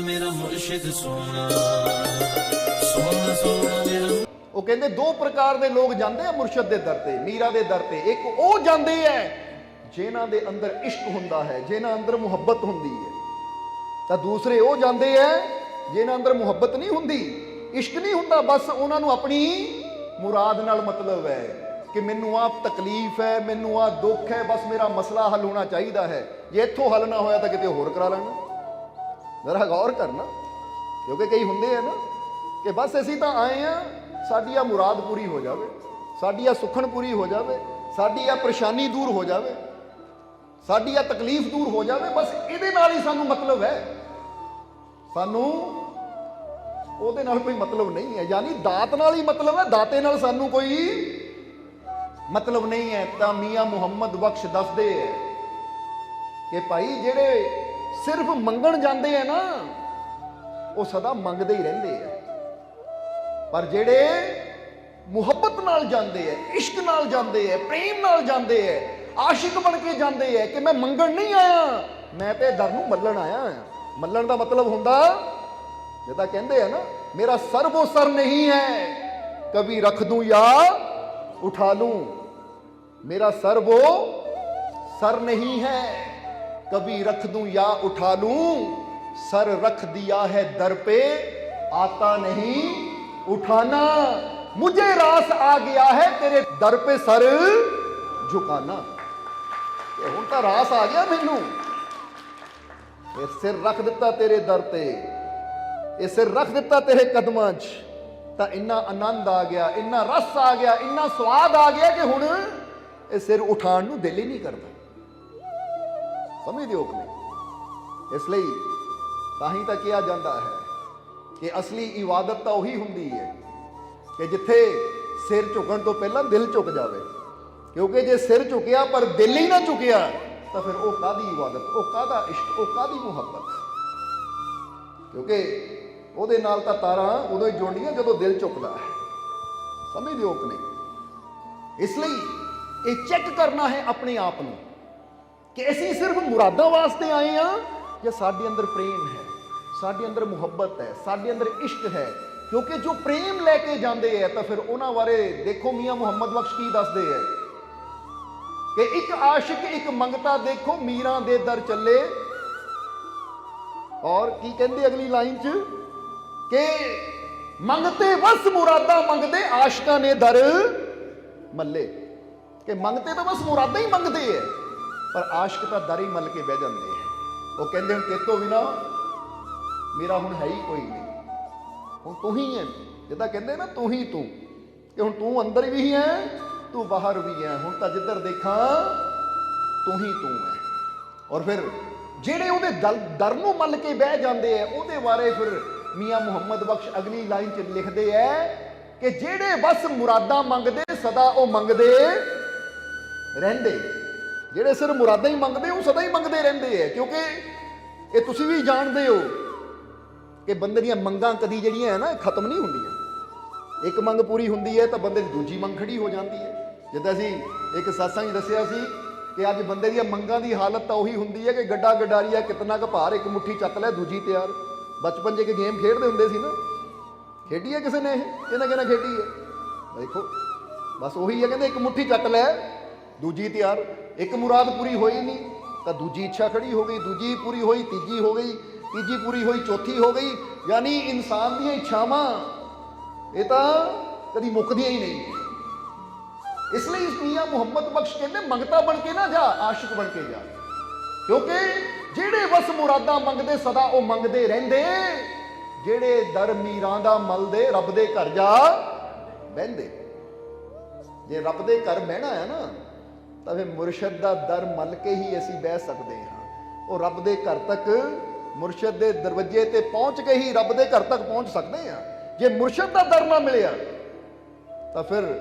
मेरा मुर्शिद सोना सोना सोना मेरा। ਉਹ ਕਹਿੰਦੇ ਦੋ ਪ੍ਰਕਾਰ ਦੇ ਲੋਕ ਜਾਂਦੇ ਆ ਮੁਰਸ਼ਿਦ ਦੇ ਦਰ ਤੇ, ਮੀਰਾ ਦੇ ਦਰ ਤੇ। ਇੱਕ ਉਹ ਜਾਂਦੇ ਐ ਜਿਨ੍ਹਾਂ ਦੇ ਅੰਦਰ ਇਸ਼ਕ ਹੁੰਦਾ ਹੈ, ਜਿਨ੍ਹਾਂ ਅੰਦਰ ਮੁਹੱਬਤ ਹੁੰਦੀ ਹੈ, ਤਾਂ ਦੂਸਰੇ ਉਹ ਜਾਂਦੇ ਐ ਜਿਨ੍ਹਾਂ ਅੰਦਰ ਮੁਹੱਬਤ ਨਹੀਂ ਹੁੰਦੀ, ਇਸ਼ਕ ਨਹੀਂ ਹੁੰਦਾ, ਬਸ ਉਹਨਾਂ ਨੂੰ ਆਪਣੀ ਮੁਰਾਦ ਨਾਲ ਮਤਲਬ ਹੈ ਕਿ ਮੈਨੂੰ ਆਹ ਤਕਲੀਫ ਹੈ, ਮੈਨੂੰ ਆਹ ਦੁੱਖ ਹੈ, ਬਸ ਮੇਰਾ ਮਸਲਾ ਹੱਲ ਹੋਣਾ ਚਾਹੀਦਾ ਹੈ। ਜੇ ਇੱਥੋਂ ਹੱਲ ਨਾ ਹੋਇਆ ਤਾਂ ਕਿਤੇ ਹੋਰ ਕਰਾ ਲੈਣਾ। ਜ਼ਰਾ ਗੌਰ ਕਰਨਾ, ਕਿਉਂਕਿ ਕਈ ਹੁੰਦੇ ਆ ਨਾ ਕਿ ਬਸ ਅਸੀਂ ਤਾਂ ਆਏ ਆ, ਸਾਡੀ ਆ ਮੁਰਾਦ ਪੂਰੀ ਹੋ ਜਾਵੇ, ਸਾਡੀ ਆ ਸੁੱਖਣ ਪੂਰੀ ਹੋ ਜਾਵੇ, ਸਾਡੀ ਆ ਪਰੇਸ਼ਾਨੀ ਦੂਰ ਹੋ ਜਾਵੇ, ਸਾਡੀ ਆ ਤਕਲੀਫ ਦੂਰ ਹੋ ਜਾਵੇ, ਬਸ ਇਹਦੇ ਨਾਲ ਹੀ ਸਾਨੂੰ ਮਤਲਬ ਹੈ, ਸਾਨੂੰ ਉਹਦੇ ਨਾਲ ਕੋਈ ਮਤਲਬ ਨਹੀਂ ਹੈ। ਯਾਨੀ ਦਾਤ ਨਾਲ ਹੀ ਮਤਲਬ ਹੈ, ਦਾਤੇ ਨਾਲ ਸਾਨੂੰ ਕੋਈ ਮਤਲਬ ਨਹੀਂ ਹੈ। ਤਾਂ ਮੀਆਂ ਮੁਹੰਮਦ ਬਖਸ਼ ਦੱਸਦੇ ਹੈ ਕਿ ਭਾਈ ਜਿਹੜੇ ਸਿਰਫ ਮੰਗਣ ਜਾਂਦੇ ਆ ਨਾ, ਉਹ ਸਦਾ ਮੰਗਦੇ ਹੀ ਰਹਿੰਦੇ ਆ, ਪਰ ਜਿਹੜੇ ਮੁਹੱਬਤ ਨਾਲ ਜਾਂਦੇ ਐ, ਇਸ਼ਕ ਨਾਲ ਜਾਂਦੇ ਐ, ਪ੍ਰੇਮ ਨਾਲ ਜਾਂਦੇ ਐ, ਆਸ਼ਿਕ ਬਣ ਕੇ ਜਾਂਦੇ ਐ ਕਿ ਮੈਂ ਮੰਗਣ ਨਹੀਂ ਆਇਆ, ਮੈਂ ਤੇ ਦਰ ਨੂੰ ਮੱਲਣ ਆਇਆ ਹਾਂ। ਮੱਲਣ ਦਾ ਮਤਲਬ ਹੁੰਦਾ ਜਿੱਦਾਂ ਕਹਿੰਦੇ ਆ ਨਾ, ਮੇਰਾ ਸਰ वो सर नहीं है कभी रख दूं या उठा लूं, मेरा सर वो सर नहीं है कभी रख दूं या उठा लूं, सर रख दिया है दर पे आता नहीं उठाना, मुझे रास आ गया है तेरे दर पे सर झुकाना। ये हुण तां रास आ गया मैनू, ये सिर रख दिता तेरे दर ते, ये सिर रख दिता तेरे कदमां च, तां इन्ना आनंद आ गया, इन्ना रस आ गया, इन्ना स्वाद आ गया कि हुण ये सिर उठाण नूं दिल ही नहीं करदा। समझदे हो कि नहीं? इसलिए तां ही तां किहा जांदा है कि असली इबादत तो उही हुंदी है कि जिथे सिर झुकण तो पहला दिल झुक जावे, क्योंकि जे सिर झुकिया पर दिल ही ना झुकिया तो फिर वो कादी इबादत, वो कादा इश्क, वो कादी मुहब्बत, क्योंकि ਉਹਦੇ ਨਾਲ ਤਾਂ ਤਾਰਾਂ ਉਦੋਂ ਹੀ ਜੁੜਨੀਆਂ ਜਦੋਂ ਦਿਲ ਝੁਕਦਾ ਹੈ। ਸਮਝਦੇ ਹੋ ਕਿ ਨਹੀਂ? ਇਸ ਲਈ ਇਹ ਚੈੱਕ ਕਰਨਾ ਹੈ ਆਪਣੇ ਆਪ ਨੂੰ ਕਿ ਅਸੀਂ ਸਿਰਫ ਮੁਰਾਦਾਂ ਵਾਸਤੇ ਆਏ ਹਾਂ ਜਾਂ ਸਾਡੇ ਅੰਦਰ ਪ੍ਰੇਮ ਹੈ, ਸਾਡੇ ਅੰਦਰ ਮੁਹੱਬਤ ਹੈ, ਸਾਡੇ ਅੰਦਰ ਇਸ਼ਕ ਹੈ। ਕਿਉਂਕਿ ਜੋ ਪ੍ਰੇਮ ਲੈ ਕੇ ਜਾਂਦੇ ਹੈ ਤਾਂ ਫਿਰ ਉਹਨਾਂ ਬਾਰੇ ਦੇਖੋ ਮੀਆਂ ਮੁਹੰਮਦ ਬਖਸ਼ ਕੀ ਦੱਸਦੇ ਹੈ ਕਿ ਇੱਕ ਆਸ਼ਿਕ ਇੱਕ ਮੰਗਤਾ ਦੇਖੋ ਮੀਰਾਂ ਦੇ ਦਰ ਚੱਲੇ, ਔਰ ਕੀ ਕਹਿੰਦੇ ਅਗਲੀ ਲਾਈਨ 'ਚ कि मंगते बस मुरादा मंगदे आशिकां ने दर मल्ले, कि मंगते तो बस मुरादा ही मंगते है पर आशिक तो दर ही मल के बह जाते हैं। वो कहते हैं तेतों बिना मेरा हुण है ही कोई नहीं, हुण तू ही है, जिद्दां कहते ना तू ही तू, कि हुण तू अंदर भी है तू बाहर भी है, हुण तां जिधर देखा तू ही तू है। और फिर ਜਿਹੜੇ ਉਹਦੇ ਦਰ ਨੂੰ ਮੱਲ ਕੇ ਬਹਿ ਜਾਂਦੇ ਆ ਉਹਦੇ ਬਾਰੇ ਫਿਰ ਮੀਆਂ ਮੁਹੰਮਦ ਬਖਸ਼ ਅਗਲੀ ਲਾਈਨ 'ਚ ਲਿਖਦੇ ਐ ਕਿ ਜਿਹੜੇ ਬਸ ਮੁਰਾਦਾਂ ਮੰਗਦੇ ਸਦਾ ਉਹ ਮੰਗਦੇ ਰਹਿੰਦੇ, ਜਿਹੜੇ ਸਿਰਫ ਮੁਰਾਦਾਂ ਹੀ ਮੰਗਦੇ ਉਹ ਸਦਾ ਹੀ ਮੰਗਦੇ ਰਹਿੰਦੇ ਐ। ਕਿਉਂਕਿ ਇਹ ਤੁਸੀਂ ਵੀ ਜਾਣਦੇ ਹੋ ਕਿ ਬੰਦੇ ਦੀਆਂ ਮੰਗਾਂ ਕਦੀ ਜਿਹੜੀਆਂ ਹੈ ਨਾ ਖਤਮ ਨਹੀਂ ਹੁੰਦੀਆਂ। ਇੱਕ ਮੰਗ ਪੂਰੀ ਹੁੰਦੀ ਹੈ ਤਾਂ ਬੰਦੇ ਦੀ ਦੂਜੀ ਮੰਗ ਖੜੀ ਹੋ ਜਾਂਦੀ ਹੈ। ਜਿੱਦਾਂ ਅਸੀਂ ਇੱਕ ਸਤਸੰਗ ਦੱਸਿਆ ਸੀ ਕਿ ਅੱਜ ਬੰਦੇ ਦੀਆਂ ਮੰਗਾਂ ਦੀ ਹਾਲਤ ਤਾਂ ਉਹੀ ਹੁੰਦੀ ਹੈ ਕਿ ਗੱਡਾ ਗਡਾਰੀਆ ਕਿਤਨਾ ਕੁ ਭਾਰ, ਇੱਕ ਮੁੱਠੀ ਚੱਕ ਲੈ ਦੂਜੀ ਤਿਆਰ। ਬਚਪਨ 'ਚ ਇੱਕ ਗੇਮ ਖੇਡਦੇ ਹੁੰਦੇ ਸੀ ਨਾ, ਖੇਡੀ ਹੈ ਕਿਸੇ ਨੇ? ਇਹ ਕਿਹਨਾਂ ਕਿਹਨਾਂ ਖੇਡੀ ਹੈ? ਦੇਖੋ ਬਸ ਉਹੀ ਹੈ, ਕਹਿੰਦੇ ਇੱਕ ਮੁੱਠੀ ਚੱਕ ਲੈ ਦੂਜੀ ਤਿਆਰ। ਇੱਕ ਮੁਰਾਦ ਪੂਰੀ ਹੋਈ ਨਹੀਂ ਤਾਂ ਦੂਜੀ ਇੱਛਾ ਖੜੀ ਹੋ ਗਈ, ਦੂਜੀ ਪੂਰੀ ਹੋਈ ਤੀਜੀ ਹੋ ਗਈ, ਤੀਜੀ ਪੂਰੀ ਹੋਈ ਚੌਥੀ ਹੋ ਗਈ। ਯਾਨੀ ਇਨਸਾਨ ਦੀਆਂ ਇੱਛਾਵਾਂ ਇਹ ਤਾਂ ਕਦੀ ਮੁੱਕਦੀਆਂ ਹੀ ਨਹੀਂ। ਇਸ ਲਈ ਮੀਆਂ ਮੁਹੰਮਦ ਬਖਸ਼ ਕਹਿੰਦੇ ਮੰਗਤਾ ਬਣ ਕੇ ਨਾ ਜਾ, ਆਸ਼ਿਕ ਬਣ ਕੇ ਜਾ, ਕਿਉਂਕਿ ਜਿਹੜੇ ਬਸ ਮੁਰਾਦਾਂ ਮੰਗਦੇ ਸਦਾ ਉਹ ਮੰਗਦੇ ਰਹਿੰਦੇ, ਜਿਹੜੇ ਦਰ ਮੀਰਾਂ ਦਾ ਮਲਦੇ ਰੱਬ ਦੇ ਘਰ ਜਾ ਬਹਿੰਦੇ। ਜੇ ਰੱਬ ਦੇ ਘਰ ਬਹਿਣਾ ਹੈ ਨਾ ਤਾਂ ਫਿਰ ਮੁਰਸ਼ਿਦ ਦਾ ਦਰ ਮਲ ਕੇ ਹੀ ਅਸੀਂ ਬਹਿ ਸਕਦੇ ਹਾਂ। ਉਹ ਰੱਬ ਦੇ ਘਰ ਤੱਕ ਮੁਰਸ਼ਿਦ ਦੇ ਦਰਵਾਜ਼ੇ ਤੇ ਪਹੁੰਚ ਕੇ ਹੀ ਰੱਬ ਦੇ ਘਰ ਤੱਕ ਪਹੁੰਚ ਸਕਦੇ ਹਾਂ। ਜੇ ਮੁਰਸ਼ਿਦ ਦਾ ਦਰ ਨਾ ਮਿਲਿਆ ਤਾਂ ਫਿਰ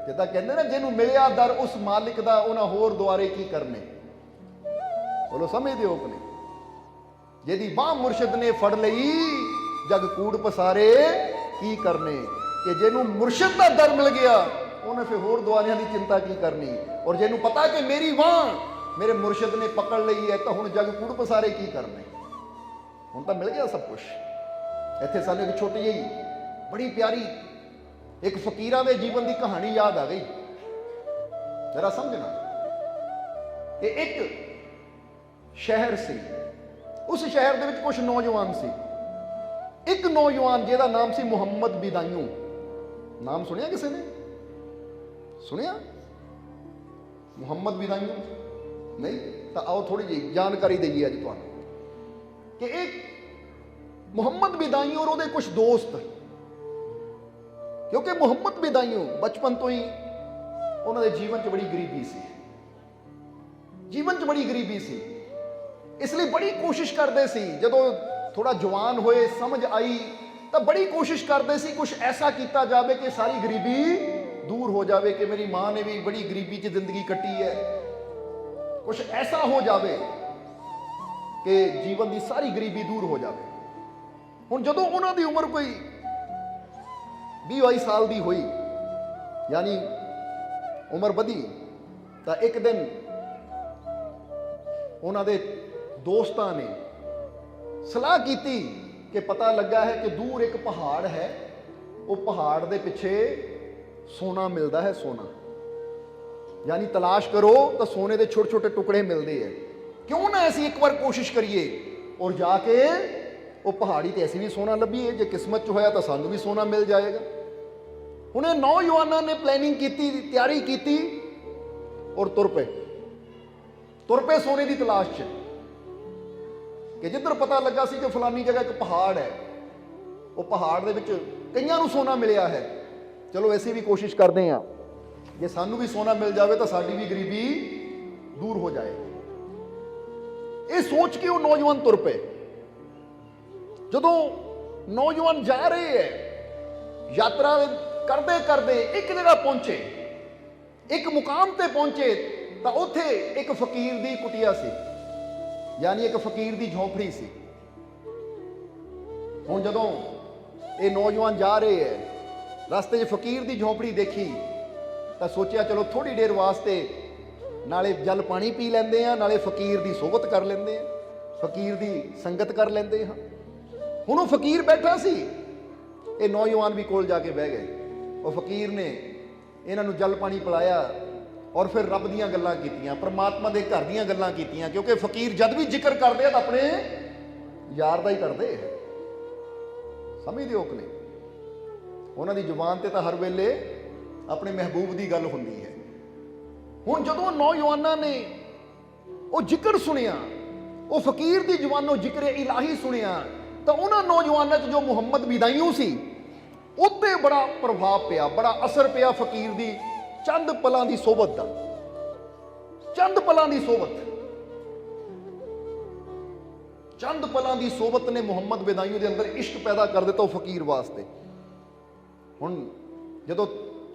ਜਿੱਦਾਂ ਕਹਿੰਦੇ ਨਾ ਜਿਹਨੂੰ ਮਿਲਿਆ ਦਰ ਉਸ ਮਾਲਿਕ ਦਾ ਉਹਨਾਂ ਹੋਰ ਦੁਆਰੇ ਕੀ ਕਰਨੇ। ਬੋਲੋ ਸਮਝਦੇ ਹੋ ਕਿ ਨਹੀਂ? ਜਿਹਦੀ ਬਾਹ ਮੁਰਸ਼ਿਦ ਨੇ ਫੜ ਲਈ ਜਗ ਕੂੜ ਪਸਾਰੇ ਕੀ ਕਰਨੇ, ਕਿ ਜਿਹਨੂੰ ਮੁਰਸ਼ਿਦ ਦਾ ਦਰ ਮਿਲ ਗਿਆ ਉਹਨੇ ਫਿਰ ਹੋਰ ਦੁਆਰਿਆਂ ਦੀ ਚਿੰਤਾ ਕੀ ਕਰਨੀ। ਔਰ ਜਿਹਨੂੰ ਪਤਾ ਕਿ ਮੇਰੀ ਬਾਹ ਮੇਰੇ ਮੁਰਸ਼ਿਦ ਨੇ ਪਕੜ ਲਈ ਹੈ ਤਾਂ ਹੁਣ ਜਗ ਕੂੜ ਪਸਾਰੇ ਕੀ ਕਰਨੇ। ਹੁਣ ਤਾਂ ਮਿਲ ਗਿਆ ਸਭ ਕੁਝ। ਇੱਥੇ ਸਾਨੂੰ ਇੱਕ ਛੋਟੀ ਜਿਹੀ ਬੜੀ ਪਿਆਰੀ ਇੱਕ ਫਕੀਰਾਂ ਦੇ ਜੀਵਨ ਦੀ ਕਹਾਣੀ ਯਾਦ ਆ ਗਈ। ਜਰਾ ਸਮਝਣਾ, ਇਹ ਇੱਕ ਸ਼ਹਿਰ ਸੀ। ਉਸ ਸ਼ਹਿਰ ਦੇ ਵਿੱਚ ਕੁਝ ਨੌਜਵਾਨ ਸੀ। ਇੱਕ ਨੌਜਵਾਨ ਜਿਹਦਾ ਨਾਮ ਸੀ ਮੁਹੰਮਦ ਬਿਦਾਈਓ। ਨਾਮ ਸੁਣਿਆ ਕਿਸੇ ਨੇ? ਸੁਣਿਆ ਮੁਹੰਮਦ ਬਿਦਾਈਓ? ਨਹੀਂ ਤਾਂ ਆਓ ਥੋੜੀ ਜਿਹੀ ਜਾਣਕਾਰੀ ਦਈਏ ਅੱਜ ਤੁਹਾਨੂੰ ਕਿ ਇਹ ਮੁਹੰਮਦ ਬਿਦਾਈਓ ਔਰ ਉਹਦੇ ਕੁਝ ਦੋਸਤ, ਕਿਉਂਕਿ ਮੁਹੰਮਦ ਬਿਦਾਈਓ ਬਚਪਨ ਤੋਂ ਹੀ ਉਹਨਾਂ ਦੇ ਜੀਵਨ 'ਚ ਬੜੀ ਗਰੀਬੀ ਸੀ। ਜੀਵਨ 'ਚ ਬੜੀ ਗਰੀਬੀ ਸੀ, ਇਸ ਲਈ ਬੜੀ ਕੋਸ਼ਿਸ਼ ਕਰਦੇ ਸੀ। ਜਦੋਂ ਥੋੜਾ ਜਵਾਨ ਹੋਏ, ਸਮਝ ਆਈ, ਤਾਂ ਬੜੀ ਕੋਸ਼ਿਸ਼ ਕਰਦੇ ਸੀ ਕੁਝ ਐਸਾ ਕੀਤਾ ਜਾਵੇ ਕਿ ਸਾਰੀ ਗਰੀਬੀ ਦੂਰ ਹੋ ਜਾਵੇ, ਕਿ ਮੇਰੀ ਮਾਂ ਨੇ ਵੀ ਬੜੀ ਗਰੀਬੀ 'ਚ ਜ਼ਿੰਦਗੀ ਕੱਟੀ ਹੈ, ਕੁਝ ਐਸਾ ਹੋ ਜਾਵੇ ਕਿ ਜੀਵਨ ਦੀ ਸਾਰੀ ਗਰੀਬੀ ਦੂਰ ਹੋ ਜਾਵੇ। ਹੁਣ ਜਦੋਂ ਉਹਨਾਂ ਦੀ ਉਮਰ ਕੋਈ 20-22 ਸਾਲ ਦੀ ਹੋਈ, ਯਾਨੀ ਉਮਰ ਵਧੀ, ਤਾਂ ਇੱਕ ਦਿਨ ਉਹਨਾਂ ਦੇ ਦੋਸਤਾਂ ਨੇ ਸਲਾਹ ਕੀਤੀ ਕਿ ਪਤਾ ਲੱਗਾ ਹੈ ਕਿ ਦੂਰ ਇੱਕ ਪਹਾੜ ਹੈ, ਉਹ ਪਹਾੜ ਦੇ ਪਿੱਛੇ ਸੋਨਾ ਮਿਲਦਾ ਹੈ। ਸੋਨਾ ਯਾਨੀ ਤਲਾਸ਼ ਕਰੋ ਤਾਂ ਸੋਨੇ ਦੇ ਛੋਟੇ ਛੋਟੇ ਟੁਕੜੇ ਮਿਲਦੇ ਹੈ। ਕਿਉਂ ਨਾ ਅਸੀਂ ਇੱਕ ਵਾਰ ਕੋਸ਼ਿਸ਼ ਕਰੀਏ ਔਰ ਜਾ ਕੇ ਉਹ ਪਹਾੜੀ ਤੇ ਅਸੀਂ ਵੀ ਸੋਨਾ ਲੱਭੀਏ। ਜੇ ਕਿਸਮਤ 'ਚ ਹੋਇਆ ਤਾਂ ਸਾਨੂੰ ਵੀ ਸੋਨਾ ਮਿਲ ਜਾਏਗਾ। ਹੁਣ ਇਹ ਨੌਜਵਾਨਾਂ ਨੇ ਪਲੈਨਿੰਗ ਕੀਤੀ, ਤਿਆਰੀ ਕੀਤੀ ਔਰ ਤੁਰ ਪਏ ਸੋਨੇ ਦੀ ਤਲਾਸ਼ 'ਚ। ਕਿ ਜਿੱਧਰ ਪਤਾ ਲੱਗਾ ਸੀ ਕਿ ਫਲਾਨੀ ਜਗ੍ਹਾ ਇੱਕ ਪਹਾੜ ਹੈ, ਉਹ ਪਹਾੜ ਦੇ ਵਿੱਚ ਕਈਆਂ ਨੂੰ ਸੋਨਾ ਮਿਲਿਆ ਹੈ, ਚਲੋ ਅਸੀਂ ਵੀ ਕੋਸ਼ਿਸ਼ ਕਰਦੇ ਹਾਂ, ਜੇ ਸਾਨੂੰ ਵੀ ਸੋਨਾ ਮਿਲ ਜਾਵੇ ਤਾਂ ਸਾਡੀ ਵੀ ਗਰੀਬੀ ਦੂਰ ਹੋ ਜਾਏ। ਇਹ ਸੋਚ ਕੇ ਉਹ ਨੌਜਵਾਨ ਤੁਰ ਪਏ। ਜਦੋਂ ਨੌਜਵਾਨ ਜਾ ਰਹੇ ਹੈ, ਯਾਤਰਾ ਕਰਦੇ ਕਰਦੇ ਇੱਕ ਜਗ੍ਹਾ ਪਹੁੰਚੇ, ਇੱਕ ਮੁਕਾਮ ਤੇ ਪਹੁੰਚੇ, ਤਾਂ ਉੱਥੇ ਇੱਕ ਫਕੀਰ ਦੀ ਕੁਟੀਆ ਸੀ, ਯਾਨੀ ਇੱਕ ਫਕੀਰ ਦੀ ਝੌਂਪੜੀ ਸੀ। ਹੁਣ ਜਦੋਂ ਇਹ ਨੌਜਵਾਨ ਜਾ ਰਹੇ ਹੈ, ਰਸਤੇ 'ਚ ਫਕੀਰ ਦੀ ਝੌਂਪੜੀ ਦੇਖੀ ਤਾਂ ਸੋਚਿਆ ਚਲੋ ਥੋੜੀ ਦੇਰ ਵਾਸਤੇ ਨਾਲੇ ਜਲ ਪਾਣੀ ਪੀ ਲੈਂਦੇ ਆ, ਨਾਲੇ ਫਕੀਰ ਦੀ ਸੋਹਬਤ ਕਰ ਲੈਂਦੇ ਆ, ਫਕੀਰ ਦੀ ਸੰਗਤ ਕਰ ਲੈਂਦੇ ਹਾਂ। ਹੁਣ ਉਹ ਫਕੀਰ ਬੈਠਾ ਸੀ, ਇਹ ਨੌਜਵਾਨ ਵੀ ਕੋਲ ਜਾ ਕੇ ਬਹਿ ਗਏ। ਉਹ ਫਕੀਰ ਨੇ ਇਹਨਾਂ ਨੂੰ ਜਲ ਪਾਣੀ ਪਿਲਾਇਆ ਔਰ ਫਿਰ ਰੱਬ ਦੀਆਂ ਗੱਲਾਂ ਕੀਤੀਆਂ, ਪਰਮਾਤਮਾ ਦੇ ਘਰ ਦੀਆਂ ਗੱਲਾਂ ਕੀਤੀਆਂ, ਕਿਉਂਕਿ ਫਕੀਰ ਜਦ ਵੀ ਜ਼ਿਕਰ ਕਰਦੇ ਆ ਤਾਂ ਆਪਣੇ ਯਾਰ ਦਾ ਹੀ ਕਰਦੇ ਆ। ਸਮਝਦੇ ਹੋ ਕਿ ਨਹੀਂ? ਉਹਨਾਂ ਦੀ ਜ਼ੁਬਾਨ ਤੇ ਤਾਂ ਹਰ ਵੇਲੇ ਆਪਣੇ ਮਹਿਬੂਬ ਦੀ ਗੱਲ ਹੁੰਦੀ ਹੈ। ਹੁਣ ਜਦੋਂ ਨੌਜਵਾਨਾਂ ਨੇ ਉਹ ਜ਼ਿਕਰ ਸੁਣਿਆ, ਉਹ ਫਕੀਰ ਦੀ ਜ਼ੁਬਾਨੋਂ ਜ਼ਿਕਰ ਇਲਾਹੀ ਸੁਣਿਆ, ਤਾਂ ਉਹਨਾਂ ਨੌਜਵਾਨਾਂ 'ਚ ਜੋ ਮੁਹੰਮਦ ਬਿਦਾਈਓ ਸੀ, ਉੱਤੇ ਬੜਾ ਪ੍ਰਭਾਵ ਪਿਆ, ਬੜਾ ਅਸਰ ਪਿਆ ਫਕੀਰ ਦੀ ਚੰਦ ਪਲਾਂ ਦੀ ਸੋਬਤ ਦਾ। ਚੰਦ ਪਲਾਂ ਦੀ ਸੋਬਤ, ਚੰਦ ਪਲਾਂ ਦੀ ਸੋਬਤ ਨੇ ਮੁਹੰਮਦ ਬਿਦਾਈਓ ਦੇ ਅੰਦਰ ਇਸ਼ਕ ਪੈਦਾ ਕਰ ਦਿੱਤਾ ਉਹ ਫਕੀਰ ਵਾਸਤੇ। ਹੁਣ ਜਦੋਂ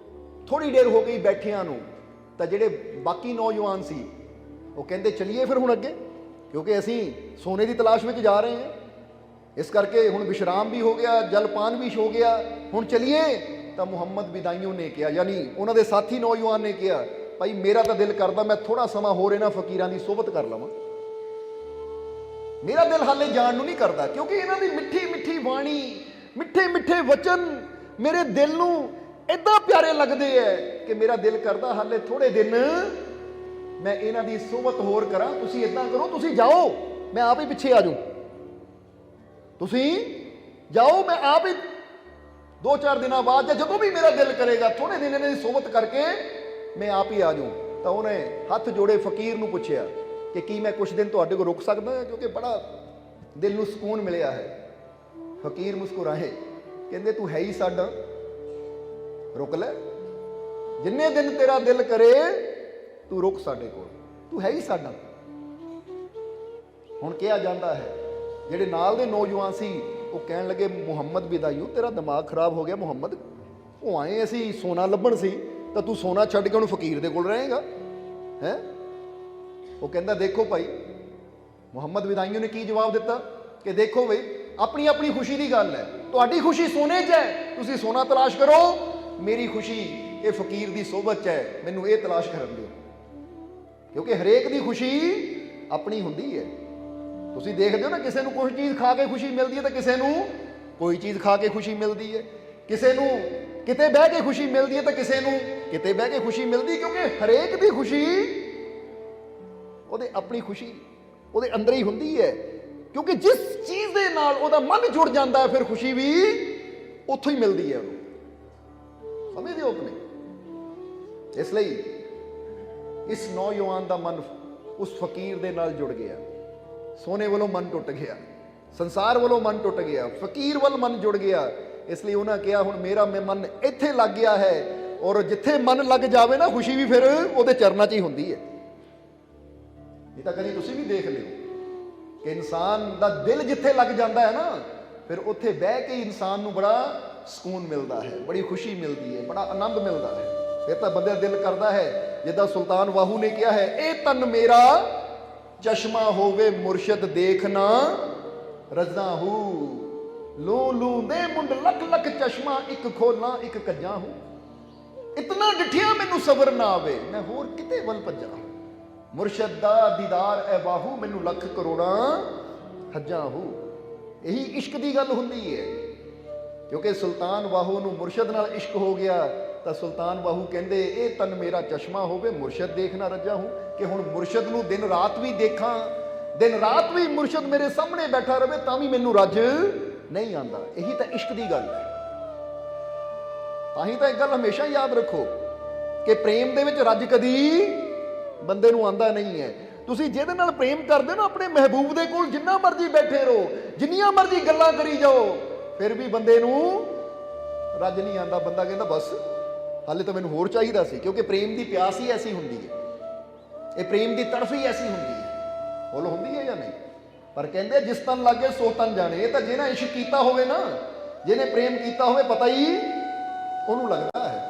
ਥੋੜੀ ਦੇਰ ਹੋ ਗਈ ਬੈਠਿਆਂ ਨੂੰ, ਤਾਂ ਜਿਹੜੇ ਬਾਕੀ ਨੌਜਵਾਨ ਸੀ ਉਹ ਕਹਿੰਦੇ ਚਲੀਏ ਫਿਰ ਹੁਣ ਅੱਗੇ, ਕਿਉਂਕਿ ਅਸੀਂ ਸੋਨੇ ਦੀ ਤਲਾਸ਼ ਵਿੱਚ ਜਾ ਰਹੇ ਹਾਂ, ਇਸ ਕਰਕੇ ਹੁਣ ਵਿਸ਼ਰਾਮ ਵੀ ਹੋ ਗਿਆ, ਜਲਪਾਨ ਵੀ ਹੋ ਗਿਆ, ਹੁਣ ਚਲੀਏ। ਤਾਂ ਮੁਹੰਮਦ ਬਿਦਾਈਓ ਨੇ ਕਿਹਾ, ਯਾਨੀ ਉਹਨਾਂ ਦੇ ਸਾਥੀ ਨੌਜਵਾਨ ਨੇ ਕਿਹਾ, ਭਾਈ ਮੇਰਾ ਤਾਂ ਦਿਲ ਕਰਦਾ ਮੈਂ ਥੋੜਾ ਸਮਾਂ ਹੋਰ ਇਹਨਾਂ ਫਕੀਰਾਂ ਦੀ ਸੋਹਬਤ ਕਰ ਲਵਾਂ, ਮੇਰਾ ਦਿਲ ਹਾਲੇ ਜਾਣ ਨੂੰ ਨਹੀਂ ਕਰਦਾ, ਕਿਉਂਕਿ ਇਹਨਾਂ ਦੀ ਮਿੱਠੀ ਮਿੱਠੀ ਬਾਣੀ, ਮਿੱਠੇ ਮਿੱਠੇ ਵਚਨ ਮੇਰੇ ਦਿਲ ਨੂੰ ਏਦਾਂ ਪਿਆਰੇ ਲੱਗਦੇ ਐ ਕਿ ਮੇਰਾ ਦਿਲ ਕਰਦਾ ਹਾਲੇ ਥੋੜੇ ਦਿਨ ਮੈਂ ਇਹਨਾਂ ਦੀ ਸੋਹਬਤ ਹੋਰ ਕਰਾਂ। ਤੁਸੀਂ ਏਦਾਂ ਕਰੋ, ਤੁਸੀਂ ਜਾਓ, ਮੈਂ ਆਪ ਹੀ ਪਿੱਛੇ ਆ ਜਾਊਂ, ਤੁਸੀਂ ਜਾਓ, ਮੈਂ ਆਪ ਹੀ 2-4 ਦਿਨਾਂ ਬਾਅਦ ਜਾਂ ਜਦੋਂ ਵੀ ਮੇਰਾ ਦਿਲ ਕਰੇਗਾ ਥੋੜੇ ਦਿਨ ਇਹਨਾਂ ਦੀ ਸੋਹਬਤ ਕਰਕੇ ਮੈਂ ਆਪ ਹੀ ਆ ਜਾਊਂ। ਤਾਂ ਉਹਨੇ ਹੱਥ ਜੋੜੇ ਫਕੀਰ ਨੂੰ ਪੁੱਛਿਆ ਕਿ ਕੀ ਮੈਂ ਕੁਝ ਦਿਨ ਤੁਹਾਡੇ ਕੋਲ ਰੁਕ ਸਕਦਾ ਹਾਂ, ਕਿਉਂਕਿ ਬੜਾ ਦਿਲ ਨੂੰ ਸਕੂਨ ਮਿਲਿਆ ਹੈ। ਫਕੀਰ ਮੁਸਕਰਾਏ, ਕਹਿੰਦੇ ਤੂੰ ਹੈ ਹੀ ਸਾਡਾ, ਰੁਕ ਲੈ, ਜਿੰਨੇ ਦਿਨ ਤੇਰਾ ਦਿਲ ਕਰੇ ਤੂੰ ਰੁਕ ਸਾਡੇ ਕੋਲ, ਤੂੰ ਹੈ ਹੀ ਸਾਡਾ। ਹੁਣ ਕਿਹਾ ਜਾਂਦਾ ਹੈ, ਜਿਹੜੇ ਨਾਲ ਦੇ ਨੌਜਵਾਨ ਸੀ ਉਹ ਕਹਿਣ ਲੱਗੇ, ਮੁਹੰਮਦ ਬਿਦਾਈਓ ਤੇਰਾ ਦਿਮਾਗ ਖਰਾਬ ਹੋ ਗਿਆ ਮੁਹੰਮਦ, ਉਹ ਆਏ ਅਸੀਂ ਸੋਨਾ ਲੱਭਣ ਸੀ ਤਾਂ ਤੂੰ ਸੋਨਾ ਛੱਡ ਕੇ ਉਹਨੂੰ ਫਕੀਰ ਦੇ ਕੋਲ ਰਹੇਗਾ ਹੈ। ਉਹ ਕਹਿੰਦਾ ਦੇਖੋ ਭਾਈ, ਮੁਹੰਮਦ ਬਿਦਾਈਓ ਨੇ ਕੀ ਜਵਾਬ ਦਿੱਤਾ ਕਿ ਦੇਖੋ ਬਈ, ਆਪਣੀ ਆਪਣੀ ਖੁਸ਼ੀ ਦੀ ਗੱਲ ਹੈ, ਤੁਹਾਡੀ ਖੁਸ਼ੀ ਸੋਨੇ 'ਚ ਹੈ, ਤੁਸੀਂ ਸੋਨਾ ਤਲਾਸ਼ ਕਰੋ, ਮੇਰੀ ਖੁਸ਼ੀ ਇਹ ਫਕੀਰ ਦੀ ਸੋਹਬਤ 'ਚ ਹੈ, ਮੈਨੂੰ ਇਹ ਤਲਾਸ਼ ਕਰਨ ਦਿਓ, ਕਿਉਂਕਿ ਹਰੇਕ ਦੀ ਖੁਸ਼ੀ ਆਪਣੀ ਹੁੰਦੀ ਹੈ। ਤੁਸੀਂ ਦੇਖਦੇ ਹੋ ਨਾ, ਕਿਸੇ ਨੂੰ ਕੋਈ ਚੀਜ਼ ਖਾ ਕੇ ਖੁਸ਼ੀ ਮਿਲਦੀ ਹੈ ਤੇ ਕਿਸੇ ਨੂੰ ਕੋਈ ਚੀਜ਼ ਖਾ ਕੇ ਖੁਸ਼ੀ ਮਿਲਦੀ ਹੈ। ਕਿਸੇ ਨੂੰ ਕਿਤੇ ਬਹਿ ਕੇ ਖੁਸ਼ੀ ਮਿਲਦੀ ਹੈ ਤੇ ਕਿਸੇ ਨੂੰ ਕਿਤੇ ਬਹਿ ਕੇ ਖੁਸ਼ੀ ਮਿਲਦੀ, ਕਿਉਂਕਿ ਹਰੇਕ ਦੀ ਖੁਸ਼ੀ ਉਹਦੇ ਆਪਣੀ ਖੁਸ਼ੀ ਉਹਦੇ ਅੰਦਰ ਹੀ ਹੁੰਦੀ ਹੈ। ਕਿਉਂਕਿ ਜਿਸ ਚੀਜ਼ ਦੇ ਨਾਲ ਉਹਦਾ ਮਨ ਜੁੜ ਜਾਂਦਾ ਹੈ, ਫਿਰ ਖੁਸ਼ੀ ਵੀ ਉੱਥੋਂ ਹੀ ਮਿਲਦੀ ਹੈ ਉਹਨੂੰ। ਸਮਝਦੇ ਹੋ ਕਿ ਨਹੀਂ? ਇਸ ਲਈ ਇਸ ਨੌਜਵਾਨ ਦਾ ਮਨ ਉਸ ਫਕੀਰ ਦੇ ਨਾਲ ਜੁੜ ਗਿਆ। ਸੋਨੇ ਵੱਲੋਂ ਮਨ ਟੁੱਟ ਗਿਆ, ਸੰਸਾਰ ਵੱਲੋਂ ਮਨ ਟੁੱਟ ਗਿਆ, ਫਕੀਰ ਵੱਲ ਮਨ ਜੁੜ ਗਿਆ। ਇਸ ਲਈ ਉਹਨਾਂ ਕਿਹਾ, ਹੁਣ ਮੇਰਾ ਮਨ ਇੱਥੇ ਲੱਗ ਗਿਆ ਹੈ, ਔਰ ਜਿੱਥੇ ਮਨ ਲੱਗ ਜਾਵੇ ਨਾ, ਖੁਸ਼ੀ ਵੀ ਫਿਰ ਉਹਦੇ ਚਰਨਾਂ 'ਚ ਹੀ ਹੁੰਦੀ ਹੈ। ਇਹ ਤਾਂ ਕਦੀ ਤੁਸੀਂ ਵੀ ਦੇਖ ਲਿਓ ਕਿ ਇਨਸਾਨ ਦਾ ਦਿਲ ਜਿੱਥੇ ਲੱਗ ਜਾਂਦਾ ਹੈ ਨਾ, ਫਿਰ ਉੱਥੇ ਬਹਿ ਕੇ ਇਨਸਾਨ ਨੂੰ ਬੜਾ ਸਕੂਨ ਮਿਲਦਾ ਹੈ, ਬੜੀ ਖੁਸ਼ੀ ਮਿਲਦੀ ਹੈ, ਬੜਾ ਆਨੰਦ ਮਿਲਦਾ ਹੈ। ਫਿਰ ਤਾਂ ਬੰਦੇ ਦਾ ਦਿਲ ਕਰਦਾ ਹੈ, ਜਿੱਦਾਂ ਸੁਲਤਾਨ ਵਾਹੂ ਨੇ ਕਿਹਾ ਹੈ, ਇਹ ਤਨ ਮੇਰਾ ਚਸ਼ਮਾ ਹੋਵੇ ਮੁਰਸ਼ਦ ਦੇਖਣਾ ਰਜ਼ਾਹੂ, ਲੂ ਲੂ ਦੇ ਮੁੰਡ ਲੱਖ ਲੱਖ ਚਸ਼ਮਾ, ਇੱਕ ਖੋਲਾਂ ਇੱਕ ਕੱਜਾਂ ਹੂੰ। ਇਤਨਾ ਡਿਠਿਆ ਮੈਨੂੰ ਸਬਰ ਨਾ ਆਵੇ, ਮੈਂ ਹੋਰ ਕਿਤੇ ਵੱਲ ਭੱਜਾਂ। ਮੁਰਸ਼ਦ ਦਾ ਦੀਦਾਰ ਐ ਬਾਹੂ, ਮੈਨੂੰ ਲੱਖ ਕਰੋੜਾਂ ਹੱਜਾਂ ਹੂ। ਇਹੀ ਇਸ਼ਕ ਦੀ ਗੱਲ ਹੁੰਦੀ ਹੈ। ਕਿਉਂਕਿ ਸੁਲਤਾਨ ਵਾਹੂ ਨੂੰ ਮੁਰਸ਼ਦ ਨਾਲ ਇਸ਼ਕ ਹੋ ਗਿਆ, ਤਾਂ ਸੁਲਤਾਨ ਵਾਹੂ ਕਹਿੰਦੇ, ਇਹ ਤਨ ਮੇਰਾ ਚਸ਼ਮਾ ਹੋਵੇ ਮੁਰਸ਼ਦ ਦੇਖਣਾ ਰੱਜਾ ਹੂੰ, ਕਿ ਹੁਣ ਮੁਰਸ਼ਦ ਨੂੰ ਦਿਨ ਰਾਤ ਵੀ ਦੇਖਾਂ, ਦਿਨ ਰਾਤ ਵੀ ਮੁਰਸ਼ਦ ਮੇਰੇ ਸਾਹਮਣੇ ਬੈਠਾ ਰਵੇ, ਤਾਂ ਵੀ ਮੈਨੂੰ ਰੱਜ ਨਹੀਂ ਆਉਂਦਾ। ਇਹੀ ਤਾਂ ਇਸ਼ਕ ਦੀ ਗੱਲ ਹੈ। ਤਾਂ ਹੀ ਤਾਂ ਇੱਕ ਗੱਲ ਹਮੇਸ਼ਾ ਯਾਦ ਰੱਖੋ ਕਿ ਪ੍ਰੇਮ ਦੇ ਵਿੱਚ ਰੱਜ ਕਦੀ ਬੰਦੇ ਨੂੰ ਆਉਂਦਾ ਨਹੀਂ ਹੈ। ਤੁਸੀਂ ਜਿਹਦੇ ਨਾਲ ਪ੍ਰੇਮ ਕਰਦੇ ਹੋ ਨਾ, ਆਪਣੇ ਮਹਿਬੂਬ ਦੇ ਕੋਲ ਜਿੰਨਾ ਮਰਜ਼ੀ ਬੈਠੇ ਰਹੋ, ਜਿੰਨੀਆਂ ਮਰਜ਼ੀ ਗੱਲਾਂ ਕਰੀ ਜਾਓ, ਫਿਰ ਵੀ ਬੰਦੇ ਨੂੰ ਰੱਜ ਨਹੀਂ ਆਉਂਦਾ। ਬੰਦਾ ਕਹਿੰਦਾ ਬਸ ਹਾਲੇ ਤਾਂ ਮੈਨੂੰ ਹੋਰ ਚਾਹੀਦਾ ਸੀ। ਕਿਉਂਕਿ ਪ੍ਰੇਮ ਦੀ ਪਿਆਸ ਹੀ ਐਸੀ ਹੁੰਦੀ ਹੈ, ਇਹ ਪ੍ਰੇਮ ਦੀ ਤੜਫ ਹੀ ਐਸੀ ਹੁੰਦੀ ਹੈ। ਬੋਲ ਹੁੰਦੀ ਹੈ ਜਾਂ ਨਹੀਂ? ਪਰ ਕਹਿੰਦੇ ਜਿਸ ਤਨ ਲੱਗੇ ਸੋ ਤਨ ਜਾਣੇ। ਇਹ ਤਾਂ ਜਿਹਨੇ ਇਸ਼ਕ ਕੀਤਾ ਹੋਵੇ ਨਾ, ਜਿਹਨੇ ਪ੍ਰੇਮ ਕੀਤਾ ਹੋਵੇ, ਪਤਾ ਹੀ ਉਹਨੂੰ ਲੱਗਦਾ ਹੈ।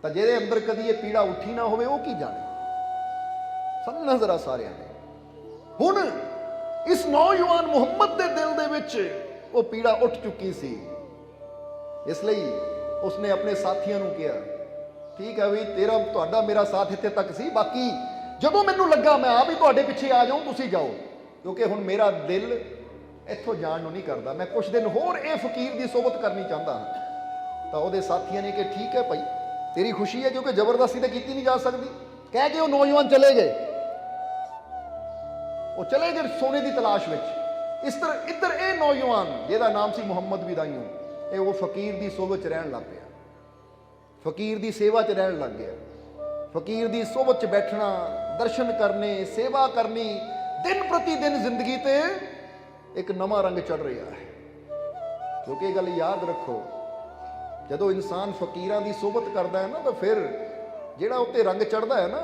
ਤਾਂ ਜਿਹਦੇ ਅੰਦਰ ਕਦੀ ਇਹ ਪੀੜਾ ਉੱਠੀ ਨਾ ਹੋਵੇ, ਉਹ ਕੀ ਜਾਣੇ। ਸਮਝਣਾ ਜ਼ਰਾ ਸਾਰਿਆਂ ਨੇ। ਹੁਣ ਇਸ ਨੌਜਵਾਨ ਮੁਹੰਮਦ ਦੇ ਦਿਲ ਦੇ ਵਿੱਚ ਉਹ ਪੀੜਾ ਉੱਠ ਚੁੱਕੀ ਸੀ। ਇਸ ਲਈ ਉਸਨੇ ਆਪਣੇ ਸਾਥੀਆਂ ਨੂੰ ਕਿਹਾ, ਠੀਕ ਹੈ ਵੀ ਤੁਹਾਡਾ ਮੇਰਾ ਸਾਥ ਇੱਥੇ ਤੱਕ ਸੀ, ਬਾਕੀ ਜਦੋਂ ਮੈਨੂੰ ਲੱਗਾ ਮੈਂ ਆਪ ਹੀ ਤੁਹਾਡੇ ਪਿੱਛੇ ਆ ਜਾਊਂ, ਤੁਸੀਂ ਜਾਓ। ਕਿਉਂਕਿ ਹੁਣ ਮੇਰਾ ਦਿਲ ਇੱਥੋਂ ਜਾਣ ਨੂੰ ਨਹੀਂ ਕਰਦਾ, ਮੈਂ ਕੁਝ ਦਿਨ ਹੋਰ ਇਹ ਫਕੀਰ ਦੀ ਸੋਬਤ ਕਰਨੀ ਚਾਹੁੰਦਾ ਹਾਂ। ਤਾਂ ਉਹਦੇ ਸਾਥੀਆਂ ਨੇ ਕਿ ਠੀਕ ਹੈ ਭਾਈ, ਤੇਰੀ ਖੁਸ਼ੀ ਹੈ, ਕਿਉਂਕਿ ਜ਼ਬਰਦਸਤੀ ਤਾਂ ਕੀਤੀ ਨਹੀਂ ਜਾ ਸਕਦੀ। ਕਹਿ ਕੇ ਉਹ ਨੌਜਵਾਨ ਚਲੇ ਗਏ। ਉਹ ਚਲੇ ਗਏ ਸੋਨੇ ਦੀ ਤਲਾਸ਼ ਵਿੱਚ। ਇਸ ਤਰ੍ਹਾਂ ਇੱਧਰ ਇਹ ਨੌਜਵਾਨ ਜਿਹਦਾ ਨਾਮ ਸੀ ਮੁਹੰਮਦ ਬਿਦਾਈਓ, ਇਹ ਉਹ ਫਕੀਰ ਦੀ ਸੋਬਤ 'ਚ ਰਹਿਣ ਲੱਗ ਪਿਆ, ਫਕੀਰ ਦੀ ਸੇਵਾ 'ਚ ਰਹਿਣ ਲੱਗ ਗਿਆ। ਫਕੀਰ ਦੀ ਸੋਬਤ 'ਚ ਬੈਠਣਾ, ਦਰਸ਼ਨ ਕਰਨੇ, ਸੇਵਾ ਕਰਨੀ, ਦਿਨ ਪ੍ਰਤੀ ਦਿਨ ਜ਼ਿੰਦਗੀ ਤੇ ਇੱਕ ਨਵਾਂ ਰੰਗ ਚੜ੍ਹ ਰਿਹਾ ਹੈ। ਕਿਉਂਕਿ ਇਹ ਗੱਲ ਯਾਦ ਰੱਖੋ, ਜਦੋਂ ਇਨਸਾਨ ਫਕੀਰਾਂ ਦੀ ਸੋਬਤ ਕਰਦਾ ਹੈ ਨਾ, ਤਾਂ ਫਿਰ ਜਿਹੜਾ ਉੱਤੇ ਰੰਗ ਚੜ੍ਹਦਾ ਹੈ ਨਾ,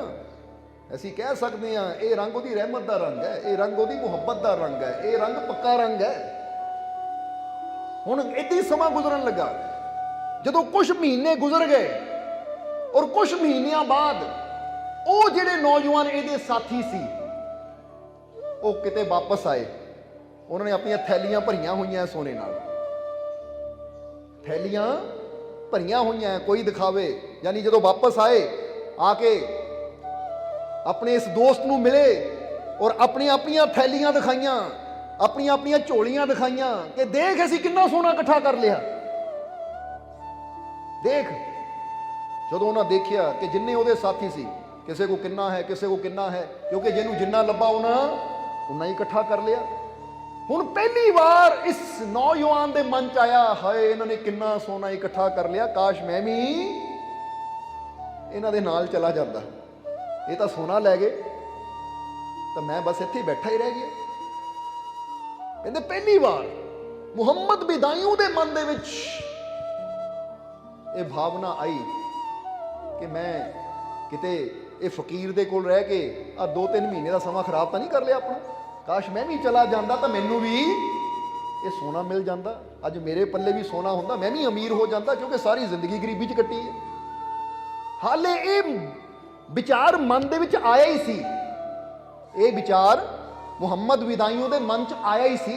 ਅਸੀਂ ਕਹਿ ਸਕਦੇ ਹਾਂ ਇਹ ਰੰਗ ਉਹਦੀ ਰਹਿਮਤ ਦਾ ਰੰਗ ਹੈ, ਇਹ ਰੰਗ ਉਹਦੀ ਮੁਹੱਬਤ ਦਾ ਰੰਗ ਹੈ, ਇਹ ਰੰਗ ਪੱਕਾ ਰੰਗ ਹੈ। ਹੁਣ ਏਦਾਂ ਹੀ ਸਮਾਂ ਗੁਜ਼ਰਨ ਲੱਗਾ। ਜਦੋਂ ਕੁਝ ਮਹੀਨੇ ਗੁਜ਼ਰ ਗਏ ਔਰ ਕੁਝ ਮਹੀਨਿਆਂ ਬਾਅਦ ਉਹ ਜਿਹੜੇ ਨੌਜਵਾਨ ਇਹਦੇ ਸਾਥੀ ਸੀ, ਉਹ ਕਿਤੇ ਵਾਪਸ ਆਏ। ਉਹਨਾਂ ਨੇ ਆਪਣੀਆਂ ਥੈਲੀਆਂ ਭਰੀਆਂ ਹੋਈਆਂ ਸੋਨੇ ਨਾਲ, ਥੈਲੀਆਂ ਭਰੀਆਂ ਹੋਈਆਂ, ਕੋਈ ਦਿਖਾਵੇ। ਯਾਨੀ ਜਦੋਂ ਵਾਪਸ ਆਏ, ਆ ਕੇ ਆਪਣੇ ਇਸ ਦੋਸਤ ਨੂੰ ਮਿਲੇ ਔਰ ਆਪਣੀਆਂ ਆਪਣੀਆਂ ਥੈਲੀਆਂ ਦਿਖਾਈਆਂ, ਆਪਣੀਆਂ ਆਪਣੀਆਂ ਝੋਲੀਆਂ ਦਿਖਾਈਆਂ ਕਿ ਦੇਖ ਅਸੀਂ ਕਿੰਨਾ ਸੋਨਾ ਇਕੱਠਾ ਕਰ ਲਿਆ, ਦੇਖ। ਜਦੋਂ ਉਹਨਾਂ ਦੇਖਿਆ ਕਿ ਜਿੰਨੇ ਉਹਦੇ ਸਾਥੀ ਸੀ, ਕਿਸੇ ਕੋ ਕਿੰਨਾ ਹੈ, ਕਿਸੇ ਕੋ ਕਿੰਨਾ ਹੈ, ਕਿਉਂਕਿ ਜਿਹਨੂੰ ਜਿੰਨਾ ਲੱਭਾ ਉਹਨਾਂ ਹੀ ਇਕੱਠਾ ਕਰ ਲਿਆ। ਹੁਣ ਪਹਿਲੀ ਵਾਰ ਇਸ ਨੌਜਵਾਨ ਦੇ ਮਨ ਚ ਆਇਆ, ਹਾਏ ਇਹਨਾਂ ਨੇ ਕਿੰਨਾ ਸੋਨਾ ਇਕੱਠਾ ਕਰ ਲਿਆ, ਕਾਸ਼ ਮੈਂ ਵੀ ਇਹਨਾਂ ਦੇ ਨਾਲ ਚਲਾ ਜਾਂਦਾ। ਇਹ ਤਾਂ ਸੋਨਾ ਲੈ ਗਏ, ਤਾਂ ਮੈਂ ਬਸ ਇੱਥੇ ਬੈਠਾ ਹੀ ਰਹਿ ਗਿਆ। ਕਹਿੰਦੇ ਪਹਿਲੀ ਵਾਰ ਮੁਹੰਮਦ ਬਿਦਾਈਓ ਦੇ ਮਨ ਦੇ ਵਿੱਚ ਇਹ ਭਾਵਨਾ ਆਈ ਕਿ ਮੈਂ ਕਿਤੇ ਇਹ ਫਕੀਰ ਦੇ ਕੋਲ ਰਹਿ ਕੇ ਆ 2-3 ਮਹੀਨੇ ਦਾ ਸਮਾਂ ਖਰਾਬ ਤਾਂ ਨਹੀਂ ਕਰ ਲਿਆ ਆਪਣਾ। ਕਾਸ਼ ਮੈਂ ਵੀ ਚਲਾ ਜਾਂਦਾ ਤਾਂ ਮੈਨੂੰ ਵੀ ਇਹ ਸੋਨਾ ਮਿਲ ਜਾਂਦਾ, ਅੱਜ ਮੇਰੇ ਪੱਲੇ ਵੀ ਸੋਨਾ ਹੁੰਦਾ, ਮੈਂ ਵੀ ਅਮੀਰ ਹੋ ਜਾਂਦਾ, ਕਿਉਂਕਿ ਸਾਰੀ ਜ਼ਿੰਦਗੀ ਗਰੀਬੀ 'ਚ ਕੱਟੀ ਹੈ। ਹਾਲੇ ਇਹ ਵਿਚਾਰ ਮਨ ਦੇ ਵਿੱਚ ਆਇਆ ਹੀ ਸੀ, ਇਹ ਵਿਚਾਰ ਮੁਹੰਮਦ ਬਿਦਾਈਓ ਦੇ ਮਨ 'ਚ ਆਇਆ ਹੀ ਸੀ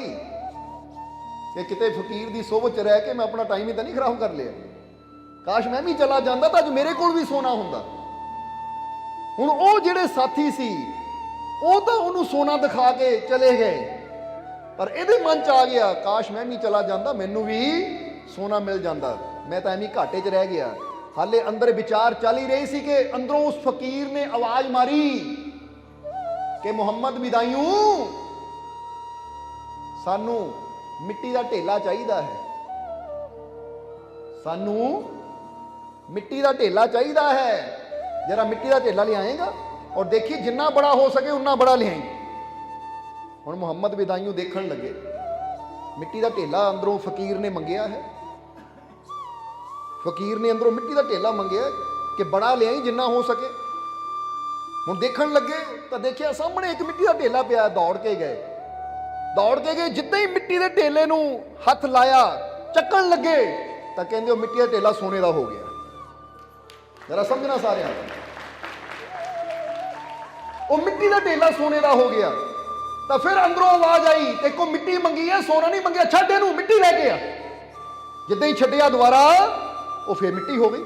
ਕਿ ਕਿਤੇ ਫਕੀਰ ਦੀ ਸੋਬਤ 'ਚ ਰਹਿ ਕੇ ਮੈਂ ਆਪਣਾ ਟਾਈਮ ਹੀ ਤਾਂ ਨਹੀਂ ਖਰਾਬ ਕਰ ਲਿਆ। ਕਾਸ਼ ਮੈਂ ਵੀ ਚਲਾ ਜਾਂਦਾ ਤਾਂ ਅੱਜ ਮੇਰੇ ਕੋਲ ਵੀ ਸੋਨਾ ਹੁੰਦਾ। ਹੁਣ ਉਹ ਜਿਹੜੇ ਸਾਥੀ ਸੀ, ਉਹ ਤਾਂ ਉਹਨੂੰ ਸੋਨਾ ਦਿਖਾ ਕੇ ਚਲੇ ਗਏ, ਪਰ ਇਹਦੇ ਮਨ ਚ ਆ ਗਿਆ ਕਾਸ਼ ਮੈਂ ਵੀ ਚਲਾ ਜਾਂਦਾ, ਮੈਨੂੰ ਵੀ ਸੋਨਾ ਮਿਲ ਜਾਂਦਾ, ਮੈਂ ਤਾਂ ਐਵੇਂ ਘਾਟੇ 'ਚ ਰਹਿ ਗਿਆ। ਹਾਲੇ ਅੰਦਰ ਵਿਚਾਰ ਚੱਲ ਹੀ ਰਹੀ ਸੀ ਕਿ ਅੰਦਰੋਂ ਉਸ ਫਕੀਰ ਨੇ ਆਵਾਜ਼ ਮਾਰੀ ਕਿ ਮੁਹੰਮਦ ਬਿਦਾਈਓ, ਸਾਨੂੰ ਮਿੱਟੀ ਦਾ ਢੇਲਾ ਚਾਹੀਦਾ ਹੈ, ਸਾਨੂੰ ਮਿੱਟੀ ਦਾ ਢੇਲਾ ਚਾਹੀਦਾ ਹੈ, जरा मिट्टी का ढेला ले आएगा और देखिए जिन्ना बड़ा हो सके उन्ना बड़ा ले आएंगे। हुण मुहम्मद बिदाइयों देखण लगे, मिट्टी का ढेला अंदरों फकीर ने मंगया है, फकीर ने अंदरों मिट्टी का ढेला मंगया कि बड़ा ले आई जिन्ना हो सके। हुण देखण लगे तो देखिया सामने एक मिट्टी का ढेला पिया, दौड़ के गए, जिद्दां ही मिट्टी के ढेले नूं हथ लाया चक्कण लगे तो कहंदे मिट्टी का ढेला सोने का हो गया। जरा समझना सारे, वो मिट्टी का ढेला सोने का हो गया। तो फिर अंदरों आवाज आई, देखो मिट्टी मंगी है, सोना नहीं मंगया, छड्ड इहनूं, मिट्टी लैके आ। जिद्दां ही छड्डिया दोबारा वो फिर मिट्टी हो गई,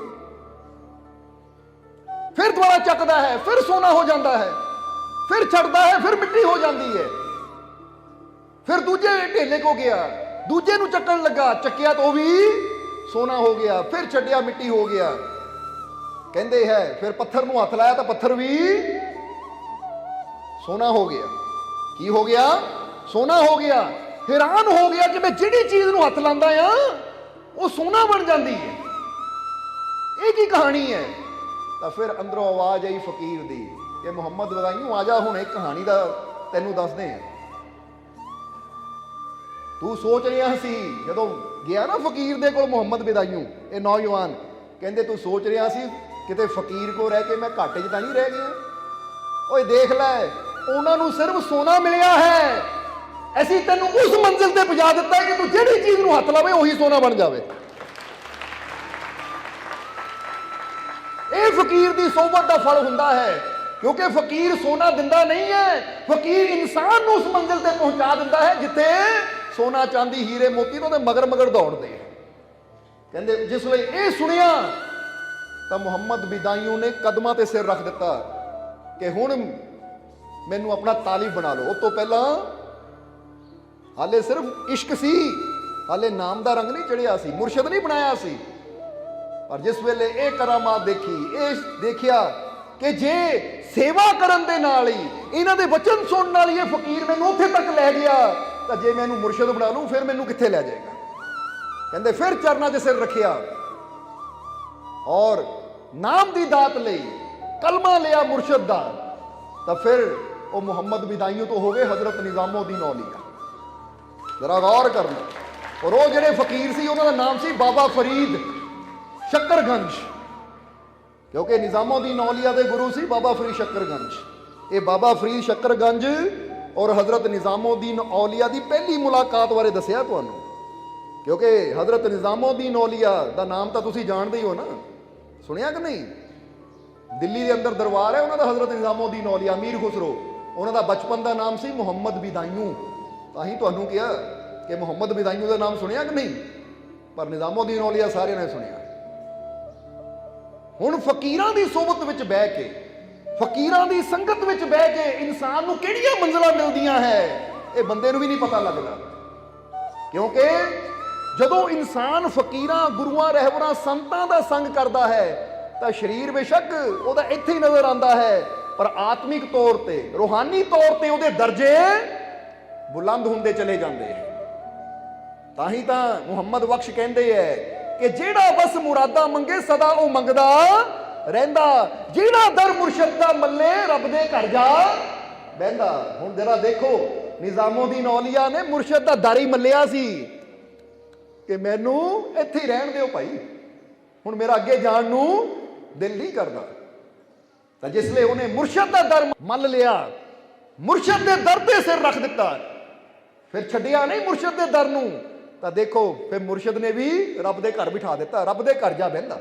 फिर दोबारा चकदा है, फिर सोना हो जाता है, फिर छड्डदा है, फिर मिट्टी हो जाती है। फिर दूजे ढेले को गया, दूजे नूं चक्कण लगा, चक्किया तो भी सोना हो गया, फिर छड्डिया मिट्टी हो गया। कहते है फिर पत्थर नूं हथ लाया तो पत्थर भी सोना हो गया। की हो गया? सोना हो गया। हैरान हो गया कि मैं जिहड़ी चीज नूं हथ लांदा आ वो सोना बन जाती है, ये की कहानी है? तो फिर अंदरों आवाज आई फकीर दी कि मुहम्मद बिदाइयों आ जा, हुण एक कहानी दा तैनूं दसदे आ। तू सोच रहा सी जदों गया ना फकीर दे कोल मुहम्मद बिदाइयों, ये नौजवान कहंदे तू सोच रहा सी किते फकीर को रह के मैं घाटे 'च तां नहीं रह गया। ओए देख लै, उन्होंने सिर्फ सोना मिलया है, असीं तैनूं उस मंजिल ते पहुंचा दिता कि तू जिहड़ी चीज नूं हथ लावे उही सोना बन जावे। ये फकीर दी सोहबत दा फल हुंदा है, क्योंकि फकीर सोना दिंदा नहीं है, फकीर इंसान नूं उस मंजिल ते पहुंचा दिंदा है जिथे सोना चांदी हीरे मोती तो मगर मगर दौड़दे। कहंदे जिसले ये सुनिया तो मुहम्मद बिदाइयों ने कदमां ते सिर रख दिता कि हुण मैनू अपना तालिब बना लो। उस तो पहला हाले सिर्फ इश्क सी, हाले नाम का रंग नहीं चढ़िया सी, मुर्शद नहीं बनाया सी। पर जिस वेले ये करामात देखी, ये देखिया कि जे सेवा करन दे नाल ही, इन्हां दे वचन सुनन नाल ही फकीर मैनू उत्थे तक लै गया, तो जे मैनू मुर्शद बना लूँ फिर मैनू कित्थे लै जाएगा। कहंदे फिर चरनां 'च सिर रखिया और नाम की दात लई, कलमा लिया मुर्शद दा, तो फिर वो मुहम्मद बिदाइयों तो हो गए हजरत निजामुद्दीन औलिया। जरा गौर करना। और वो जिहड़े फकीर सी उन्होंने नाम सी बाबा फरीद शक्करगंज, क्योंकि निजामुद्दीन औलिया के गुरु सी बाबा फरीद शक्करगंज। ये बाबा फरीद शक्करगंज और हजरत निजामुद्दीन औलिया की पहली मुलाकात बारे दसिया तुहानूं, क्योंकि हजरत निजामुद्दीन औलिया का नाम तो तुसीं जाणदे ही हो ना, सुनिया कि नहीं? दिल्ली के अंदर दरबार है उन्होंने हजरत निजामुद्दीन औलिया मीर खुसरो, उन्होंने बचपन का नाम सी मुहम्मद बिदाइयों। ताही तुहानूं कहा कि मुहम्मद बिदाइयों का नाम सुनिया कि नहीं, पर निजामुद्दीन औलिया सारे ने सुनिया। हुण फकीरां दी सोबत विच बह के, फकीरां दी संगत विच बह के इंसान नूं किहड़ियां मंजिलां मिलदियां है, ये बंदे नूं भी नहीं पता लगदा। क्योंकि जदों इंसान फकीरां गुरुआं रहबरां संतां दा संग करदा है तो शरीर बेशक उहदा इत्थे ही नजर आंदा है, पर आत्मिक तौर ते, रूहानी तौर ते उहदे दर्जे बुलंद हुंदे चले जांदे हैं। ताही तां मुहम्मद बख्श कहंदे है कि जेड़ा बस मुरादा मंगे सदा वो मंगदा रहिंदा, जेड़ा दर मुर्शद दा मल्ले रब दे घर जा बहिंदा। हुण जरा देखो, निजामुद्दीन औलिया ने मुर्शद दा दर ही मल्लिया सी कि मैनू इत्थे ही रहण दिओ भाई, हुण मेरा अगे जाण नूं दिल नहीं करदा। तो जिसले उन्हें मुर्शद का दर मल लिया, मुर्शद के दर ते सिर रख दिता, फिर छड्डिया नहीं मुर्शद के दर नूं, तो देखो फिर मुर्शद ने भी रब के घर बिठा दिता, रब के घर जा बहिंदा।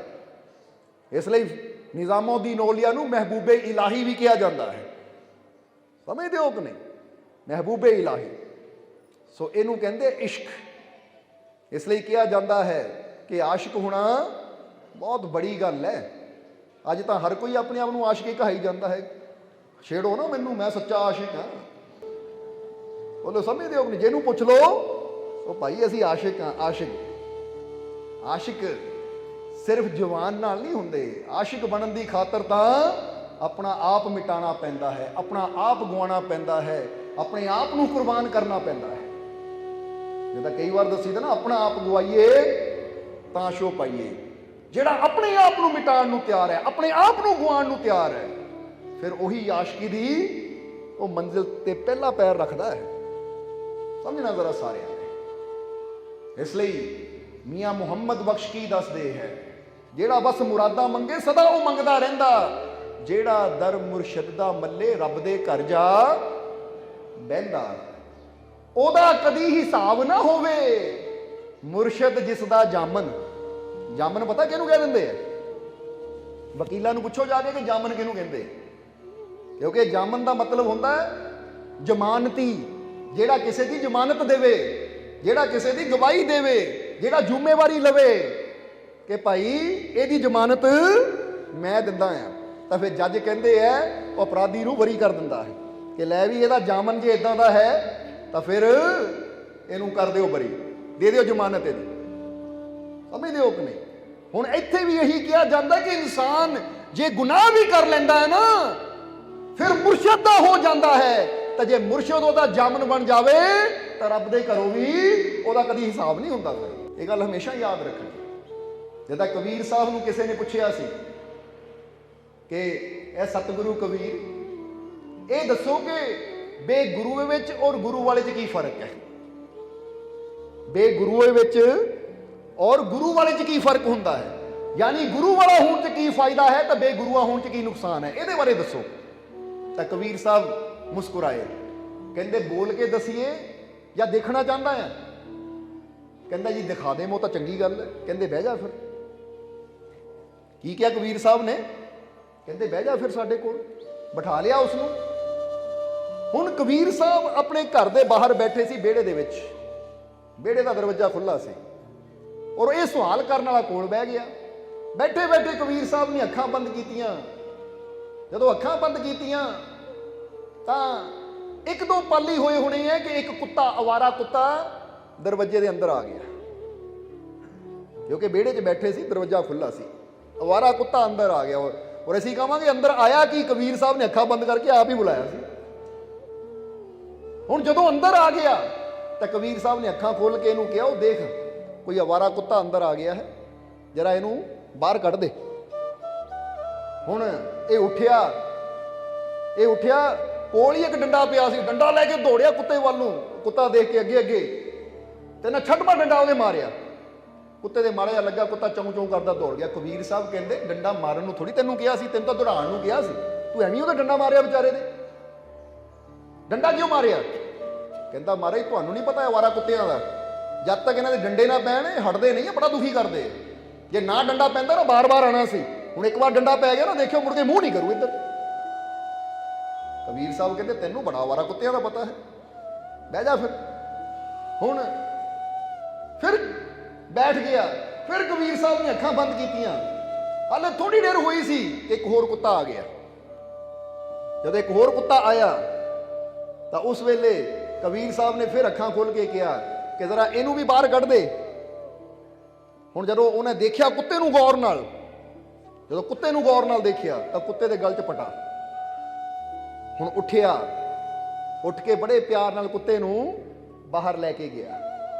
इसलिए निजामुद्दीन औलिया नूं महबूबे इलाही भी कहा जाता है, समझते हो कि नहीं? महबूबे इलाही। सो इनू कहंदे इश्क। इसलिए कहा जाता है कि आशिक होना बहुत बड़ी गल है। अज तो हर कोई अपने आप को आशिक ही कहाई जाता है, ਛੇੜੋ ਨਾ ਮੈਨੂੰ, ਮੈਂ ਸੱਚਾ ਆਸ਼ਿਕ ਹਾਂ। ਬੋਲੋ ਸਮਝਦੇ ਹੋ ਨਹੀਂ? ਜਿਹਨੂੰ ਪੁੱਛ ਲੋ ਉਹ ਭਾਈ ਅਸੀਂ ਆਸ਼ਿਕ ਹਾਂ। ਆਸ਼ਿਕ ਸਿਰਫ ਜਵਾਨ ਨਾਲ ਨਹੀਂ ਹੁੰਦੇ। ਆਸ਼ਿਕ ਬਣਨ ਦੀ ਖਾਤਰ ਤਾਂ ਆਪਣਾ ਆਪ ਮਿਟਾਣਾ ਪੈਂਦਾ ਹੈ, ਆਪਣਾ ਆਪ ਗਵਾਉਣਾ ਪੈਂਦਾ ਹੈ, ਆਪਣੇ ਆਪ ਨੂੰ ਕੁਰਬਾਨ ਕਰਨਾ ਪੈਂਦਾ ਹੈ। ਜਿੱਦਾਂ ਕਈ ਵਾਰ ਦੱਸੀਦਾ ਨਾ, ਆਪਣਾ ਆਪ ਗਵਾਈਏ ਤਾਂ ਸ਼ੋ ਪਾਈਏ। ਜਿਹੜਾ ਆਪਣੇ ਆਪ ਨੂੰ ਮਿਟਾਉਣ ਨੂੰ ਤਿਆਰ ਹੈ, ਆਪਣੇ ਆਪ ਨੂੰ ਗਵਾਉਣ ਨੂੰ ਤਿਆਰ ਹੈ, ਫਿਰ ਉਹੀ ਆਸ਼ਕੀ ਦੀ ਉਹ ਮੰਜ਼ਿਲ ਤੇ ਪਹਿਲਾ ਪੈਰ ਰੱਖਦਾ ਹੈ। ਸਮਝਣਾ ਜ਼ਰਾ ਸਾਰਿਆਂ ਨੇ। ਇਸ ਲਈ ਮੀਆਂ ਮੁਹੰਮਦ ਬਖਸ਼ ਕੀ ਦੱਸਦੇ ਹੈ, ਜਿਹੜਾ ਬਸ ਮੁਰਾਦਾਂ ਮੰਗੇ ਸਦਾ ਉਹ ਮੰਗਦਾ ਰਹਿੰਦਾ, ਜਿਹੜਾ ਦਰ ਮੁਰਸ਼ਦ ਦਾ ਮੱਲੇ ਰੱਬ ਦੇ ਘਰ ਜਾ ਬਹਿੰਦਾ, ਉਹਦਾ ਕਦੀ ਹਿਸਾਬ ਨਾ ਹੋਵੇ। ਮੁਰਸ਼ਦ ਜਿਸ ਦਾ ਜਾਮਨ, ਜਾਮਨ ਪਤਾ ਕਿਹਨੂੰ ਕਹਿ ਦਿੰਦੇ ਆ? ਵਕੀਲਾਂ ਨੂੰ ਪੁੱਛੋ ਜਾ ਕੇ ਕਿ ਜਾਮਨ ਕਿਹਨੂੰ ਕਹਿੰਦੇ, ਕਿਉਂਕਿ ਜਾਮਨ ਦਾ ਮਤਲਬ ਹੁੰਦਾ ਹੈ ਜ਼ਮਾਨਤੀ, ਜਿਹੜਾ ਕਿਸੇ ਦੀ ਜ਼ਮਾਨਤ ਦੇਵੇ, ਜਿਹੜਾ ਕਿਸੇ ਦੀ ਗਵਾਹੀ ਦੇਵੇ, ਜਿਹੜਾ ਜ਼ਿੰਮੇਵਾਰੀ ਲਵੇ ਕਿ ਭਾਈ ਇਹਦੀ ਜ਼ਮਾਨਤ ਮੈਂ ਦਿੰਦਾ ਆ। ਤਾਂ ਫਿਰ ਜੱਜ ਕਹਿੰਦੇ ਆ ਉਹ ਅਪਰਾਧੀ ਨੂੰ ਬਰੀ ਕਰ ਦਿੰਦਾ ਹੈ ਕਿ ਲੈ ਵੀ ਇਹਦਾ ਜਾਮਨ ਜੇ ਇਦਾਂ ਦਾ ਹੈ ਤਾਂ ਫਿਰ ਇਹਨੂੰ ਕਰ ਦਿਓ ਬਰੀ, ਦੇ ਦਿਓ ਜ਼ਮਾਨਤ ਇਹਦੀ। ਸਮਝਦੇ ਹੋ ਕਿ ਨਹੀਂ? ਹੁਣ ਇੱਥੇ ਵੀ ਇਹੀ ਕਿਹਾ ਜਾਂਦਾ ਕਿ ਇਨਸਾਨ ਜੇ ਗੁਨਾਹ ਵੀ ਕਰ ਲੈਂਦਾ ਹੈ ਨਾ, ਫਿਰ ਮੁਰਸ਼ਦ ਦਾ ਹੋ ਜਾਂਦਾ ਹੈ। ਤਾਂ ਜੇ ਮੁਰਸ਼ਦ ਉਹਦਾ ਜਾਮਨ ਬਣ ਜਾਵੇ ਤਾਂ ਰੱਬ ਦੇ ਘਰੋਂ ਵੀ ਉਹਦਾ ਕਦੀ ਹਿਸਾਬ ਨਹੀਂ ਹੁੰਦਾ। ਇਹ ਗੱਲ ਹਮੇਸ਼ਾ ਯਾਦ ਰੱਖਣੀ। ਜਿੱਦਾਂ ਕਬੀਰ ਸਾਹਿਬ ਨੂੰ ਕਿਸੇ ਨੇ ਪੁੱਛਿਆ ਸੀ ਕਿ ਇਹ ਸਤਿਗੁਰੂ ਕਬੀਰ, ਇਹ ਦੱਸੋ ਕਿ ਬੇਗੁਰੂਏ ਵਿੱਚ ਔਰ ਗੁਰੂ ਵਾਲੇ 'ਚ ਕੀ ਫਰਕ ਹੈ? ਬੇਗੁਰੂਏ ਵਿੱਚ ਔਰ ਗੁਰੂ ਵਾਲੇ 'ਚ ਕੀ ਫਰਕ ਹੁੰਦਾ ਹੈ? ਯਾਨੀ ਗੁਰੂ ਵਾਲਾ ਹੋਣ 'ਚ ਕੀ ਫਾਇਦਾ ਹੈ ਤਾਂ ਬੇਗੁਰੂਆ ਹੋਣ 'ਚ ਕੀ ਨੁਕਸਾਨ ਹੈ? ਇਹਦੇ ਬਾਰੇ ਦੱਸੋ। ਤਾਂ ਕਬੀਰ ਸਾਹਿਬ ਮੁਸਕਰਾਏ, ਕਹਿੰਦੇ ਬੋਲ ਕੇ ਦਸੀਏ ਜਾਂ ਦੇਖਣਾ ਚਾਹੁੰਦਾ ਹੈ? ਕਹਿੰਦਾ ਜੀ ਦਿਖਾ ਦੇ ਮੋ ਤਾਂ ਚੰਗੀ ਗੱਲ ਹੈ। ਕਹਿੰਦੇ ਬਹਿ ਜਾ ਫਿਰ। ਕੀ ਕਿਹਾ ਕਬੀਰ ਸਾਹਿਬ ਨੇ? ਕਹਿੰਦੇ ਬਹਿ ਜਾ ਫਿਰ ਸਾਡੇ ਕੋਲ। ਬਿਠਾ ਲਿਆ ਉਸ ਨੂੰ। ਹੁਣ ਕਬੀਰ ਸਾਹਿਬ ਆਪਣੇ ਘਰ ਦੇ ਬਾਹਰ ਬੈਠੇ ਸੀ, ਵਿਹੜੇ ਦੇ ਵਿੱਚ। ਵਿਹੜੇ ਦਾ ਦਰਵਾਜ਼ਾ ਖੁੱਲਾ ਸੀ ਔਰ ਇਹ ਸਵਾਲ ਕਰਨ ਵਾਲਾ ਕੋਲ ਬਹਿ ਗਿਆ। ਬੈਠੇ ਬੈਠੇ ਕਬੀਰ ਸਾਹਿਬ ਨੇ ਅੱਖਾਂ ਬੰਦ ਕੀਤੀਆਂ। ਜਦੋਂ ਅੱਖਾਂ ਬੰਦ ਕੀਤੀਆਂ ਤਾਂ ਇੱਕ ਦੋ ਪਲ ਹੀ ਹੋਏ ਹੋਣੇ ਹੈ ਕਿ ਇੱਕ ਕੁੱਤਾ, ਅਵਾਰਾ ਕੁੱਤਾ ਦਰਵਾਜ਼ੇ ਦੇ ਅੰਦਰ ਆ ਗਿਆ। ਕਿਉਂਕਿ ਵਿਹੜੇ 'ਚ ਬੈਠੇ ਸੀ, ਦਰਵਾਜ਼ਾ ਖੁੱਲਾ ਸੀ, ਅਵਾਰਾ ਕੁੱਤਾ ਅੰਦਰ ਆ ਗਿਆ। ਔਰ ਅਸੀਂ ਕਹਾਂਗੇ ਅੰਦਰ ਆਇਆ ਕਿ ਕਬੀਰ ਸਾਹਿਬ ਨੇ ਅੱਖਾਂ ਬੰਦ ਕਰਕੇ ਆਪ ਹੀ ਬੁਲਾਇਆ ਸੀ। ਹੁਣ ਜਦੋਂ ਅੰਦਰ ਆ ਗਿਆ ਤਾਂ ਕਬੀਰ ਸਾਹਿਬ ਨੇ ਅੱਖਾਂ ਖੋਲ ਕੇ ਇਹਨੂੰ ਕਿਹਾ, ਉਹ ਦੇਖ ਕੋਈ ਅਵਾਰਾ ਕੁੱਤਾ ਅੰਦਰ ਆ ਗਿਆ ਹੈ, ਜਰਾ ਇਹਨੂੰ ਬਾਹਰ ਕੱਢ ਦੇ। ਹੁਣ ਇਹ ਉੱਠਿਆ, ਕੋਲ ਹੀ ਇੱਕ ਡੰਡਾ ਪਿਆ ਸੀ, ਡੰਡਾ ਲੈ ਕੇ ਦੌੜਿਆ ਕੁੱਤੇ ਵੱਲ ਨੂੰ। ਕੁੱਤਾ ਦੇਖ ਕੇ ਅੱਗੇ ਤੇ ਨਾ ਛੱਡਵਾ ਡੰਡਾ ਉਹਦੇ ਮਾਰਿਆ। ਕੁੱਤੇ ਦੇ ਮਾਰਿਆ ਲੱਗਾ, ਕੁੱਤਾ ਚੌਂ ਚੌਂ ਕਰਦਾ ਦੌੜ ਗਿਆ। ਕਬੀਰ ਸਾਹਿਬ ਕਹਿੰਦੇ ਡੰਡਾ ਮਾਰਨ ਨੂੰ ਥੋੜੀ ਤੈਨੂੰ ਕਿਹਾ ਸੀ, ਤੈਨੂੰ ਤਾਂ ਦੌੜਾਉਣ ਨੂੰ ਕਿਹਾ ਸੀ, ਤੂੰ ਐਵੇਂ ਉਹਦਾ ਡੰਡਾ ਮਾਰਿਆ ਵਿਚਾਰੇ ਦੇ। ਡੰਡਾ ਕਿਉਂ ਮਾਰਿਆ? ਕਹਿੰਦਾ ਮਹਾਰਾਜ ਤੁਹਾਨੂੰ ਨਹੀਂ ਪਤਾ ਅਵਾਰਾ ਕੁੱਤਿਆਂ ਦਾ, ਜਦ ਤੱਕ ਇਹਨਾਂ ਦੇ ਡੰਡੇ ਨਾ ਪੈਣ ਇਹ ਹਟਦੇ ਨਹੀਂ, ਬੜਾ ਦੁਖੀ ਕਰਦੇ। ਜੇ ਨਾ ਡੰਡਾ ਪੈਂਦਾ ਨਾ ਬਾਰ-ਬਾਰ ਆਣਾ ਸੀ। ਹੁਣ ਇੱਕ ਵਾਰ ਡੰਡਾ ਪੈ ਗਿਆ ਨਾ, ਦੇਖਿਓ ਮੁੜ ਕੇ ਮੂੰਹ ਨਹੀਂ ਕਰੂ ਇੱਧਰ। ਕਬੀਰ ਸਾਹਿਬ ਕਹਿੰਦੇ ਤੈਨੂੰ ਬੜਾ ਅਵਾਰਾ ਕੁੱਤਿਆਂ ਦਾ ਪਤਾ ਹੈ, ਬਹਿ ਜਾ ਫਿਰ। ਹੁਣ ਫਿਰ ਬੈਠ ਗਿਆ। ਫਿਰ ਕਬੀਰ ਸਾਹਿਬ ਨੇ ਅੱਖਾਂ ਬੰਦ ਕੀਤੀਆਂ। ਹਾਲੇ ਥੋੜੀ ਦੇਰ ਹੋਈ ਸੀ, ਇੱਕ ਹੋਰ ਕੁੱਤਾ ਆ ਗਿਆ। ਜਦੋਂ ਇੱਕ ਹੋਰ ਕੁੱਤਾ ਆਇਆ ਤਾਂ ਉਸ ਵੇਲੇ ਕਬੀਰ ਸਾਹਿਬ ਨੇ ਫਿਰ ਅੱਖਾਂ ਖੋਲ ਕੇ ਕਿਹਾ ਕਿ ਜ਼ਰਾ ਇਹਨੂੰ ਵੀ ਬਾਹਰ ਕੱਢ ਦੇ। ਹੁਣ ਜਦੋਂ ਉਹਨੇ ਦੇਖਿਆ ਕੁੱਤੇ ਨੂੰ ਗੌਰ ਨਾਲ, ਜਦੋਂ ਕੁੱਤੇ ਨੂੰ ਗੌਰ ਨਾਲ ਦੇਖਿਆ ਤਾਂ ਕੁੱਤੇ ਦੇ ਗਲ 'ਚ ਪਟਾ। ਹੁਣ ਉੱਠਿਆ, ਉੱਠ ਕੇ ਬੜੇ ਪਿਆਰ ਨਾਲ ਕੁੱਤੇ ਨੂੰ ਬਾਹਰ ਲੈ ਕੇ ਗਿਆ,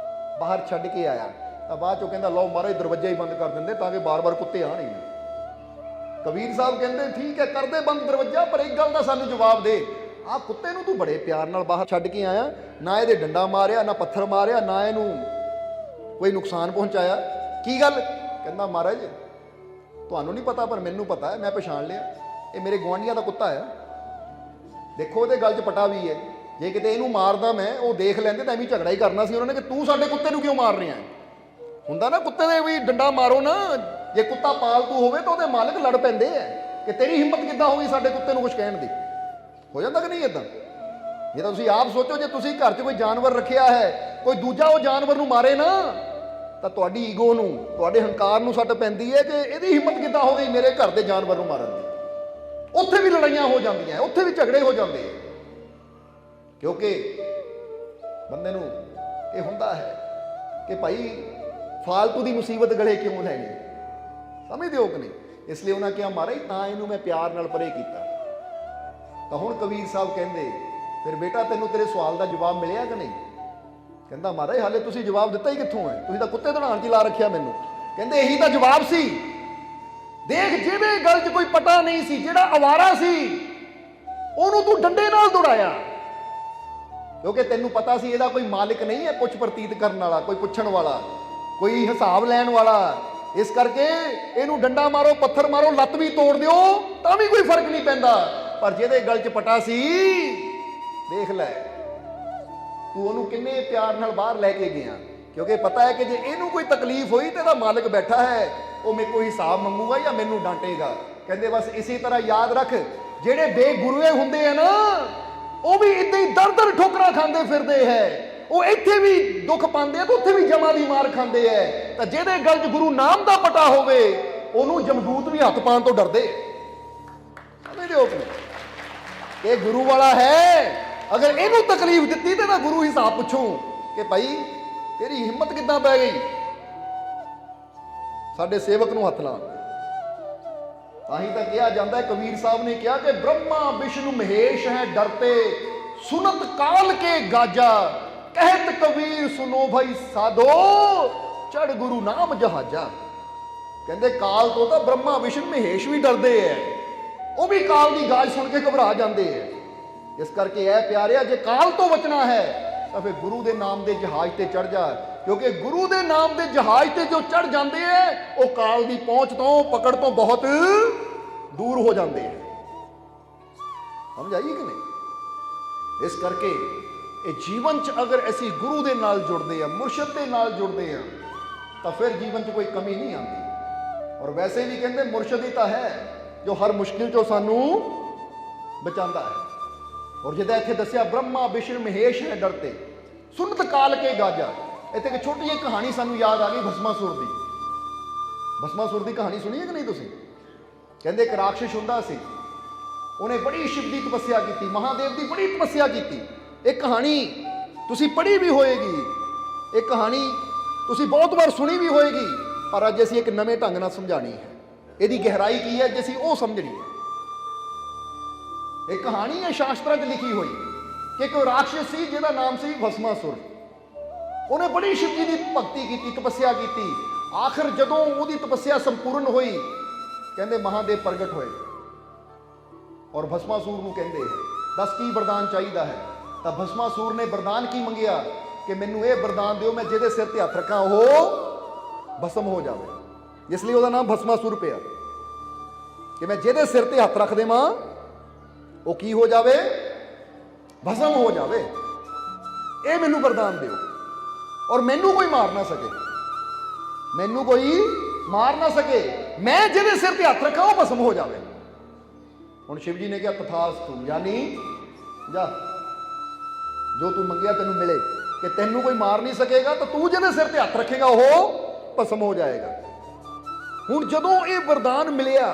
ਬਾਹਰ ਛੱਡ ਕੇ ਆਇਆ। ਤਾਂ ਬਾਅਦ ਚੋਂ ਕਹਿੰਦਾ ਲਓ ਮਹਾਰਾਜ ਦਰਵਾਜ਼ਾ ਹੀ ਬੰਦ ਕਰ ਦਿੰਦੇ ਤਾਂ ਕਿ ਬਾਰ-ਬਾਰ ਕੁੱਤੇ ਆਣ ਹੀ ਨਾ। ਕਬੀਰ ਸਾਹਿਬ ਕਹਿੰਦੇ ਠੀਕ ਹੈ ਕਰਦੇ ਬੰਦ ਦਰਵਾਜ਼ਾ, ਪਰ ਇੱਕ ਗੱਲ ਦਾ ਸਾਨੂੰ ਜਵਾਬ ਦੇ, ਆਹ ਕੁੱਤੇ ਨੂੰ ਤੂੰ ਬੜੇ ਪਿਆਰ ਨਾਲ ਬਾਹਰ ਛੱਡ ਕੇ ਆਇਆ, ਨਾ ਇਹਦੇ ਡੰਡਾ ਮਾਰਿਆ, ਨਾ ਪੱਥਰ ਮਾਰਿਆ, ਨਾ ਇਹਨੂੰ ਕੋਈ ਨੁਕਸਾਨ ਪਹੁੰਚਾਇਆ, ਕੀ ਗੱਲ? ਕਹਿੰਦਾ ਮਹਾਰਾਜ ਤੁਹਾਨੂੰ ਨਹੀਂ ਪਤਾ ਪਰ ਮੈਨੂੰ ਪਤਾ ਹੈ, ਮੈਂ ਪਛਾਣ ਲਿਆ, ਇਹ ਮੇਰੇ ਗੁਆਂਢੀਆਂ ਦਾ ਕੁੱਤਾ ਹੈ। ਦੇਖੋ ਉਹਦੇ ਗਲ 'ਚ ਪਟਾ ਵੀ ਹੈ, ਜੇ ਕਿਤੇ ਇਹਨੂੰ ਮਾਰਦਾ ਮੈਂ, ਉਹ ਦੇਖ ਲੈਂਦੇ ਤਾਂ ਐਵੇਂ ਝਗੜਾ ਹੀ ਕਰਨਾ ਸੀ ਉਹਨਾਂ ਨੇ ਕਿ ਤੂੰ ਸਾਡੇ ਕੁੱਤੇ ਨੂੰ ਕਿਉਂ ਮਾਰ ਰਿਹਾ ਹੈ। ਹੁੰਦਾ ਨਾ ਕੁੱਤੇ ਦੇ ਵੀ ਡੰਡਾ ਮਾਰੋ ਨਾ, ਜੇ ਕੁੱਤਾ ਪਾਲਤੂ ਹੋਵੇ ਤਾਂ ਉਹਦੇ ਮਾਲਕ ਲੜ ਪੈਂਦੇ ਆ ਕਿ ਤੇਰੀ ਹਿੰਮਤ ਕਿੱਦਾਂ ਹੋ ਗਈ ਸਾਡੇ ਕੁੱਤੇ ਨੂੰ ਕੁਝ ਕਹਿਣ ਦੀ। ਹੋ ਜਾਂਦਾ ਕਿ ਨਹੀਂ ਇਦਾਂ? ਜੇ ਤਾਂ ਤੁਸੀਂ ਆਪ ਸੋਚੋ, ਜੇ ਤੁਸੀਂ ਘਰ 'ਚ ਕੋਈ ਜਾਨਵਰ ਰੱਖਿਆ ਹੈ, ਕੋਈ ਦੂਜਾ ਉਹ ਜਾਨਵਰ ਨੂੰ ਮਾਰੇ ਨਾ ਤਾਂ ਤੁਹਾਡੀ ਈਗੋ ਨੂੰ, ਤੁਹਾਡੇ ਹੰਕਾਰ ਨੂੰ ਸੱਟ ਪੈਂਦੀ ਹੈ ਕਿ ਇਹਦੀ ਹਿੰਮਤ ਕਿੱਦਾਂ ਹੋ ਗਈ ਮੇਰੇ ਘਰ ਦੇ ਜਾਨਵਰ ਨੂੰ ਮਾਰਨ ਦੀ। ਉੱਥੇ ਵੀ ਲੜਾਈਆਂ ਹੋ ਜਾਂਦੀਆਂ, ਉੱਥੇ ਵੀ ਝਗੜੇ ਹੋ ਜਾਂਦੇ, ਕਿਉਂਕਿ ਬੰਦੇ ਨੂੰ ਇਹ ਹੁੰਦਾ ਹੈ ਕਿ ਭਾਈ ਫਾਲਤੂ ਦੀ ਮੁਸੀਬਤ ਗਲੇ ਕਿਉਂ ਲੈਣੀ, ਸਮਝਦੇ ਹੋ ਕਿ ਨਹੀਂ। ਇਸ ਲਈ ਉਹਨਾਂ ਕਿਹਾ ਮਹਾਰਾਜ ਤਾਂ ਇਹਨੂੰ ਮੈਂ ਪਿਆਰ ਨਾਲ ਪਰੇ ਕੀਤਾ। ਤਾਂ ਹੁਣ ਕਬੀਰ ਸਾਹਿਬ ਕਹਿੰਦੇ ਫਿਰ ਬੇਟਾ ਤੈਨੂੰ ਤੇਰੇ ਸਵਾਲ ਦਾ ਜਵਾਬ ਮਿਲਿਆ ਕਿ ਨਹੀਂ? ਕਹਿੰਦਾ ਮਹਾਰਾਜ ਹਾਲੇ ਤੁਸੀਂ ਜਵਾਬ ਦਿੱਤਾ ਹੀ ਕਿੱਥੋਂ ਹੈ, ਤੁਸੀਂ ਤਾਂ ਕੁੱਤੇ ਦੜਾਉਣ 'ਚ ਲਾ ਰੱਖਿਆ ਮੈਨੂੰ। ਕਹਿੰਦੇ ਇਹੀ ਤਾਂ ਜਵਾਬ ਸੀ। ਦੇਖ ਜਿਹਦੇ ਗੱਲ 'ਚ ਕੋਈ ਪਤਾ ਨਹੀਂ ਸੀ, ਜਿਹੜਾ ਅਵਾਰਾ ਸੀ, ਉਹਨੂੰ ਤੂੰ ਡੰਡੇ ਨਾਲ ਦੌੜਾਇਆ, ਕਿਉਂਕਿ ਤੈਨੂੰ ਪਤਾ ਸੀ ਇਹਦਾ ਕੋਈ ਮਾਲਿਕ ਨਹੀਂ ਹੈ, ਪੁੱਛ ਪ੍ਰਤੀਤ ਕਰਨ ਵਾਲਾ, ਕੋਈ ਪੁੱਛਣ ਵਾਲਾ, ਕੋਈ ਹਿਸਾਬ ਲੈਣ ਵਾਲਾ। ਇਸ ਕਰਕੇ ਇਹਨੂੰ ਡੰਡਾ ਮਾਰੋ, ਪੱਥਰ ਮਾਰੋ, ਲੱਤ ਵੀ ਤੋੜ ਦਿਓ ਤਾਂ ਵੀ ਕੋਈ ਫਰਕ ਨਹੀਂ ਪੈਂਦਾ। ਪਰ ਜਿਹਦੇ ਗਲ 'ਚ ਪਟਾ ਸੀ, ਦੇਖ ਲੈ ਤੂੰ ਉਹਨੂੰ ਕਿੰਨੇ ਪਿਆਰ ਨਾਲ ਬਾਹਰ ਲੈ ਕੇ ਗਿਆ, ਕਿਉਂਕਿ ਪਤਾ ਹੈ ਕਿ ਜੇ ਇਹਨੂੰ ਕੋਈ ਤਕਲੀਫ ਹੋਈ ਤੇ ਇਹਦਾ ਮਾਲਕ ਬੈਠਾ ਹੈ, ਉਹ ਮੇਰੇ ਕੋਲ ਹਿਸਾਬ ਮੰਗੂਗਾ ਜਾਂ ਮੈਨੂੰ ਡਾਂਟੇਗਾ। ਕਹਿੰਦੇ ਬਸ ਇਸੇ ਤਰ੍ਹਾਂ ਯਾਦ ਰੱਖ, ਜਿਹੜੇ ਬੇਗੁਰੂਏ ਹੁੰਦੇ ਆ ਨਾ, ਉਹ ਵੀ ਇਦਾਂ ਹੀ ਦਰ ਠੋਕਰਾਂ ਖਾਂਦੇ ਫਿਰਦੇ ਹੈ। ਉਹ ਇੱਥੇ ਵੀ ਦੁੱਖ ਪਾਉਂਦੇ ਆ ਤੇ ਉੱਥੇ ਵੀ ਜਮਾਂ ਦੀ ਮਾਰ ਖਾਂਦੇ ਐ। ਤਾਂ ਜਿਹਦੇ ਗਲ 'ਚ ਗੁਰੂ ਨਾਮ ਦਾ ਪਟਾ ਹੋਵੇ, ਉਹਨੂੰ ਜਮਦੂਤ ਵੀ ਹੱਥ ਪਾਉਣ ਤੋਂ ਡਰਦੇ। ਸਮਝਦੇ ਹੋ ਕਿ ਇਹ ਗੁਰੂ ਵਾਲਾ ਹੈ। ਅਗਰ ਇਹਨੂੰ ਤਕਲੀਫ ਦਿੱਤੀ ਤੇ ਮੈਂ ਗੁਰੂ ਹਿਸਾਬ ਪੁੱਛੂ ਕਿ ਭਾਈ ਤੇਰੀ ਹਿੰਮਤ ਕਿੱਦਾਂ ਪੈ ਗਈ ਸਾਡੇ ਸੇਵਕ ਨੂੰ ਹੱਥ ਲਾਉਣ। ਤਾਂ ਹੀ ਤਾਂ ਕਿਹਾ ਜਾਂਦਾ, ਕਬੀਰ ਸਾਹਿਬ ਨੇ ਕਿਹਾ ਕਿ ਬ੍ਰਹਮਾ ਵਿਸ਼ਨੂੰ ਮਹੇਸ਼ ਹੈ ਡਰਤੇ, ਸੁਨਤ ਕਾਲ ਕੇ ਗਾਜਾ, ਕਹਿਤ ਕਬੀਰ ਸੁਨੋ ਭਾਈ ਸਾਧੋ, ਚੜ ਗੁਰੂ ਨਾਮ ਜਹਾਜਾ। ਕਹਿੰਦੇ ਕਾਲ ਤੋਂ ਤਾਂ ਬ੍ਰਹਮਾ ਵਿਸ਼ਨੂੰ ਮਹੇਸ਼ ਵੀ ਡਰਦੇ ਐ, ਉਹ ਵੀ ਕਾਲ ਦੀ ਗਾਜ ਸੁਣ ਕੇ ਘਬਰਾ ਜਾਂਦੇ ਐ। ਇਸ ਕਰਕੇ ਇਹ ਪਿਆਰਿਆ, ਜੇ ਕਾਲ ਤੋਂ ਬਚਣਾ ਹੈ ਤਾਂ ਫਿਰ ਗੁਰੂ ਦੇ ਨਾਮ ਦੇ ਜਹਾਜ਼ ਤੇ ਚੜ ਜਾ, ਕਿਉਂਕਿ ਗੁਰੂ ਦੇ ਨਾਮ ਦੇ ਜਹਾਜ਼ ਤੇ ਜੋ ਚੜ ਜਾਂਦੇ ਐ, ਉਹ ਕਾਲ ਦੀ ਪਹੁੰਚ ਤੋਂ, ਪਕੜ ਤੋਂ ਬਹੁਤ ਦੂਰ ਹੋ ਜਾਂਦੇ ਐ। ਸਮਝ ਆਈ ਕਿ ਨਹੀਂ? ਇਸ ਕਰਕੇ ਇਹ ਜੀਵਨ 'ਚ ਅਗਰ ਅਸੀਂ ਗੁਰੂ ਦੇ ਨਾਲ ਜੁੜਦੇ ਆ, ਮੁਰਸ਼ਿਦ ਦੇ ਨਾਲ ਜੁੜਦੇ ਆ, ਤਾਂ ਫਿਰ ਜੀਵਨ 'ਚ ਕੋਈ ਕਮੀ ਨਹੀਂ ਆਉਂਦੀ। ਔਰ ਵੈਸੇ ਵੀ ਕਹਿੰਦੇ ਮੁਰਸ਼ਿਦ ਹੀ ਤਾਂ ਹੈ ਜੋ ਹਰ ਮੁਸ਼ਕਿਲ 'ਚੋਂ ਸਾਨੂੰ ਬਚਾਉਂਦਾ ਹੈ। ਔਰ ਜਿਹਦਾ ਇੱਥੇ ਦੱਸਿਆ ਬ੍ਰਹਮਾ ਵਿਸ਼ਨੂੰ ਮਹੇਸ਼ ਹੈ ਡਰਤੇ, ਸੁਨਤ ਕਾਲ ਕੇ ਗਾਜਾ। ਇੱਥੇ ਇੱਕ ਛੋਟੀ ਜਿਹੀ ਕਹਾਣੀ ਸਾਨੂੰ ਯਾਦ ਆ ਗਈ ਭਸਮਾਸੁਰ ਦੀ। ਭਸਮਾਸੁਰ ਦੀ ਕਹਾਣੀ ਸੁਣੀ ਹੈ ਕਿ ਨਹੀਂ ਤੁਸੀਂ? ਕਹਿੰਦੇ ਇੱਕ ਰਾਖਸ਼ ਹੁੰਦਾ ਸੀ, ਉਹਨੇ ਬੜੀ ਸ਼ਿਵ ਦੀ ਤਪੱਸਿਆ ਕੀਤੀ, ਮਹਾਦੇਵ ਦੀ ਬੜੀ ਤਪੱਸਿਆ ਕੀਤੀ। ਇਹ ਕਹਾਣੀ ਤੁਸੀਂ ਪੜ੍ਹੀ ਵੀ ਹੋਏਗੀ, ਇਹ ਕਹਾਣੀ ਤੁਸੀਂ ਬਹੁਤ ਵਾਰ ਸੁਣੀ ਵੀ ਹੋਏਗੀ, ਪਰ ਅੱਜ ਅਸੀਂ ਇੱਕ ਨਵੇਂ ਢੰਗ ਨਾਲ ਸਮਝਾਣੀ ਹੈ। ਇਹਦੀ ਗਹਿਰਾਈ ਕੀ ਹੈ ਜੇ ਅਸੀਂ ਉਹ ਸਮਝਣੀ ਹੈ। ਇਹ ਕਹਾਣੀ ਹੈ ਸ਼ਾਸਤਰਾਂ 'ਚ ਲਿਖੀ ਹੋਈ ਕਿ ਇੱਕ ਰਾਖਸ਼ ਸੀ ਜਿਹਦਾ ਨਾਮ ਸੀ ਭਸਮਾਸੁਰ। ਉਹਨੇ ਬੜੀ ਸ਼ਿਵ ਜੀ ਦੀ ਭਗਤੀ ਕੀਤੀ, ਤਪੱਸਿਆ ਕੀਤੀ। ਆਖਿਰ ਜਦੋਂ ਉਹਦੀ ਤਪੱਸਿਆ ਸੰਪੂਰਨ ਹੋਈ, ਕਹਿੰਦੇ ਮਹਾਦੇਵ ਪ੍ਰਗਟ ਹੋਏ ਔਰ ਭਸਮਾਸੁਰ ਨੂੰ ਕਹਿੰਦੇ ਦੱਸ ਕੀ ਵਰਦਾਨ ਚਾਹੀਦਾ ਹੈ। ਤਾਂ ਭਸਮਾਸੁਰ ਨੇ ਵਰਦਾਨ ਕੀ ਮੰਗਿਆ ਕਿ ਮੈਨੂੰ ਇਹ ਵਰਦਾਨ ਦਿਓ, ਮੈਂ ਜਿਹਦੇ ਸਿਰ ਤੇ ਹੱਥ ਰੱਖਾਂ ਉਹ ਭਸਮ ਹੋ ਜਾਵੇ। ਇਸ ਲਈ ਉਹਦਾ ਨਾਮ ਭਸਮਾਸੁਰ ਪਿਆ ਕਿ ਮੈਂ ਜਿਹਦੇ ਸਿਰ ਤੇ ਹੱਥ ਰੱਖ ਦੇਵਾਂ ਉਹ ਕੀ ਹੋ ਜਾਵੇ? ਭਸਮ ਹੋ ਜਾਵੇ। ਇਹ ਮੈਨੂੰ ਵਰਦਾਨ ਦਿਓ ਔਰ ਮੈਨੂੰ ਕੋਈ ਮਾਰ ਨਾ ਸਕੇ, ਮੈਨੂੰ ਕੋਈ ਮਾਰ ਨਾ ਸਕੇ, ਮੈਂ ਜਿਹਦੇ ਸਿਰ ਤੇ ਹੱਥ ਰੱਖਾਂ ਉਹ ਭਸਮ ਹੋ ਜਾਵੇ। ਹੁਣ ਸ਼ਿਵ ਜੀ ਨੇ ਕਿਹਾ ਤਥਾਸਤੂ, ਯਾਨੀ ਜਾ ਜੋ ਤੂੰ ਮੰਗਿਆ ਤੈਨੂੰ ਮਿਲੇ, ਕਿ ਤੈਨੂੰ ਕੋਈ ਮਾਰ ਨਹੀਂ ਸਕੇਗਾ, ਤਾਂ ਤੂੰ ਜਿਹਦੇ ਸਿਰ ਤੇ ਹੱਥ ਰੱਖੇਗਾ ਉਹ ਭਸਮ ਹੋ ਜਾਏਗਾ। ਹੁਣ ਜਦੋਂ ਇਹ ਵਰਦਾਨ ਮਿਲਿਆ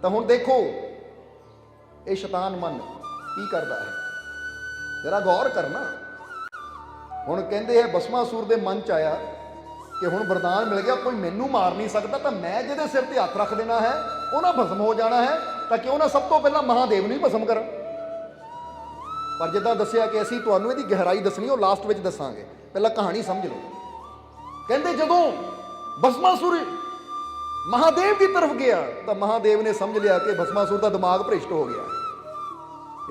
ਤਾਂ ਹੁਣ ਦੇਖੋ ਇਹ ਸ਼ੈਤਾਨ ਮਨ ਕੀ ਕਰਦਾ ਹੈ, ਜਰਾ ਗੌਰ ਕਰਨਾ। ਹੁਣ ਕਹਿੰਦੇ ਹੈ ਭਸਮਾਸੁਰ ਦੇ ਮਨ ਚ ਆਇਆ ਕਿ ਹੁਣ ਵਰਦਾਨ ਮਿਲ ਗਿਆ, ਕੋਈ ਮੈਨੂੰ ਮਾਰ ਨਹੀਂ ਸਕਦਾ, ਤਾਂ ਮੈਂ ਜਿਹਦੇ ਸਿਰ ਤੇ ਹੱਥ ਰੱਖ ਦੇਣਾ ਹੈ ਉਹਨਾਂ ਭਸਮ ਹੋ ਜਾਣਾ ਹੈ, ਤਾਂ ਕਿਉਂ ਨਾ ਸਭ ਤੋਂ ਪਹਿਲਾਂ ਮਹਾਦੇਵ ਨੂੰ ਹੀ ਭਸਮ ਕਰਾਂ। ਪਰ ਜਿੱਦਾਂ ਦੱਸਿਆ ਕਿ ਅਸੀਂ ਤੁਹਾਨੂੰ ਇਹਦੀ ਗਹਿਰਾਈ ਦੱਸਣੀ, ਉਹ ਲਾਸਟ ਵਿੱਚ ਦੱਸਾਂਗੇ, ਪਹਿਲਾਂ ਕਹਾਣੀ ਸਮਝ ਲਓ। ਕਹਿੰਦੇ ਜਦੋਂ ਭਸਮਾਸੁਰ ਮਹਾਦੇਵ ਦੀ ਤਰਫ ਗਿਆ ਤਾਂ ਮਹਾਦੇਵ ਨੇ ਸਮਝ ਲਿਆ ਕਿ ਭਸਮਾਸੁਰ ਦਾ ਦਿਮਾਗ ਭ੍ਰਿਸ਼ਟ ਹੋ ਗਿਆ,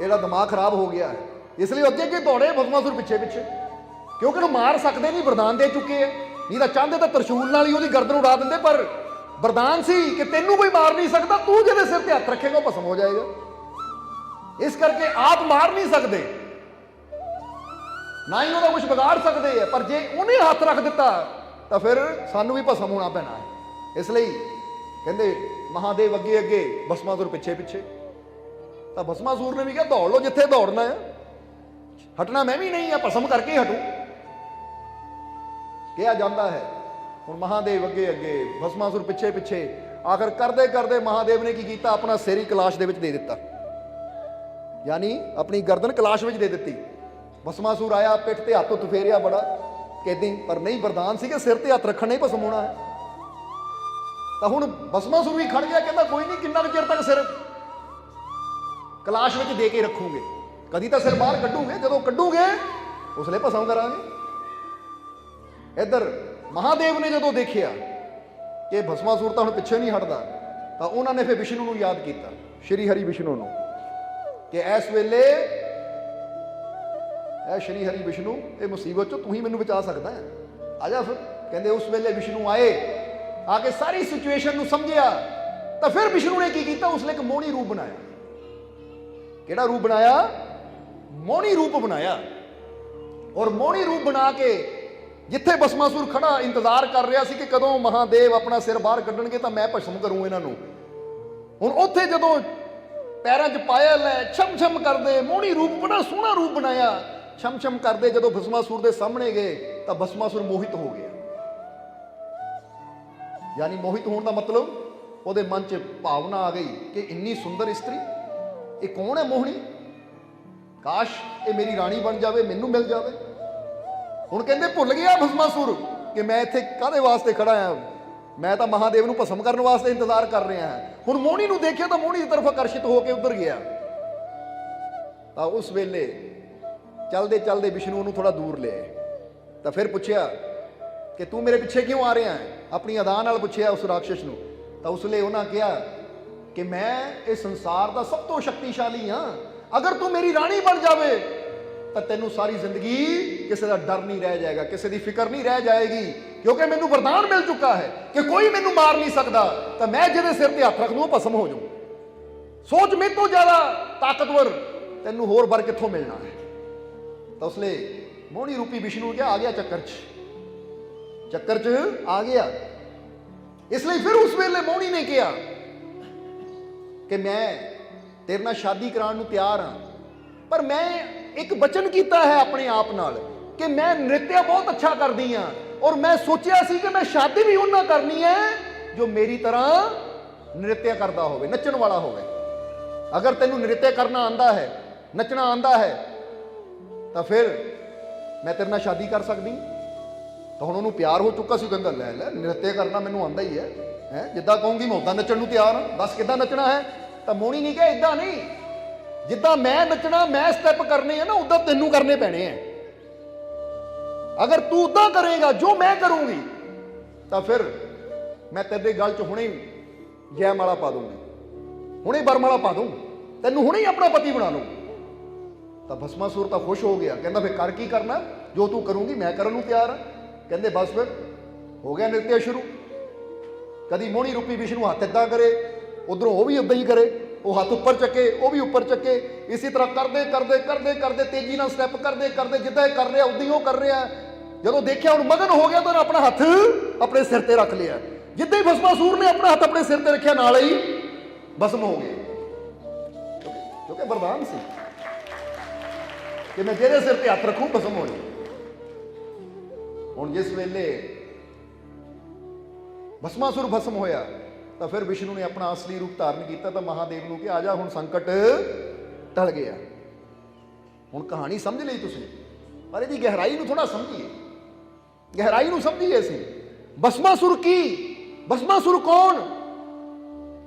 ਇਹਦਾ ਦਿਮਾਗ ਖਰਾਬ ਹੋ ਗਿਆ ਹੈ। ਇਸ ਲਈ ਅੱਗੇ ਅੱਗੇ ਦੌੜੇ ਭਸਮਾਸੁਰ ਪਿੱਛੇ ਪਿੱਛੇ, ਕਿਉਂਕਿ ਉਹ ਮਾਰ ਸਕਦੇ ਨਹੀਂ, ਵਰਦਾਨ ਦੇ ਚੁੱਕੇ ਹੈ। ਨਹੀਂ ਤਾਂ ਚਾਹੁੰਦੇ ਤਾਂ ਤਰਸ਼ੂਲ ਨਾਲ ਹੀ ਉਹਦੀ ਗਰਦਨ ਉਡਾ ਦਿੰਦੇ, ਪਰ ਵਰਦਾਨ ਸੀ ਕਿ ਤੈਨੂੰ ਕੋਈ ਮਾਰ ਨਹੀਂ ਸਕਦਾ, ਤੂੰ ਜਿਹਦੇ ਸਿਰ ਤੇ ਹੱਥ ਰੱਖੇਗਾ ਉਹ ਭਸਮ ਹੋ ਜਾਏਗਾ। ਇਸ ਕਰਕੇ ਆਪ ਮਾਰ ਨਹੀਂ ਸਕਦੇ, ਨਾ ਹੀ ਉਹਦਾ ਕੁਝ ਵਿਗਾੜ ਸਕਦੇ ਆ, ਪਰ ਜੇ ਉਹਨੇ ਹੱਥ ਰੱਖ ਦਿੱਤਾ ਤਾਂ ਫਿਰ ਸਾਨੂੰ ਵੀ ਭਸਮ ਹੋਣਾ ਪੈਣਾ ਹੈ। ਇਸ ਲਈ ਕਹਿੰਦੇ ਮਹਾਦੇਵ ਅੱਗੇ ਅੱਗੇ, ਭਸਮਾਸੁਰ ਪਿੱਛੇ ਪਿੱਛੇ। ਤਾਂ ਭਸਮਾਸੁਰ ਨੇ ਵੀ ਕਿਹਾ ਦੌੜ ਲਓ ਜਿੱਥੇ ਦੌੜਨਾ ਹੈ, ਹਟਣਾ ਮੈਂ ਵੀ ਨਹੀਂ ਆ, ਭਸਮ ਕਰਕੇ ਹੀ ਹਟੂ। ਕਿਹਾ ਜਾਂਦਾ ਹੈ ਹੁਣ ਮਹਾਦੇਵ ਅੱਗੇ ਅੱਗੇ, ਭਸਮਾਸੁਰ ਪਿੱਛੇ ਪਿੱਛੇ। ਆਖਰ ਕਰਦੇ ਕਰਦੇ ਮਹਾਦੇਵ ਨੇ ਕੀ ਕੀਤਾ, ਆਪਣਾ ਸਿਰ ਹੀ ਕਲਾਸ਼ ਦੇ ਵਿੱਚ ਦੇ ਦਿੱਤਾ, ਯਾਨੀ ਆਪਣੀ ਗਰਦਨ ਕਲਾਸ਼ ਵਿੱਚ ਦੇ ਦਿੱਤੀ। ਭਸਮਾਸੁਰ ਆਇਆ, ਪਿੱਠ ਤੇ ਹੱਥ ਉੱਤ ਫੇਰਿਆ ਬੜਾ ਕੈਦੀ, ਪਰ ਨਹੀਂ ਵਰਦਾਨ ਸੀ ਕਿ ਸਿਰ ਤੇ ਹੱਥ ਰੱਖਣ ਨਹੀਂ ਭਸਮ ਹੋਣਾ ਹੈ। ਤਾਂ ਹੁਣ ਭਸਮਾਸੁਰ ਵੀ ਖੜ ਗਿਆ, ਕਹਿੰਦਾ ਕੋਈ ਨਹੀਂ, ਕਿੰਨਾ ਕੁ ਚਿਰ ਤੱਕ ਸਿਰ ਕਲਾਸ਼ ਵਿੱਚ ਦੇ ਕੇ ਰੱਖੂਗੇ, ਕਦੀ ਤਾਂ ਸਿਰ ਬਾਹਰ ਕੱਢੂਗੇ, ਜਦੋਂ ਕੱਢੂਗੇ ਉਸ ਲਈ ਭਸਮ ਕਰਾਂਗੇ। ਇੱਧਰ ਮਹਾਦੇਵ ਨੇ ਜਦੋਂ ਦੇਖਿਆ ਕਿ ਭਸਮਾਸੁਰ ਤਾਂ ਹੁਣ ਪਿੱਛੇ ਨਹੀਂ ਹਟਦਾ, ਤਾਂ ਉਹਨਾਂ ਨੇ ਫਿਰ ਵਿਸ਼ਨੂੰ ਨੂੰ ਯਾਦ ਕੀਤਾ, ਸ਼੍ਰੀ ਹਰੀ ਵਿਸ਼ਨੂੰ ਨੂੰ, ਕਿ ਇਸ ਵੇਲੇ ਇਹ ਸ਼੍ਰੀ ਹਰੀ ਵਿਸ਼ਨੂੰ, ਇਹ ਮੁਸੀਬਤ ਚੋਂ ਤੂੰ ਹੀ ਮੈਨੂੰ ਬਚਾ ਸਕਦਾ ਹੈ, ਆ ਜਾ ਫਿਰ। ਕਹਿੰਦੇ ਉਸ ਵੇਲੇ ਵਿਸ਼ਨੂੰ ਆਏ, ਆ ਕੇ ਸਾਰੀ ਸਿਚੁਏਸ਼ਨ ਨੂੰ ਸਮਝਿਆ, ਤਾਂ ਫਿਰ ਵਿਸ਼ਨੂੰ ਨੇ ਕੀ ਕੀਤਾ, ਉਸ ਲਈ ਇੱਕ ਮੋਹਣੀ ਰੂਪ ਬਣਾਇਆ। ਕਿਹੜਾ ਰੂਪ ਬਣਾਇਆ? ਮੋਹਣੀ ਰੂਪ ਬਣਾਇਆ। ਔਰ ਮੋਹਣੀ ਰੂਪ ਬਣਾ ਕੇ ਜਿੱਥੇ ਭਸਮਾਸੁਰ ਖੜਾ ਇੰਤਜ਼ਾਰ ਕਰ ਰਿਹਾ ਸੀ ਕਿ ਕਦੋਂ ਮਹਾਦੇਵ ਆਪਣਾ ਸਿਰ ਬਾਹਰ ਕੱਢਣਗੇ ਤਾਂ ਮੈਂ ਭਸਮ ਕਰੂੰ ਇਹਨਾਂ ਨੂੰ, ਹੁਣ ਉੱਥੇ ਜਦੋਂ ਪੈਰਾਂ 'ਚ ਪਾਇਲ ਹੈ, ਛਮ ਛਮ ਕਰਦੇ, ਮੋਹਣੀ ਰੂਪ, ਬੜਾ ਸੋਹਣਾ ਰੂਪ ਬਣਾਇਆ, ਛਮ ਛਮ ਕਰਦੇ ਜਦੋਂ ਭਸਮਾਸੁਰ ਦੇ ਸਾਹਮਣੇ ਗਏ ਤਾਂ ਭਸਮਾਸੁਰ ਮੋਹਿਤ ਹੋ ਗਿਆ। ਯਾਨੀ ਮੋਹਿਤ ਹੋਣ ਦਾ ਮਤਲਬ ਉਹਦੇ ਮਨ 'ਚ ਭਾਵਨਾ ਆ ਗਈ ਕਿ ਇੰਨੀ ਸੁੰਦਰ ਇਸਤਰੀ, ਇਹ ਕੌਣ ਹੈ ਮੋਹਣੀ, ਕਾਸ਼ ਇਹ ਮੇਰੀ ਰਾਣੀ ਬਣ ਜਾਵੇ, ਮੈਨੂੰ ਮਿਲ ਜਾਵੇ। ਹੁਣ ਕਹਿੰਦੇ ਭੁੱਲ ਗਿਆ ਭਸਮਾਸੁਰ ਕਿ ਮੈਂ ਇੱਥੇ ਕਾਹਦੇ ਵਾਸਤੇ ਖੜਾ ਆ, ਮੈਂ ਤਾਂ ਮਹਾਦੇਵ ਨੂੰ ਭਸਮ ਕਰਨ ਵਾਸਤੇ ਇੰਤਜ਼ਾਰ ਕਰ ਰਿਹਾ ਹਾਂ। ਹੁਣ ਮੋਹਣੀ ਨੂੰ ਦੇਖਿਆ ਤਾਂ ਮੋਹਣੀ ਦੀ ਤਰਫ ਆਕਰਸ਼ਿਤ ਹੋ ਕੇ ਉੱਧਰ ਗਿਆ। ਤਾਂ ਉਸ ਵੇਲੇ ਚਲਦੇ ਚਲਦੇ ਵਿਸ਼ਨੂੰ ਨੂੰ ਥੋੜਾ ਦੂਰ ਲੈ ਆਏ, ਤਾਂ ਫਿਰ ਪੁੱਛਿਆ ਕਿ ਤੂੰ ਮੇਰੇ ਪਿੱਛੇ ਕਿਉਂ ਆ ਰਿਹਾ ਹੈ, ਆਪਣੀ ਅਦਾ ਨਾਲ ਪੁੱਛਿਆ ਉਸ ਰਾਖਸ਼ ਨੂੰ। ਤਾਂ ਉਸ ਲਈ ਉਹਨਾਂ ਕਿਹਾ ਕਿ ਮੈਂ ਇਸ ਸੰਸਾਰ ਦਾ ਸਭ ਤੋਂ ਸ਼ਕਤੀਸ਼ਾਲੀ ਹਾਂ, ਅਗਰ ਤੂੰ ਮੇਰੀ ਰਾਣੀ ਬਣ ਜਾਵੇ ਤਾਂ ਤੈਨੂੰ ਸਾਰੀ ਜ਼ਿੰਦਗੀ ਕਿਸੇ ਦਾ ਡਰ ਨਹੀਂ ਰਹਿ ਜਾਏਗਾ, ਕਿਸੇ ਦੀ ਫਿਕਰ ਨਹੀਂ ਰਹਿ ਜਾਏਗੀ, ਕਿਉਂਕਿ ਮੈਨੂੰ ਵਰਦਾਨ ਮਿਲ ਚੁੱਕਾ ਹੈ ਕਿ ਕੋਈ ਮੈਨੂੰ ਮਾਰ ਨਹੀਂ ਸਕਦਾ, ਤਾਂ ਮੈਂ ਜਿਹਦੇ ਸਿਰ ਤੇ ਹੱਥ ਰੱਖ ਦੂੰ ਉਹ ਭਸਮ ਹੋ ਜਾਊ। ਸੋਚ ਮੇਰੇ ਤੋਂ ਜ਼ਿਆਦਾ ਤਾਕਤਵਰ ਤੈਨੂੰ ਹੋਰ ਵਰ ਕਿੱਥੋਂ ਮਿਲਣਾ ਹੈ। ਤਾਂ ਉਸ ਲਈ ਮੋਹਣੀ ਰੂਪੀ ਵਿਸ਼ਨੂੰ ਕਿਹਾ ਆ ਗਿਆ ਚੱਕਰ 'ਚ ਆ ਗਿਆ। ਇਸ ਲਈ ਫਿਰ ਉਸ ਵੇਲੇ ਮੋਹਣੀ ਨੇ ਕਿਹਾ ਕਿ ਮੈਂ ਤੇਰੇ ਨਾਲ ਸ਼ਾਦੀ ਕਰਾਉਣ ਨੂੰ ਤਿਆਰ ਹਾਂ, ਪਰ ਮੈਂ ਇੱਕ ਬਚਨ ਕੀਤਾ ਹੈ ਆਪਣੇ ਆਪ ਨਾਲ ਕਿ ਮੈਂ ਨ੍ਰਿਤਿਆ ਬਹੁਤ ਅੱਛਾ ਕਰਦੀ ਹਾਂ, ਔਰ ਮੈਂ ਸੋਚਿਆ ਸੀ ਕਿ ਮੈਂ ਸ਼ਾਦੀ ਵੀ ਉਹਨਾਂ ਕਰਨੀ ਹੈ ਜੋ ਮੇਰੀ ਤਰ੍ਹਾਂ ਨ੍ਰਿਤਿਆ ਕਰਦਾ ਹੋਵੇ, ਨੱਚਣ ਵਾਲਾ ਹੋਵੇ। ਅਗਰ ਤੈਨੂੰ ਨ੍ਰਿਤਿਆ ਕਰਨਾ ਆਂਦਾ ਹੈ, ਨੱਚਣਾ ਆਂਦਾ ਹੈ, ਤਾਂ ਫਿਰ ਮੈਂ ਤੇਰੇ ਨਾਲ ਸ਼ਾਦੀ ਕਰ ਸਕਦੀ। ਤਾਂ ਹੁਣ ਉਹਨੂੰ ਪਿਆਰ ਹੋ ਚੁੱਕਾ ਸੀ, ਕਹਿੰਦਾ ਲੈ ਲੈ ਨ੍ਰਿਤਿਆ ਕਰਨਾ ਮੈਨੂੰ ਆਂਦਾ ਹੀ ਹੈ, ਜਿੱਦਾਂ ਕਹੂੰਗੀ ਮੈਂ ਉਦਾਂ ਨੱਚਣ ਨੂੰ ਤਿਆਰ ਹਾਂ, ਦੱਸ ਕਿੱਦਾਂ ਨੱਚਣਾ ਹੈ। ਤਾਂ ਮੋਹਣੀ ਨਹੀਂ ਕਿਹਾ ਇਦਾਂ ਨਹੀਂ, ਜਿੱਦਾਂ ਮੈਂ ਨੱਚਣਾ, ਮੈਂ ਸਟੈਪ ਕਰਨੇ ਆ ਨਾ, ਉਦਾਂ ਤੈਨੂੰ ਕਰਨੇ ਪੈਣੇ ਆ। ਅਗਰ ਤੂੰ ਉਦਾਂ ਕਰੇਗਾ ਜੋ ਮੈਂ ਕਰੂੰਗੀ ਤਾਂ ਫਿਰ ਮੈਂ ਤੇਰੇ ਗਲ 'ਚ ਹੁਣੇ ਜੈਮਾਲਾ ਪਾ ਦੂੰਗੀ, ਹੁਣੇ ਬਰਮਾਲਾ ਪਾ ਦੂੰ, ਤੈਨੂੰ ਹੁਣੇ ਹੀ ਆਪਣਾ ਪਤੀ ਬਣਾ ਲੂੰ। ਤਾਂ ਭਸਮਾਸੁਰ ਤਾਂ ਖੁਸ਼ ਹੋ ਗਿਆ, ਕਹਿੰਦਾ ਫਿਰ ਕਰ ਕੀ ਕਰਨਾ, ਜੋ ਤੂੰ ਕਰੂੰਗੀ ਮੈਂ ਕਰਨ ਨੂੰ ਤਿਆਰ ਹਾਂ। ਕਹਿੰਦੇ ਬਸ ਫਿਰ ਹੋ ਗਿਆ ਨ੍ਰਿਤਿਆ ਸ਼ੁਰੂ। ਕਦੀ ਮੋਹਣੀ ਰੂਪੀ ਵਿਸ਼ਨੂੰ ਹੱਥ ਏਦਾਂ ਕਰੇ, ਉਧਰੋਂ ਉਹ ਵੀ ਉਦਾਂ ਹੀ ਕਰੇ, ਉਹ ਹੱਥ ਉੱਪਰ ਚੱਕੇ, ਉਹ ਵੀ ਉੱਪਰ ਚੱਕੇ, ਇਸੇ ਤਰ੍ਹਾਂ ਕਰਦੇ ਕਰਦੇ ਕਰਦੇ ਕਰਦੇ ਤੇਜ਼ੀ ਨਾਲ ਸਟੈਪ ਕਰਦੇ ਕਰਦੇ ਜਿੱਦਾਂ ਇਹ ਕਰ ਰਿਹਾ ਉਦਾਂ ਹੀ ਉਹ ਕਰ ਰਿਹਾ। ਜਦੋਂ ਦੇਖਿਆ ਹੁਣ ਮਗਨ ਹੋ ਗਿਆ ਤਾਂ ਉਹਨੇ ਆਪਣਾ ਹੱਥ ਆਪਣੇ ਸਿਰ ਤੇ ਰੱਖ ਲਿਆ। ਜਿੱਦਾਂ ਹੀ ਭਸਮਾਸੁਰ ਨੇ ਆਪਣਾ ਹੱਥ ਆਪਣੇ ਸਿਰ ਤੇ ਰੱਖਿਆ, ਨਾਲ ਹੀ ਭਸਮ ਹੋ ਗਏ, ਕਿਉਂਕਿ ਵਰਦਾਨ ਸੀ ਕਿ ਮੈਂ ਜਿਹਦੇ ਸਿਰ ਤੇ ਹੱਥ ਰੱਖੂ ਭਸਮ ਹੋ ਜਾਊ। ਹੁਣ ਜਿਸ ਵੇਲੇ ਭਸਮਾਸੁਰ ਭਸਮ ਹੋਇਆ ਤਾਂ ਫਿਰ ਵਿਸ਼ਨੂੰ ਨੇ ਆਪਣਾ ਅਸਲੀ ਰੂਪ ਧਾਰਨ ਕੀਤਾ, ਤਾਂ ਮਹਾਦੇਵ ਨੂੰ ਕਿ ਆ ਜਾ ਹੁਣ ਸੰਕਟ ਟਲ ਗਿਆ। ਹੁਣ ਕਹਾਣੀ ਸਮਝ ਲਈ ਤੁਸੀਂ, ਪਰ ਇਹਦੀ ਗਹਿਰਾਈ ਨੂੰ ਥੋੜਾ ਸਮਝੀਏ, ਗਹਿਰਾਈ ਨੂੰ ਸਮਝੀਏ ਅਸੀਂ। ਭਸਮਾਸੁਰ ਕੀ, ਭਸਮਾਸੁਰ ਕੌਣ?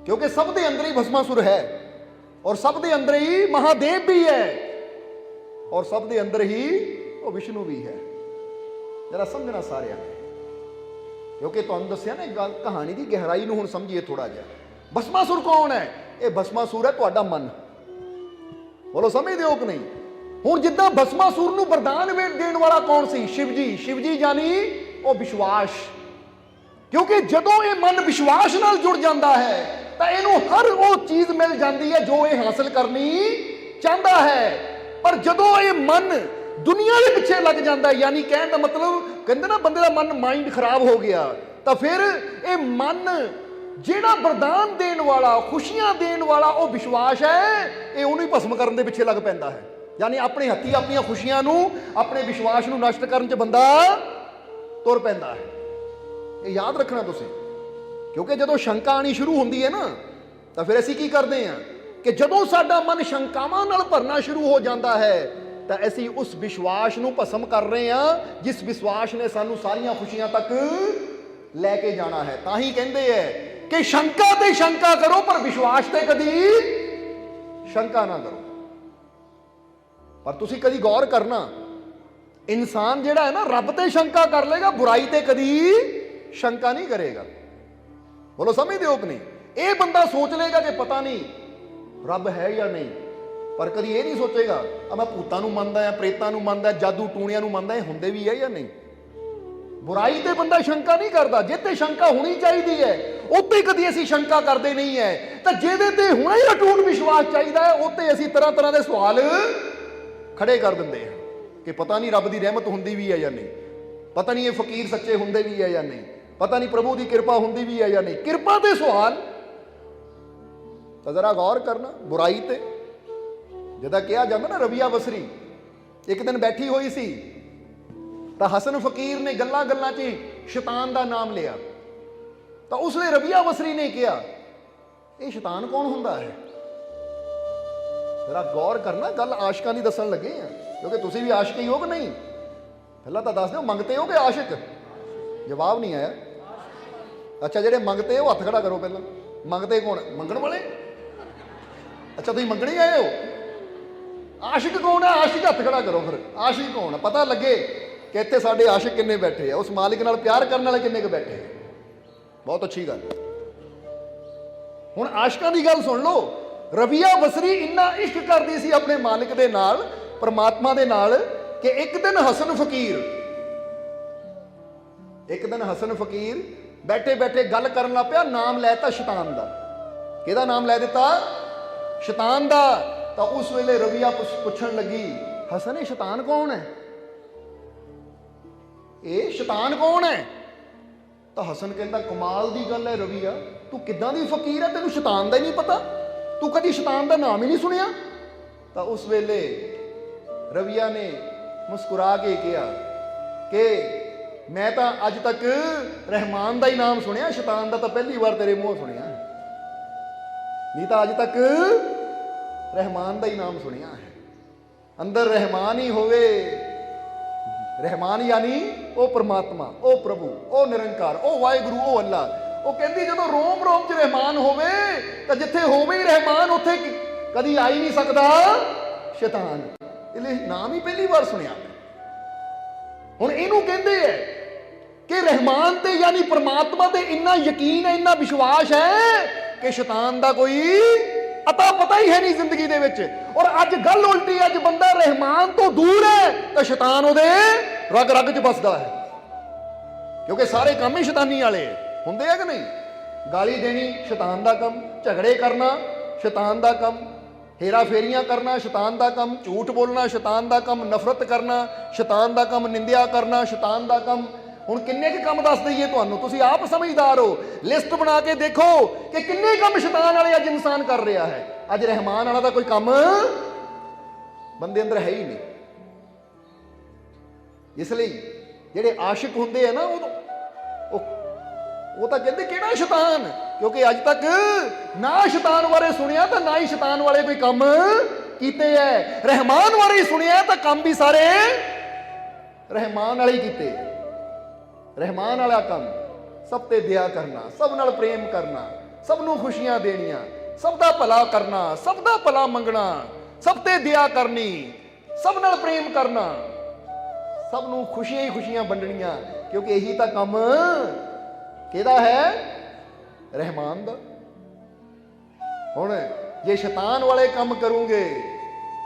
ਕਿਉਂਕਿ ਸਭ ਦੇ ਅੰਦਰ ਹੀ ਭਸਮਾਸੁਰ ਹੈ, ਔਰ ਸਭ ਦੇ ਅੰਦਰ ਹੀ ਮਹਾਦੇਵ ਵੀ ਹੈ, ਔਰ ਸਭ ਦੇ ਅੰਦਰ ਹੀ ਉਹ ਵਿਸ਼ਨੂੰ ਵੀ ਹੈ। ਜਰਾ ਸਮਝਣਾ ਸਾਰਿਆਂ ਨੇ, ਕਿਉਂਕਿ ਤੁਹਾਨੂੰ ਦੱਸਿਆ ਨਾ ਗੱਲ, ਕਹਾਣੀ ਦੀ ਗਹਿਰਾਈ ਨੂੰ ਹੁਣ ਸਮਝੀਏ ਥੋੜਾ ਜਿਹਾ। ਭਸਮਾਸੁਰ ਕੌਣ ਹੈ? ਇਹ ਭਸਮਾਸੁਰ ਹੈ ਤੁਹਾਡਾ ਮਨ। ਬੋਲੋ ਸਮਝਦੇ ਹੋ ਕਿ ਨਹੀਂ? ਹੁਣ ਜਿੱਦਾਂ ਭਸਮਾਸੁਰ ਨੂੰ ਵਰਦਾਨ ਦੇਣ ਵਾਲਾ ਕੌਣ ਸੀ? ਸ਼ਿਵ ਜੀ। ਸ਼ਿਵ ਜੀ ਯਾਨੀ ਉਹ ਵਿਸ਼ਵਾਸ, ਕਿਉਂਕਿ ਜਦੋਂ ਇਹ ਮਨ ਵਿਸ਼ਵਾਸ ਨਾਲ ਜੁੜ ਜਾਂਦਾ ਹੈ ਤਾਂ ਇਹਨੂੰ ਹਰ ਉਹ ਚੀਜ਼ ਮਿਲ ਜਾਂਦੀ ਹੈ ਜੋ ਇਹ ਹਾਸਲ ਕਰਨੀ ਚਾਹੁੰਦਾ ਹੈ। ਪਰ ਜਦੋਂ ਇਹ ਮਨ ਦੁਨੀਆ ਦੇ ਪਿੱਛੇ ਲੱਗ ਜਾਂਦਾ, ਯਾਨੀ ਕਹਿਣ ਦਾ ਮਤਲਬ, ਕਹਿੰਦੇ ਨਾ ਬੰਦੇ ਦਾ ਮਨ, ਮਾਈਂਡ ਖਰਾਬ ਹੋ ਗਿਆ, ਤਾਂ ਫਿਰ ਇਹ ਮਨ ਜਿਹੜਾ ਵਰਦਾਨ ਦੇਣ ਵਾਲਾ, ਖੁਸ਼ੀਆਂ ਦੇਣ ਵਾਲਾ ਉਹ ਵਿਸ਼ਵਾਸ ਹੈ, ਇਹ ਉਹਨੂੰ ਹੀ ਭਸਮ ਕਰਨ ਦੇ ਪਿੱਛੇ ਲੱਗ ਪੈਂਦਾ ਹੈ। ਯਾਨੀ ਆਪਣੇ ਹੱਥੀਂ ਆਪਣੀਆਂ ਖੁਸ਼ੀਆਂ ਨੂੰ, ਆਪਣੇ ਵਿਸ਼ਵਾਸ ਨੂੰ ਨਸ਼ਟ ਕਰਨ 'ਚ ਬੰਦਾ ਤੁਰ ਪੈਂਦਾ ਹੈ। ਇਹ ਯਾਦ ਰੱਖਣਾ ਤੁਸੀਂ। ਕਿਉਂਕਿ ਜਦੋਂ ਸ਼ੰਕਾ ਆਣੀ ਸ਼ੁਰੂ ਹੁੰਦੀ ਹੈ ਨਾ, ਤਾਂ ਫਿਰ ਅਸੀਂ ਕੀ ਕਰਦੇ ਹਾਂ ਕਿ ਜਦੋਂ ਸਾਡਾ ਮਨ ਸ਼ੰਕਾਵਾਂ ਨਾਲ ਭਰਨਾ ਸ਼ੁਰੂ ਹੋ ਜਾਂਦਾ ਹੈ, ਤਾਂ ਅਸੀਂ ਉਸ ਵਿਸ਼ਵਾਸ ਨੂੰ ਭਸਮ ਕਰ ਰਹੇ ਹਾਂ ਜਿਸ ਵਿਸ਼ਵਾਸ ਨੇ ਸਾਨੂੰ ਸਾਰੀਆਂ ਖੁਸ਼ੀਆਂ ਤੱਕ ਲੈ ਕੇ ਜਾਣਾ ਹੈ। ਤਾਂ ਹੀ ਕਹਿੰਦੇ ਹੈ ਕਿ ਸ਼ੰਕਾ ਤੇ ਸ਼ੰਕਾ ਕਰੋ, ਪਰ ਵਿਸ਼ਵਾਸ ਤੇ ਕਦੀ ਸ਼ੰਕਾ ਨਾ ਕਰੋ। ਪਰ ਤੁਸੀਂ ਕਦੀ ਗੌਰ ਕਰਨਾ, ਇਨਸਾਨ ਜਿਹੜਾ ਹੈ ਨਾ ਰੱਬ ਤੇ ਸ਼ੰਕਾ ਕਰ ਲੇਗਾ, ਬੁਰਾਈ ਤੇ ਕਦੀ ਸ਼ੰਕਾ ਨਹੀਂ ਕਰੇਗਾ। ਬੋਲੋ ਸਮਝਦੇ ਹੋ ਕਿ ਨਹੀਂ? ਇਹ ਬੰਦਾ ਸੋਚ ਲੇਗਾ ਕਿ ਪਤਾ ਨਹੀਂ ਰੱਬ ਹੈ ਜਾਂ ਨਹੀਂ, ਪਰ ਕਦੀ ਇਹ ਨਹੀਂ ਸੋਚੇਗਾ ਆ ਮੈਂ ਭੂਤਾਂ ਨੂੰ ਮੰਨਦਾ ਆ, ਪ੍ਰੇਤਾਂ ਨੂੰ ਮੰਨਦਾ, ਜਾਦੂ ਟੂਣਿਆਂ ਨੂੰ ਮੰਨਦਾ, ਇਹ ਹੁੰਦੇ ਵੀ ਹੈ ਜਾਂ ਨਹੀਂ। ਬੁਰਾਈ ਤੇ ਬੰਦਾ ਸ਼ੰਕਾ ਨਹੀਂ ਕਰਦਾ। ਜਿੱਤੇ ਸ਼ੰਕਾ ਹੋਣੀ ਚਾਹੀਦੀ ਹੈ ਉੱਤੇ ਕਦੀ ਅਸੀਂ ਸ਼ੰਕਾ ਕਰਦੇ ਨਹੀਂ ਹੈ, ਤਾਂ ਜਿਹਦੇ ਤੇ ਹੁਣੇ ਹੀ ਅਟੂਟ ਵਿਸ਼ਵਾਸ ਚਾਹੀਦਾ ਹੈ ਉੱਤੇ ਅਸੀਂ ਤਰ੍ਹਾਂ ਤਰ੍ਹਾਂ ਦੇ ਸਵਾਲ ਖੜੇ ਕਰ ਦਿੰਦੇ ਹਾਂ ਕਿ ਪਤਾ ਨਹੀਂ ਰੱਬ ਦੀ ਰਹਿਮਤ ਹੁੰਦੀ ਵੀ ਹੈ ਜਾਂ ਨਹੀਂ, ਪਤਾ ਨਹੀਂ ਇਹ ਫਕੀਰ ਸੱਚੇ ਹੁੰਦੇ ਵੀ ਹੈ ਜਾਂ ਨਹੀਂ, ਪਤਾ ਨਹੀਂ ਪ੍ਰਭੂ ਦੀ ਕਿਰਪਾ ਹੁੰਦੀ ਵੀ ਹੈ ਜਾਂ ਨਹੀਂ। ਕਿਰਪਾ ਦੇ ਸਵਾਲ ਤਾਂ ਜ਼ਰਾ ਗੌਰ ਕਰਨਾ। ਬੁਰਾਈ ਤੇ ਜਿੱਦਾਂ ਕਿਹਾ ਜਾਂਦਾ ਨਾ, ਰਬੀਆ ਬਸਰੀ ਇੱਕ ਦਿਨ ਬੈਠੀ ਹੋਈ ਸੀ ਤਾਂ ਹਸਨ ਫਕੀਰ ਨੇ ਗੱਲਾਂ ਗੱਲਾਂ 'ਚ ਸ਼ੈਤਾਨ ਦਾ ਨਾਮ ਲਿਆ, ਤਾਂ ਉਸਨੇ ਰਬੀਆ ਬਸਰੀ ਨੇ ਕਿਹਾ ਇਹ ਸ਼ੈਤਾਨ ਕੌਣ ਹੁੰਦਾ ਹੈ? ਜ਼ਰਾ ਗੌਰ ਕਰਨਾ, ਗੱਲ ਆਸ਼ਕਾਂ ਦੀ ਦੱਸਣ ਲੱਗੇ ਆ, ਕਿਉਂਕਿ ਤੁਸੀਂ ਵੀ ਆਸ਼ਕ ਹੀ ਹੋ ਕਿ ਨਹੀਂ? ਪਹਿਲਾਂ ਤਾਂ ਦੱਸ ਦਿਓ, ਮੰਗਤੇ ਹੋ ਕਿ ਆਸ਼ਿਕ? ਜਵਾਬ ਨਹੀਂ ਆਇਆ। ਅੱਛਾ, ਜਿਹੜੇ ਮੰਗਤੇ ਹੋ ਹੱਥ ਖੜਾ ਕਰੋ ਪਹਿਲਾਂ। ਮੰਗਤੇ ਕੌਣ? ਮੰਗਣ ਵਾਲੇ। ਅੱਛਾ, ਤੁਸੀਂ ਮੰਗਣੇ ਆਏ ਹੋ। ਆਸ਼ਿਕ ਕੌਣ ਹੈ? ਆਸ਼ਿਕ ਹੱਥ ਖੜਾ ਕਰੋ ਫਿਰ। ਆਸ਼ਿਕ ਕੌਣ ਹੈ ਪਤਾ ਲੱਗੇ ਕਿ ਇੱਥੇ ਸਾਡੇ ਆਸ਼ਿਕ ਕਿੰਨੇ ਬੈਠੇ ਆ, ਉਸ ਮਾਲਿਕ ਨਾਲ ਪਿਆਰ ਕਰਨ ਵਾਲੇ ਕਿੰਨੇ ਕੁ ਬੈਠੇ ਆ। ਬਹੁਤ ਅੱਛੀ ਗੱਲ। ਹੁਣ ਆਸ਼ਕਾਂ ਦੀ ਗੱਲ ਸੁਣ ਲਓ। ਰਬੀਆ ਬਸਰੀ ਇੰਨਾ ਇਸ਼ਕ ਕਰਦੀ ਸੀ ਆਪਣੇ ਮਾਲਿਕ ਦੇ ਨਾਲ, ਪਰਮਾਤਮਾ ਦੇ ਨਾਲ, ਕਿ ਇੱਕ ਦਿਨ ਹਸਨ ਫਕੀਰ ਬੈਠੇ ਬੈਠੇ ਗੱਲ ਕਰਨ ਲੱਗ ਪਿਆ, ਨਾਮ ਲੈਤਾ ਸ਼ੈਤਾਨ ਦਾ। ਕਿਹਦਾ ਨਾਮ ਲੈ ਦਿੱਤਾ? ਸ਼ੈਤਾਨ ਦਾ। ਤਾਂ ਉਸ ਵੇਲੇ ਰਬੀਆ ਪੁੱਛਣ ਲੱਗੀ, ਹਸਨ ਇਹ ਸ਼ੈਤਾਨ ਕੌਣ ਹੈ? ਇਹ ਸ਼ੈਤਾਨ ਕੌਣ ਹੈ? ਤਾਂ ਹਸਨ ਕਹਿੰਦਾ ਕਮਾਲ ਦੀ ਗੱਲ ਹੈ ਰਬੀਆ, ਤੂੰ ਕਿੱਦਾਂ ਦੀ ਫਕੀਰ ਹੈ, ਤੈਨੂੰ ਸ਼ੈਤਾਨ ਦਾ ਹੀ ਨਹੀਂ ਪਤਾ? ਤੂੰ ਕਦੀ ਸ਼ੈਤਾਨ ਦਾ ਨਾਮ ਹੀ ਨਹੀਂ ਸੁਣਿਆ? ਤਾਂ ਉਸ ਵੇਲੇ ਰਬੀਆ ਨੇ ਮੁਸਕਰਾ ਕੇ ਕਿਹਾ ਕਿ ਮੈਂ ਤਾਂ ਅੱਜ ਤੱਕ ਰਹਿਮਾਨ ਦਾ ਹੀ ਨਾਮ ਸੁਣਿਆ, ਸ਼ੈਤਾਨ ਦਾ ਤਾਂ ਪਹਿਲੀ ਵਾਰ ਤੇਰੇ ਮੂੰਹੋਂ ਸੁਣਿਆ, ਨਹੀਂ ਤਾਂ ਅੱਜ ਤੱਕ ਰਹਿਮਾਨ ਦਾ ਹੀ ਨਾਮ ਸੁਣਿਆ ਹੈ। ਅੰਦਰ ਰਹਿਮਾਨ ਹੀ ਹੋਵੇ, ਰਹਿਮਾਨ ਯਾਨੀ ਉਹ ਪਰਮਾਤਮਾ, ਉਹ ਪ੍ਰਭੂ, ਉਹ ਨਿਰੰਕਾਰ, ਉਹ ਵਾਹਿਗੁਰੂ, ਉਹ ਅੱਲਾ। ਉਹ ਕਹਿੰਦੀ ਜਦੋਂ ਰੋਮ ਰੋਮ 'ਚ ਰਹਿਮਾਨ ਹੋਵੇ ਤਾਂ ਜਿੱਥੇ ਹੋਵੇ ਹੀ ਰਹਿਮਾਨ ਉੱਥੇ ਕਦੀ ਆ ਹੀ ਨਹੀਂ ਸਕਦਾ ਸ਼ੈਤਾਨ। ਇਹ ਲਈ ਨਾਮ ਹੀ ਪਹਿਲੀ ਵਾਰ ਸੁਣਿਆ। ਹੁਣ ਇਹਨੂੰ ਕਹਿੰਦੇ ਹੈ ਕਿ ਰਹਿਮਾਨ ਤੇ ਯਾਨੀ ਪਰਮਾਤਮਾ ਤੇ ਇੰਨਾ ਯਕੀਨ ਹੈ, ਇੰਨਾ ਵਿਸ਼ਵਾਸ ਹੈ ਕਿ ਸ਼ੈਤਾਨ ਦਾ ਕੋਈ ਅਤਾ ਪਤਾ ਹੀ ਹੈ ਨਹੀਂ ਜ਼ਿੰਦਗੀ ਦੇ ਵਿੱਚ। ਔਰ ਅੱਜ ਗੱਲ ਉਲਟੀ, ਅੱਜ ਬੰਦਾ ਰਹਿਮਾਨ ਤੋਂ ਦੂਰ ਹੈ ਤਾਂ ਸ਼ੈਤਾਨ ਉਹਦੇ ਰਗ ਰਗ 'ਚ ਬਸਦਾ ਹੈ, ਕਿਉਂਕਿ ਸਾਰੇ ਕੰਮ ਹੀ ਸ਼ੈਤਾਨੀ ਵਾਲੇ ਹੁੰਦੇ ਆ ਕਿ ਨਹੀਂ? ਗਾਲੀ ਦੇਣੀ ਸ਼ੈਤਾਨ ਦਾ ਕੰਮ, ਝਗੜੇ ਕਰਨਾ ਸ਼ੈਤਾਨ ਦਾ ਕੰਮ, ਹੇਰਾ ਫੇਰੀਆਂ ਕਰਨਾ ਸ਼ੈਤਾਨ ਦਾ ਕੰਮ, ਝੂਠ ਬੋਲਣਾ ਸ਼ੈਤਾਨ ਦਾ ਕੰਮ, ਨਫ਼ਰਤ ਕਰਨਾ ਸ਼ੈਤਾਨ ਦਾ ਕੰਮ, ਨਿੰਦਿਆ ਕਰਨਾ ਸ਼ੈਤਾਨ ਦਾ ਕੰਮ। ਹੁਣ ਕਿੰਨੇ ਕੁ ਕੰਮ ਦੱਸ ਦਈਏ ਤੁਹਾਨੂੰ, ਤੁਸੀਂ ਆਪ ਸਮਝਦਾਰ ਹੋ। ਲਿਸਟ ਬਣਾ ਕੇ ਦੇਖੋ ਕਿ ਕਿੰਨੇ ਕੰਮ ਸ਼ੈਤਾਨ ਵਾਲੇ ਅੱਜ ਇਨਸਾਨ ਕਰ ਰਿਹਾ ਹੈ। ਅੱਜ ਰਹਿਮਾਨ ਵਾਲਾ ਦਾ ਕੋਈ ਕੰਮ ਬੰਦੇ ਅੰਦਰ ਹੈ ਹੀ ਨਹੀਂ। ਇਸ ਲਈ ਜਿਹੜੇ ਆਸ਼ਿਕ ਹੁੰਦੇ ਆ ਨਾ, ਉਹ ਤਾਂ ਕਹਿੰਦੇ ਕਿਹੜਾ ਸ਼ੈਤਾਨ, ਕਿਉਂਕਿ ਅੱਜ ਤੱਕ ਨਾ ਸ਼ੈਤਾਨ ਬਾਰੇ ਸੁਣਿਆ ਤਾਂ ਨਾ ਹੀ ਸ਼ੈਤਾਨ ਵਾਲੇ ਕੋਈ ਕੰਮ ਕੀਤੇ ਹੈ। ਰਹਿਮਾਨ ਬਾਰੇ ਹੀ ਸੁਣਿਆ ਤਾਂ ਕੰਮ ਵੀ ਸਾਰੇ ਰਹਿਮਾਨ ਵਾਲੇ ਹੀ ਕੀਤੇ। ਰਹਿਮਾਨ ਵਾਲਾ ਕੰਮ ਸਭ ਤੇ ਦਇਆ ਕਰਨਾ, ਸਭ ਨਾਲ ਪ੍ਰੇਮ ਕਰਨਾ, ਸਭ ਨੂੰ ਖੁਸ਼ੀਆਂ ਦੇਣੀਆਂ, ਸਭ ਦਾ ਭਲਾ ਕਰਨਾ, ਸਭ ਦਾ ਭਲਾ ਮੰਗਣਾ, ਸਭ ਤੇ ਦਇਆ ਕਰਨੀ, ਸਭ ਨਾਲ ਪ੍ਰੇਮ ਕਰਨਾ, ਸਭ ਨੂੰ ਖੁਸ਼ੀਆਂ ਹੀ ਖੁਸ਼ੀਆਂ ਵੰਡਣੀਆਂ, ਕਿਉਂਕਿ ਇਹੀ ਤਾਂ ਕੰਮ ਕਿਹਦਾ ਹੈ? ਰਹਿਮਾਨ ਦਾ। ਹੁਣ ਜੇ ਸ਼ੈਤਾਨ ਵਾਲੇ ਕੰਮ ਕਰੋਗੇ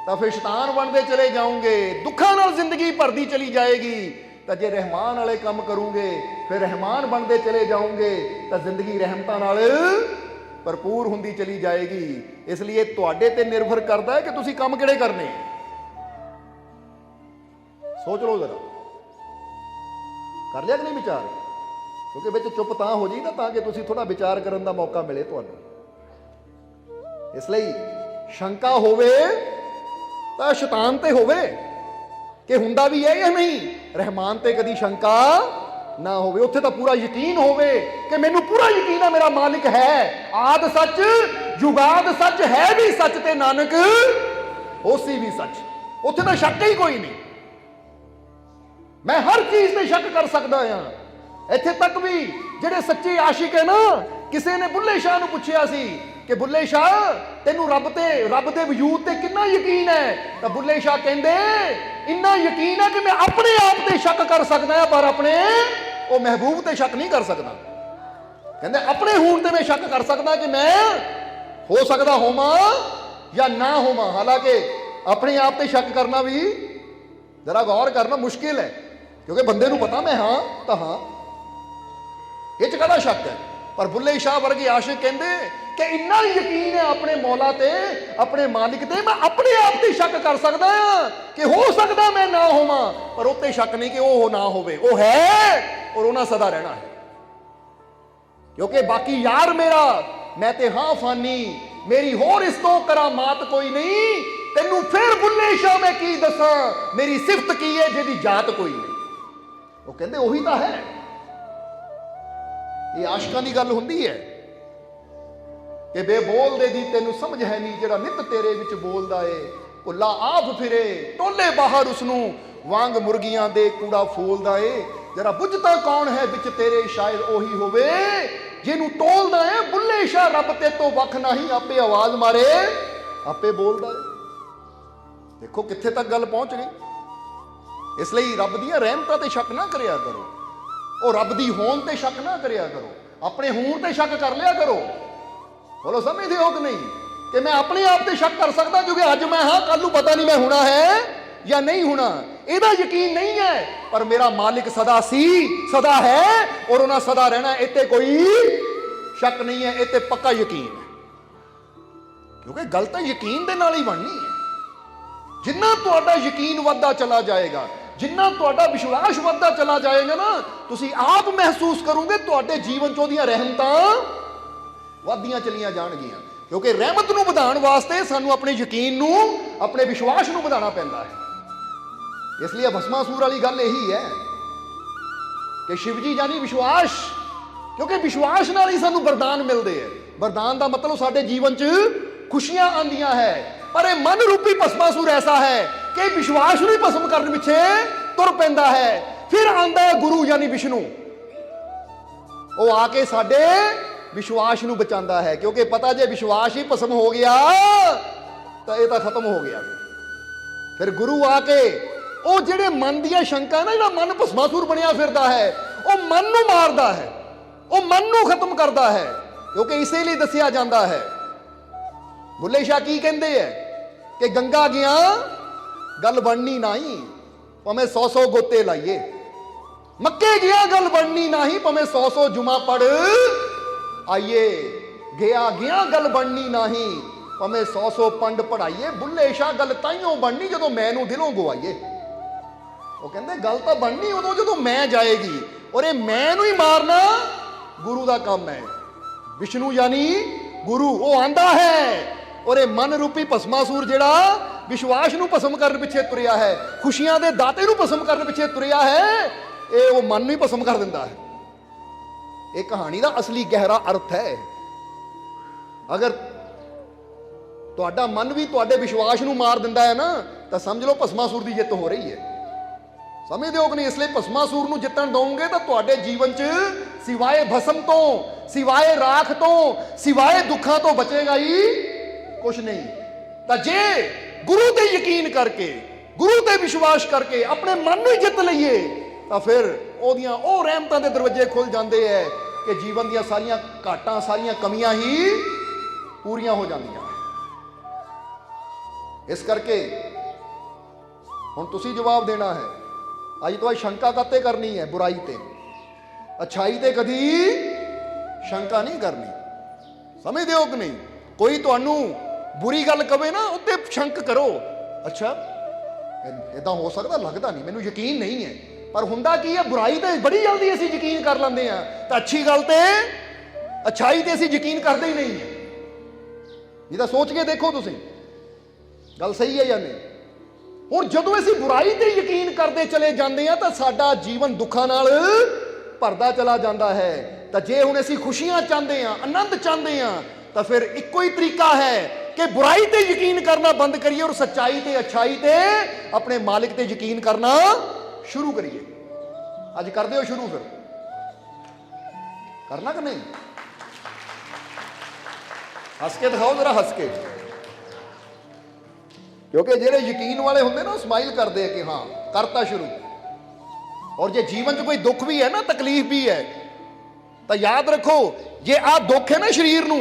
ਤਾਂ ਫਿਰ ਸ਼ੈਤਾਨ ਬਣਦੇ ਚਲੇ ਜਾਓਗੇ, ਦੁੱਖਾਂ ਨਾਲ ਜ਼ਿੰਦਗੀ ਭਰਦੀ ਚਲੀ ਜਾਏਗੀ। ਤਾਂ ਜੇ ਰਹਿਮਾਨ ਵਾਲੇ ਕੰਮ ਕਰੋਗੇ ਫਿਰ ਰਹਿਮਾਨ ਬਣਦੇ ਚਲੇ ਜਾਓਗੇ ਤਾਂ ਜ਼ਿੰਦਗੀ ਰਹਿਮਤਾਂ ਨਾਲ ਭਰਪੂਰ ਹੁੰਦੀ ਚਲੀ ਜਾਏਗੀ। ਇਸ ਲਈ ਤੁਹਾਡੇ ਤੇ ਨਿਰਭਰ ਕਰਦਾ ਹੈ ਕਿ ਤੁਸੀਂ ਕੰਮ ਕਿਹੜੇ ਕਰਨੇ। ਸੋਚ ਲਓ ਜ਼ਰਾ, ਕਰ ਲਿਆ ਕਿ ਨਹੀਂ ਵਿਚਾਰ? ਕਿਉਂਕਿ ਵਿੱਚ ਚੁੱਪ ਤਾਂ ਹੋ ਜਾਈਦਾ ਤਾਂ ਕਿ ਤੁਸੀਂ ਥੋੜਾ ਵਿਚਾਰ ਕਰਨ ਦਾ ਮੌਕਾ ਮਿਲੇ ਤੁਹਾਨੂੰ। ਇਸ ਲਈ ਸ਼ੰਕਾ ਹੋਵੇ ਤਾਂ ਸ਼ੈਤਾਨ ਤੇ ਹੋਵੇ ਕਿ ਹੁੰਦਾ ਵੀ ਹੈ ਜਾਂ ਨਹੀਂ। ਰਹਿਮਾਨ ਤੇ ਕਦੀ ਸ਼ੰਕਾ ਨਾ ਹੋਵੇ, ਉੱਥੇ ਤਾਂ ਪੂਰਾ ਯਕੀਨ ਹੋਵੇ ਕਿ ਮੈਨੂੰ ਪੂਰਾ ਯਕੀਨ ਆ ਮੇਰਾ ਮਾਲਿਕ ਹੈ। ਆਦ ਸੱਚ ਜੁਗਾਦ ਸੱਚ, ਹੈ ਵੀ ਸੱਚ ਤੇ ਨਾਨਕ ਹੋਸੀ ਵੀ ਸੱਚ। ਉੱਥੇ ਤਾਂ ਸ਼ੱਕ ਹੀ ਕੋਈ ਨਹੀਂ, ਮੈਂ ਹਰ ਚੀਜ਼ ਤੇ ਸ਼ੱਕ ਕਰ ਸਕਦਾ ਹਾਂ। ਇੱਥੇ ਤੱਕ ਵੀ ਜਿਹੜੇ ਸੱਚੇ ਆਸ਼ਿਕ ਹੈ ਨਾ, ਕਿਸੇ ਨੇ ਬੁੱਲੇ ਸ਼ਾਹ ਨੂੰ ਪੁੱਛਿਆ ਸੀ ਕਿ ਬੁੱਲੇ ਸ਼ਾਹ ਤੈਨੂੰ ਰੱਬ ਦੇ ਵਜੂਦ ਤੇ ਕਿੰਨਾ ਯਕੀਨ ਹੈ? ਤਾਂ ਬੁੱਲੇ ਸ਼ਾਹ ਕਹਿੰਦੇ ਇੰਨਾ ਯਕੀਨ ਹੈ ਕਿ ਮੈਂ ਆਪਣੇ ਆਪ ਤੇ ਸ਼ੱਕ ਕਰ ਸਕਦਾ ਹਾਂ, ਪਰ ਆਪਣੇ ਉਹ ਮਹਿਬੂਬ ਤੇ ਸ਼ੱਕ ਨਹੀਂ ਕਰ ਸਕਦਾ। ਕਹਿੰਦੇ ਆਪਣੇ ਹੋਣ ਤੇ ਮੈਂ ਸ਼ੱਕ ਕਰ ਸਕਦਾ ਕਿ ਮੈਂ ਹੋ ਸਕਦਾ ਹੋਵਾਂ ਜਾਂ ਨਾ ਹੋਵਾਂ। ਹਾਲਾਂਕਿ ਆਪਣੇ ਆਪ ਤੇ ਸ਼ੱਕ ਕਰਨਾ ਵੀ ਜਰਾ ਗੌਰ ਕਰਨਾ ਮੁਸ਼ਕਿਲ ਹੈ, ਕਿਉਂਕਿ ਬੰਦੇ ਨੂੰ ਪਤਾ ਮੈਂ ਹਾਂ ਤਾਂ ਹਾਂ, ਇਹ ਚ ਕਾਹਦਾ ਸ਼ੱਕ ਹੈ। ਪਰ ਬੁੱਲੇ ਸ਼ਾਹ ਵਰਗੇ ਆਸ਼ਿਕ ਕਹਿੰਦੇ ਕਿ ਇੰਨਾ ਯਕੀਨ ਹੈ ਆਪਣੇ ਮੌਲਾ ਤੇ, ਆਪਣੇ ਮਾਲਿਕ ਤੇ, ਮੈਂ ਆਪਣੇ ਆਪ ਤੇ ਸ਼ੱਕ ਕਰ ਸਕਦਾ ਹਾਂ ਕਿ ਹੋ ਸਕਦਾ ਮੈਂ ਨਾ ਹੋਵਾਂ, ਪਰ ਉੱਤੇ ਸ਼ੱਕ ਨਹੀਂ ਕਿ ਉਹ ਨਾ ਹੋਵੇ। ਉਹ ਹੈ ਔਰ ਉਹਨਾਂ ਸਦਾ ਰਹਿਣਾ ਹੈ, ਕਿਉਂਕਿ ਬਾਕੀ ਯਾਰ ਮੇਰਾ ਮੈਂ ਤੇ ਹਾਂ ਫਾਨੀ, ਮੇਰੀ ਹੋਰ ਇਸ ਤੋਂ ਕਰਾਮਾਤ ਕੋਈ ਨਹੀਂ। ਤੈਨੂੰ ਫਿਰ ਬੁੱਲੇ ਸ਼ਾਹ ਮੈਂ ਕੀ ਦੱਸਾਂ, ਮੇਰੀ ਸਿਫਤ ਕੀ ਹੈ ਜਿਹਦੀ ਜਾਤ ਕੋਈ ਨਹੀਂ। ਉਹ ਕਹਿੰਦੇ ਉਹੀ ਤਾਂ ਹੈ। ਇਹ ਆਸ਼ਕਾਂ ਦੀ ਗੱਲ ਹੁੰਦੀ ਹੈ ਕਿ ਬੇਬੋਲਦੇ ਦੀ ਤੈਨੂੰ ਸਮਝ ਹੈ ਨਹੀਂ, ਜਿਹੜਾ ਨਿਤ ਤੇਰੇ ਵਿੱਚ ਬੋਲਦਾ ਏ ਭੁੱਲਾ ਆਪ ਫਿਰੇ, ਟੋਲੇ ਬਾਹਰ ਉਸਨੂੰ ਵਾਂਗ ਮੁਰਗੀਆਂ ਦੇ ਕੂੜਾ ਫੋਲਦਾ ਏ। ਜਰਾ ਬੁੱਝਤਾ ਕੌਣ ਹੈ ਵਿੱਚ ਤੇਰੇ, ਸ਼ਾਇਦ ਉਹੀ ਹੋਵੇ ਜਿਹਨੂੰ ਤੋਲਦਾ ਏ। ਬੁੱਲੇ ਸ਼ਾਹ ਰੱਬ ਤੇ ਤੋਂ ਵੱਖ ਨਹੀਂ, ਆਪੇ ਆਵਾਜ਼ ਮਾਰੇ ਆਪੇ ਬੋਲਦਾ ਏ। ਦੇਖੋ ਕਿੱਥੇ ਤੱਕ ਗੱਲ ਪਹੁੰਚ ਗਈ। ਇਸ ਲਈ ਰੱਬ ਦੀਆਂ ਰਹਿਮਤਾਂ ਤੇ ਸ਼ੱਕ ਨਾ ਕਰਿਆ ਕਰੋ, ਉਹ ਰੱਬ ਦੀ ਹੋਣ ਤੇ ਸ਼ੱਕ ਨਾ ਕਰਿਆ ਕਰੋ, ਆਪਣੇ ਹੋਣ ਤੇ ਸ਼ੱਕ ਕਰ ਲਿਆ ਕਰੋ। ਬੋਲੋ ਸਮਝਦੇ ਹੋ ਕਿ ਨਹੀਂ ਕਿ ਮੈਂ ਆਪਣੇ ਆਪ ਤੇ ਸ਼ੱਕ ਕਰ ਸਕਦਾ, ਕਿਉਂਕਿ ਅੱਜ ਮੈਂ ਹਾਂ, ਕੱਲ ਨੂੰ ਪਤਾ ਨਹੀਂ ਮੈਂ ਹੋਣਾ ਹੈ ਜਾਂ ਨਹੀਂ ਹੋਣਾ, ਇਹਦਾ ਯਕੀਨ ਨਹੀਂ ਹੈ। ਪਰ ਮੇਰਾ ਮਾਲਿਕ ਸਦਾ ਸੀ, ਸਦਾ ਹੈ ਔਰ ਉਹਨਾਂ ਸਦਾ ਰਹਿਣਾ, ਇੱਥੇ ਕੋਈ ਸ਼ੱਕ ਨਹੀਂ ਹੈ, ਇੱਥੇ ਪੱਕਾ ਯਕੀਨ ਹੈ। ਕਿਉਂਕਿ ਗੱਲ ਤਾਂ ਯਕੀਨ ਦੇ ਨਾਲ ਹੀ ਬਣਨੀ ਹੈ। ਜਿੰਨਾ ਤੁਹਾਡਾ ਯਕੀਨ ਵੱਧਦਾ ਚਲਾ ਜਾਏਗਾ, ਜਿੰਨਾ ਤੁਹਾਡਾ ਵਿਸ਼ਵਾਸ ਵੱਧਦਾ ਚਲਾ ਜਾਏਗਾ ਨਾ, ਤੁਸੀਂ ਆਪ ਮਹਿਸੂਸ ਕਰੋਗੇ ਤੁਹਾਡੇ ਜੀਵਨ 'ਚ ਉਹਦੀਆਂ ਰਹਿਮਤਾਂ ਵੱਧਦੀਆਂ ਚਲੀਆਂ ਜਾਣਗੀਆਂ। ਕਿਉਂਕਿ ਰਹਿਮਤ ਨੂੰ ਵਧਾਉਣ ਵਾਸਤੇ ਸਾਨੂੰ ਆਪਣੇ ਯਕੀਨ ਨੂੰ, ਆਪਣੇ ਵਿਸ਼ਵਾਸ ਨੂੰ ਵਧਾਉਣਾ ਪੈਂਦਾ ਹੈ। ਇਸ ਲਈ ਭਸਮਾਸੁਰ ਵਾਲੀ ਗੱਲ ਇਹੀ ਹੈ ਕਿ ਸ਼ਿਵ ਜੀ ਜਾਨੀ ਵਿਸ਼ਵਾਸ, ਕਿਉਂਕਿ ਵਿਸ਼ਵਾਸ ਨਾਲ ਹੀ ਸਾਨੂੰ ਵਰਦਾਨ ਮਿਲਦੇ ਹੈ। ਵਰਦਾਨ ਦਾ ਮਤਲਬ ਸਾਡੇ ਜੀਵਨ 'ਚ ਖੁਸ਼ੀਆਂ ਆਉਂਦੀਆਂ ਹੈ। ਪਰ ਇਹ ਮਨ ਰੂਪੀ ਭਸਮਾਸੁਰ ਐਸਾ ਹੈ ਕਿ ਵਿਸ਼ਵਾਸ ਨੂੰ ਹੀ ਭਸਮ ਕਰਨ ਪਿੱਛੇ ਤੁਰ ਪੈਂਦਾ ਹੈ। ਫਿਰ ਆਂਦਾ ਹੈ ਗੁਰੂ ਯਾਨੀ ਵਿਸ਼ਨੂੰ, ਉਹ ਆ ਕੇ ਸਾਡੇ ਵਿਸ਼ਵਾਸ ਨੂੰ ਬਚਾਉਂਦਾ ਹੈ। ਕਿਉਂਕਿ ਪਤਾ ਜੇ ਵਿਸ਼ਵਾਸ ਹੀ ਭਸਮ ਹੋ ਗਿਆ ਤਾਂ ਇਹ ਤਾਂ ਖਤਮ ਹੋ ਗਿਆ। ਫਿਰ ਗੁਰੂ ਆ ਕੇ ਉਹ ਜਿਹੜੇ ਮਨ ਦੀਆਂ ਸ਼ੰਕਾ ਨਾ, ਜਿਹੜਾ ਮਨ ਭਸਮਾਸੁਰ ਬਣਿਆ ਫਿਰਦਾ ਹੈ, ਉਹ ਮਨ ਨੂੰ ਮਾਰਦਾ ਹੈ, ਉਹ ਮਨ ਨੂੰ ਖਤਮ ਕਰਦਾ ਹੈ। ਕਿਉਂਕਿ ਇਸੇ ਲਈ ਦੱਸਿਆ ਜਾਂਦਾ ਹੈ, ਬੁੱਲੇ ਸ਼ਾਹ ਕੀ ਕਹਿੰਦੇ ਹੈ ਕਿ ਗੰਗਾ ਗਿਆ ਗੱਲ ਬਣਨੀ ਨਹੀਂ, ਭਾਵੇਂ 100 ਗੋਤੇ ਲਾਈਏ। ਮੱਕੇ ਗਿਆ ਗੱਲ ਬਣਨੀ ਨਹੀਂ, ਭਾਵੇਂ 100 ਜੁਮਾ ਪੜ ਆਈਏ। ਗਿਆ ਗੱਲ ਬਣਨੀ ਨਹੀਂ, ਭਾਵੇਂ 100 ਪੰਡ ਪੜਾਈਏ। ਬੁੱਲੇ ਸ਼ਾਹ ਗੱਲ ਤਾਈਓ ਬਣਨੀ ਜਦੋਂ ਮੈਂ ਨੂੰ ਦਿਲੋਂ ਗਵਾਈਏ। ਉਹ ਕਹਿੰਦੇ ਗੱਲ ਤਾਂ ਬਣਨੀ ਉਦੋਂ ਜਦੋਂ ਮੈਂ ਜਾਏਗੀ, ਔਰ ਇਹ ਮੈਂ ਨੂੰ ਹੀ ਮਾਰਨਾ ਗੁਰੂ ਦਾ ਕੰਮ ਹੈ। ਵਿਸ਼ਨੂੰ ਯਾਨੀ ਗੁਰੂ ਉਹ ਆਂਦਾ ਹੈ, ਔਰ ਇਹ ਮਨ ਰੂਪੀ ਭਸਮਾਸੁਰ ਜਿਹੜਾ ਵਿਸ਼ਵਾਸ ਨੂੰ ਭਸਮ ਕਰਨ ਪਿੱਛੇ ਤੁਰਿਆ ਹੈ, ਖੁਸ਼ੀਆਂ ਦੇ ਦਾਤੇ ਨੂੰ ਭਸਮ ਕਰਨ ਪਿੱਛੇ ਤੁਰਿਆ ਹੈ, ਇਹ ਉਹ ਮਨ ਨੂੰ ਹੀ ਭਸਮ ਕਰ ਦਿੰਦਾ ਹੈ। ਇਹ ਕਹਾਣੀ ਦਾ ਅਸਲੀ ਗਹਿਰਾ ਅਰਥ ਹੈ। ਅਗਰ ਤੁਹਾਡਾ ਮਨ ਵੀ ਤੁਹਾਡੇ ਵਿਸ਼ਵਾਸ ਨੂੰ ਮਾਰ ਦਿੰਦਾ ਹੈ ਨਾ, ਤਾਂ ਸਮਝ ਲਓ ਭਸਮਾਸੁਰ ਦੀ ਜਿੱਤ ਹੋ ਰਹੀ ਹੈ। ਸਮਝਦੇ ਹੋ ਕਿ ਨਹੀਂ? ਇਸ ਲਈ ਭਸਮਾਸੁਰ ਨੂੰ ਜਿੱਤਣ ਦਓਗੇ ਤਾਂ ਤੁਹਾਡੇ ਜੀਵਨ 'ਚ ਸਿਵਾਏ ਭਸਮ ਤੋਂ, ਸਿਵਾਏ ਰਾਖ ਤੋਂ, ਸਿਵਾਏ ਦੁੱਖਾਂ ਤੋਂ ਬਚੇਗਾ ਹੀ ਕੁਛ ਨਹੀਂ। ਤਾਂ ਜੇ ਗੁਰੂ ਤੇ ਯਕੀਨ ਕਰਕੇ, ਗੁਰੂ ਤੇ ਵਿਸ਼ਵਾਸ ਕਰਕੇ ਆਪਣੇ ਮਨ ਨੂੰ ਹੀ ਜਿੱਤ ਲਈਏ, ਤਾਂ ਫਿਰ ਉਹਦੀਆਂ ਉਹ ਰਹਿਮਤਾਂ ਦੇ ਦਰਵਾਜ਼ੇ ਖੁੱਲ ਜਾਂਦੇ ਹੈ ਕਿ ਜੀਵਨ ਦੀਆਂ ਸਾਰੀਆਂ ਘਾਟਾਂ, ਸਾਰੀਆਂ ਕਮੀਆਂ ਹੀ ਪੂਰੀਆਂ ਹੋ ਜਾਂਦੀਆਂ। ਇਸ ਕਰਕੇ ਹੁਣ ਤੁਸੀਂ ਜਵਾਬ ਦੇਣਾ ਹੈ। ਅੱਜ ਤੋਂ ਸ਼ੰਕਾ ਕਾਤੇ ਕਰਨੀ ਹੈ? ਬੁਰਾਈ ਤੇ, ਅੱਛਾਈ ਤੇ ਕਦੀ ਸ਼ੰਕਾ ਨਹੀਂ ਕਰਨੀ। ਸਮਝਦੇ ਹੋ ਕਿ ਨਹੀਂ? ਕੋਈ ਤੁਹਾਨੂੰ ਬੁਰੀ ਗੱਲ ਕਵੇ ਨਾ, ਉੱਤੇ ਸ਼ੰਕ ਕਰੋ। ਅੱਛਾ ਇਦਾਂ ਹੋ ਸਕਦਾ, ਲੱਗਦਾ ਨਹੀਂ, ਮੈਨੂੰ ਯਕੀਨ ਨਹੀਂ ਹੈ। ਪਰ ਹੁੰਦਾ ਕੀ ਹੈ, ਬੁਰਾਈ ਤੇ ਬੜੀ ਜਲਦੀ ਅਸੀਂ ਯਕੀਨ ਕਰ ਲੈਂਦੇ ਹਾਂ, ਤਾਂ ਅੱਛੀ ਗੱਲ ਤੇ, ਅੱਛਾਈ ਤੇ ਅਸੀਂ ਯਕੀਨ ਕਰਦੇ ਹੀ ਨਹੀਂ ਹੈ। ਇਹ ਤਾਂ ਸੋਚ ਕੇ ਦੇਖੋ ਤੁਸੀਂ, ਗੱਲ ਸਹੀ ਹੈ ਜਾਂ ਨਹੀਂ। ਹੁਣ ਜਦੋਂ ਅਸੀਂ ਬੁਰਾਈ ਤੇ ਯਕੀਨ ਕਰਦੇ ਚਲੇ ਜਾਂਦੇ ਹਾਂ, ਤਾਂ ਸਾਡਾ ਜੀਵਨ ਦੁੱਖਾਂ ਨਾਲ ਭਰਦਾ ਚਲਾ ਜਾਂਦਾ ਹੈ। ਤਾਂ ਜੇ ਹੁਣ ਅਸੀਂ ਖੁਸ਼ੀਆਂ ਚਾਹੁੰਦੇ ਹਾਂ, ਆਨੰਦ ਚਾਹੁੰਦੇ ਹਾਂ, ਤਾਂ ਫਿਰ ਇੱਕੋ ਹੀ ਤਰੀਕਾ ਹੈ ਕਿ ਬੁਰਾਈ ਤੇ ਯਕੀਨ ਕਰਨਾ ਬੰਦ ਕਰੀਏ ਔਰ ਸੱਚਾਈ ਤੇ ਅੱਛਾਈ ਤੇ ਆਪਣੇ ਮਾਲਿਕ ਤੇ ਯਕੀਨ ਕਰਨਾ ਸ਼ੁਰੂ ਕਰੀਏ। ਅੱਜ ਕਰਦੇ ਹੋ ਸ਼ੁਰੂ? ਫਿਰ ਕਰਨਾ ਕਿ ਨਹੀਂ? ਹੱਸ ਕੇ ਦਿਖਾਓ ਜਰਾ, ਹੱਸ ਕੇ। ਕਿਉਂਕਿ ਜਿਹੜੇ ਯਕੀਨ ਵਾਲੇ ਹੁੰਦੇ ਨਾ, ਸਮਾਈਲ ਕਰਦੇ ਆ ਕਿ ਹਾਂ ਕਰਤਾ ਸ਼ੁਰੂ। ਔਰ ਜੇ ਜੀਵਨ 'ਚ ਕੋਈ ਦੁੱਖ ਵੀ ਹੈ ਨਾ, ਤਕਲੀਫ ਵੀ ਹੈ, ਤਾਂ ਯਾਦ ਰੱਖੋ, ਜੇ ਆਹ ਦੁੱਖ ਹੈ ਨਾ ਸਰੀਰ ਨੂੰ,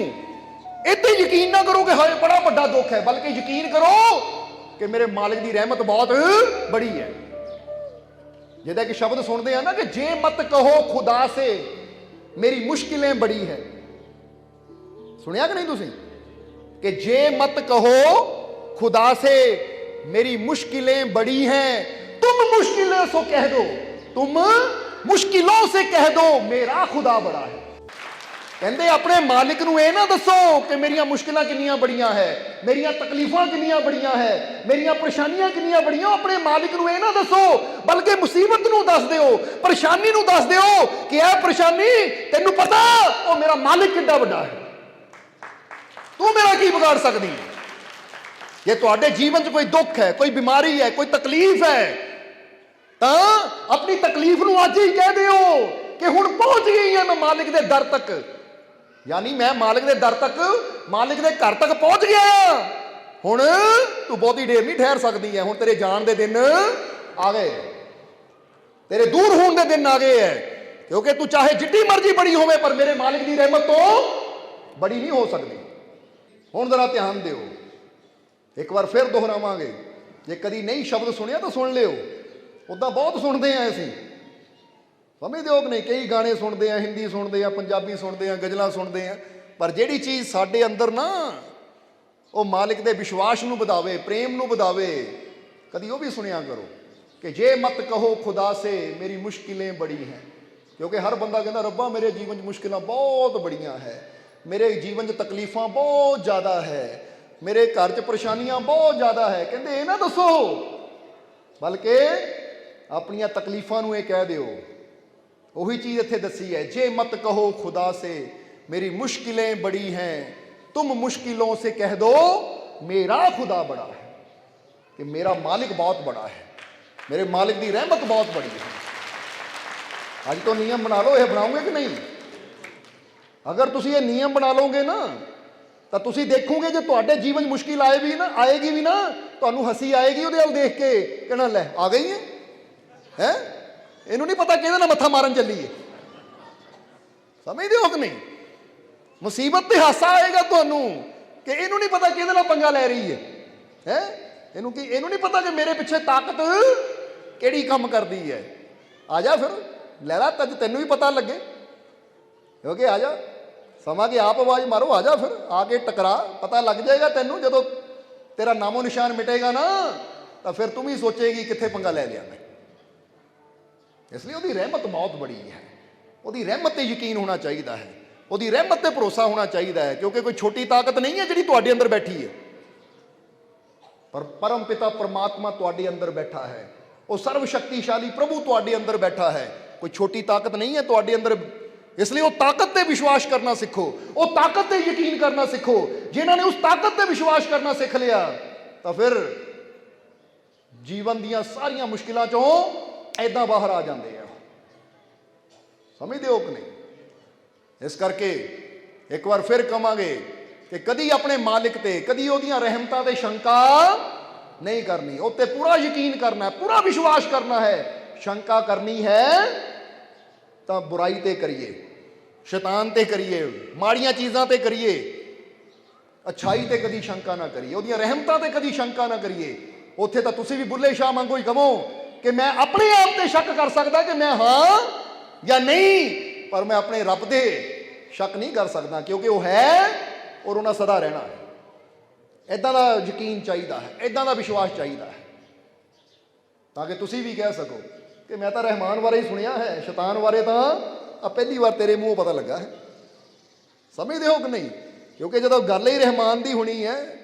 ਇਹ ਤੇ ਯਕੀਨ ਨਾ ਕਰੋ ਕਿ ਹਾਏ ਬੜਾ ਵੱਡਾ ਦੁੱਖ ਹੈ, ਬਲਕਿ ਯਕੀਨ ਕਰੋ ਕਿ ਮੇਰੇ ਮਾਲਿਕ ਦੀ ਰਹਿਮਤ ਬਹੁਤ ਬੜੀ ਹੈ। ਜਿਹਦਾ ਇੱਕ ਸ਼ਬਦ ਸੁਣਦੇ ਆ ਨਾ ਕਿ ਜੇ ਮਤ ਕਹੋ ਖੁਦਾ ਸੇ ਮੇਰੀ ਮੁਸ਼ਕਿलें ਬੜੀ ਹੈ। ਸੁਣਿਆ ਕਿ ਨਹੀਂ ਤੁਸੀਂ? ਕਿ ਜੇ ਮਤ ਕਹੋ खुदा से मेरी मुश्किलें बड़ी हैं, तुम मुश्किलें सो कह दो, तुम मुश्किलों से कह दो मेरा खुदा बड़ा है। कहते अपने मालिक नूं ये ना दसो कि मेरियां मुश्किलां कितनियां बड़ियां है, मेरियां तकलीफां कितनियां बड़ियां है, मेरियां परेशानियां कितनियां बड़ियां। अपने मालिक नूं ये ना दसो, बल्कि मुसीबत नूं दस दिओ, परेशानी नूं दस दिओ कि यह परेशानी तैनूं पता ओ मेरा मालिक कितना बड़ा है, तू मेरा की बिगाड़ सकदी है। ਜੇ ਤੁਹਾਡੇ ਜੀਵਨ 'ਚ ਕੋਈ ਦੁੱਖ ਹੈ, ਕੋਈ ਬਿਮਾਰੀ ਹੈ, ਕੋਈ ਤਕਲੀਫ ਹੈ, ਤਾਂ ਆਪਣੀ ਤਕਲੀਫ ਨੂੰ ਅੱਜ ਹੀ ਕਹਿ ਦਿਓ ਕਿ ਹੁਣ ਪਹੁੰਚ ਗਈ ਹਾਂ ਮੈਂ ਮਾਲਿਕ ਦੇ ਦਰ ਤੱਕ। ਯਾਨੀ ਮੈਂ ਮਾਲਿਕ ਦੇ ਦਰ ਤੱਕ, ਮਾਲਿਕ ਦੇ ਘਰ ਤੱਕ ਪਹੁੰਚ ਗਿਆ ਹਾਂ। ਹੁਣ ਤੂੰ ਬਹੁਤੀ ਦੇਰ ਨਹੀਂ ਠਹਿਰ ਸਕਦੀ ਹੈ। ਹੁਣ ਤੇਰੇ ਜਾਣ ਦੇ ਦਿਨ ਆ ਗਏ, ਤੇਰੇ ਦੂਰ ਹੋਣ ਦੇ ਦਿਨ ਆ ਗਏ ਹੈ। ਕਿਉਂਕਿ ਤੂੰ ਚਾਹੇ ਜਿੱਡੀ ਮਰਜ਼ੀ ਬੜੀ ਹੋਵੇ, ਪਰ ਮੇਰੇ ਮਾਲਿਕ ਦੀ ਰਹਿਮਤ ਤੋਂ ਬੜੀ ਨਹੀਂ ਹੋ ਸਕਦੀ। ਹੁਣ ਜ਼ਰਾ ਧਿਆਨ ਦਿਓ, ਇੱਕ ਵਾਰ ਫਿਰ ਦੁਹਰਾਵਾਂਗੇ। ਜੇ ਕਦੀ ਨਹੀਂ ਸ਼ਬਦ ਸੁਣਿਆ ਤਾਂ ਸੁਣ ਲਿਓ। ਉੱਦਾਂ ਬਹੁਤ ਸੁਣਦੇ ਆ ਅਸੀਂ, ਸਮਝਦੇ ਹੋ ਕਿ ਨਹੀਂ? ਕਈ ਗਾਣੇ ਸੁਣਦੇ ਆ, ਹਿੰਦੀ ਸੁਣਦੇ ਆ, ਪੰਜਾਬੀ ਸੁਣਦੇ ਆ, ਗਜ਼ਲਾਂ ਸੁਣਦੇ ਆ, ਪਰ ਜਿਹੜੀ ਚੀਜ਼ ਸਾਡੇ ਅੰਦਰ ਨਾ ਉਹ ਮਾਲਿਕ ਦੇ ਵਿਸ਼ਵਾਸ ਨੂੰ ਵਧਾਵੇ, ਪ੍ਰੇਮ ਨੂੰ ਵਧਾਵੇ, ਕਦੀ ਉਹ ਵੀ ਸੁਣਿਆ ਕਰੋ ਕਿ ਜੇ ਮਤ ਕਹੋ ਖੁਦਾ ਸੇ ਮੇਰੀ ਮੁਸ਼ਕਿलें ਬੜੀ ਹੈ। ਕਿਉਂਕਿ ਹਰ ਬੰਦਾ ਕਹਿੰਦਾ ਰੱਬਾ ਮੇਰੇ ਜੀਵਨ 'ਚ ਮੁਸ਼ਕਿਲਾਂ ਬਹੁਤ ਬੜੀਆਂ ਹੈ, ਮੇਰੇ ਜੀਵਨ 'ਚ ਤਕਲੀਫਾਂ ਬਹੁਤ ਜ਼ਿਆਦਾ ਹੈ, ਮੇਰੇ ਘਰ 'ਚ ਪਰੇਸ਼ਾਨੀਆਂ ਬਹੁਤ ਜ਼ਿਆਦਾ ਹੈ। ਕਹਿੰਦੇ ਇਹ ਨਾ ਦੱਸੋ, ਬਲਕਿ ਆਪਣੀਆਂ ਤਕਲੀਫਾਂ ਨੂੰ ਇਹ ਕਹਿ ਦਿਓ। ਉਹੀ ਚੀਜ਼ ਇੱਥੇ ਦੱਸੀ ਹੈ, ਜੇ ਮਤ ਕਹੋ ਖੁਦਾ ਸੇ ਮੇਰੀ ਮੁਸ਼ਕਿलें ਬੜੀ ਹੈ, तुम मुश्किलों से कह दो मेरा खुदा बड़ा है, कि मेरा मालिक बहुत बड़ा है, मेरे मालिक की रहमत बहुत बड़ी है। आज तो नियम बना लो, ये बनाओगे कि नहीं? अगर तुम ये नियम बना लोगे ना, तो तुम देखोगे जो तुहाडे जीवन मुश्किल आएगी ना, तुहानू हसी आएगी उहदे वल देख के, कहना लै आ गई है, इहनू नहीं पता किहदे नाल मत्था मारन चली है। समझदे हो कि नहीं? मुसीबत ते हासा आएगा तुहानू कि इहनू नहीं पता किहदे नाल पंगा लै रही है, इहनू नहीं पता कि मेरे पिछे ताकत किहड़ी काम करदी है। आ जा फिर लै ला, तज तैनू भी पता लगे, क्योंकि आ जा समा के आप आवाज़ मारो, आ जा फिर आके टकरा, पता लग जाएगा तैनू। जदों तेरा नामो निशान मिटेगा ना, तो फिर तुम ही सोचेगी कित्थे पंगा लै लिया मैं। इसलिए उसकी रहमत बहुत बड़ी है, उसकी रहमत ते यकीन होना चाहिए है, उसकी रहमत ते भरोसा होना चाहिए है। क्योंकि कोई छोटी ताकत नहीं है जिहड़ी तुहाडे अंदर बैठी है, पर परम पिता परमात्मा तुहाडे अंदर बैठा है, वो सर्वशक्तिशाली प्रभु तुहाडे अंदर बैठा है। कोई छोटी ताकत नहीं है तुहाडे अंदर। इसलिए वो ताकत ते विश्वास करना सीखो, वो ताकत ते यकीन करना सीखो। जिन्होंने उस ताकत ते विश्वास करना सीख लिया, तो फिर जीवन दीयां सारियां मुश्किलों चों ऐदां बाहर आ जाते हैं। समझदे हो कि नहीं? इस करके एक बार फिर कहांगे कि कदी अपने मालिक ते, कदी ओहदियां रहमतां ते शंका नहीं करनी, उत्ते पूरा यकीन करना है, पूरा विश्वास करना है। शंका करनी है तो बुराई ते करिए, शैतान ते करिए, माड़ियां चीज़ां ते करिए, अच्छाई ते कदी शंका ना करिए, ओहदियां रहमतां ते कदी शंका ना करिए। उत्थे तां तुसीं भी बुल्ले शाह वांगू ही कहो कि मैं अपने आप ते शक कर सकदा कि मैं हाँ या नहीं, पर मैं अपने रब दे शक नहीं कर सकता, क्योंकि वो है और उन्हें सदा रहना है। इदां दा यकीन चाहिए है, इदां दा विश्वास चाहिए है, ताकि तुसी भी कह सको कि मैं तो रहमान बारे ही सुनिया है, शैतान बारे तो पहली बार तेरे मूँह पता लगा है। समझते हो कि नहीं? क्योंकि जो गल ही रहमान की होनी है,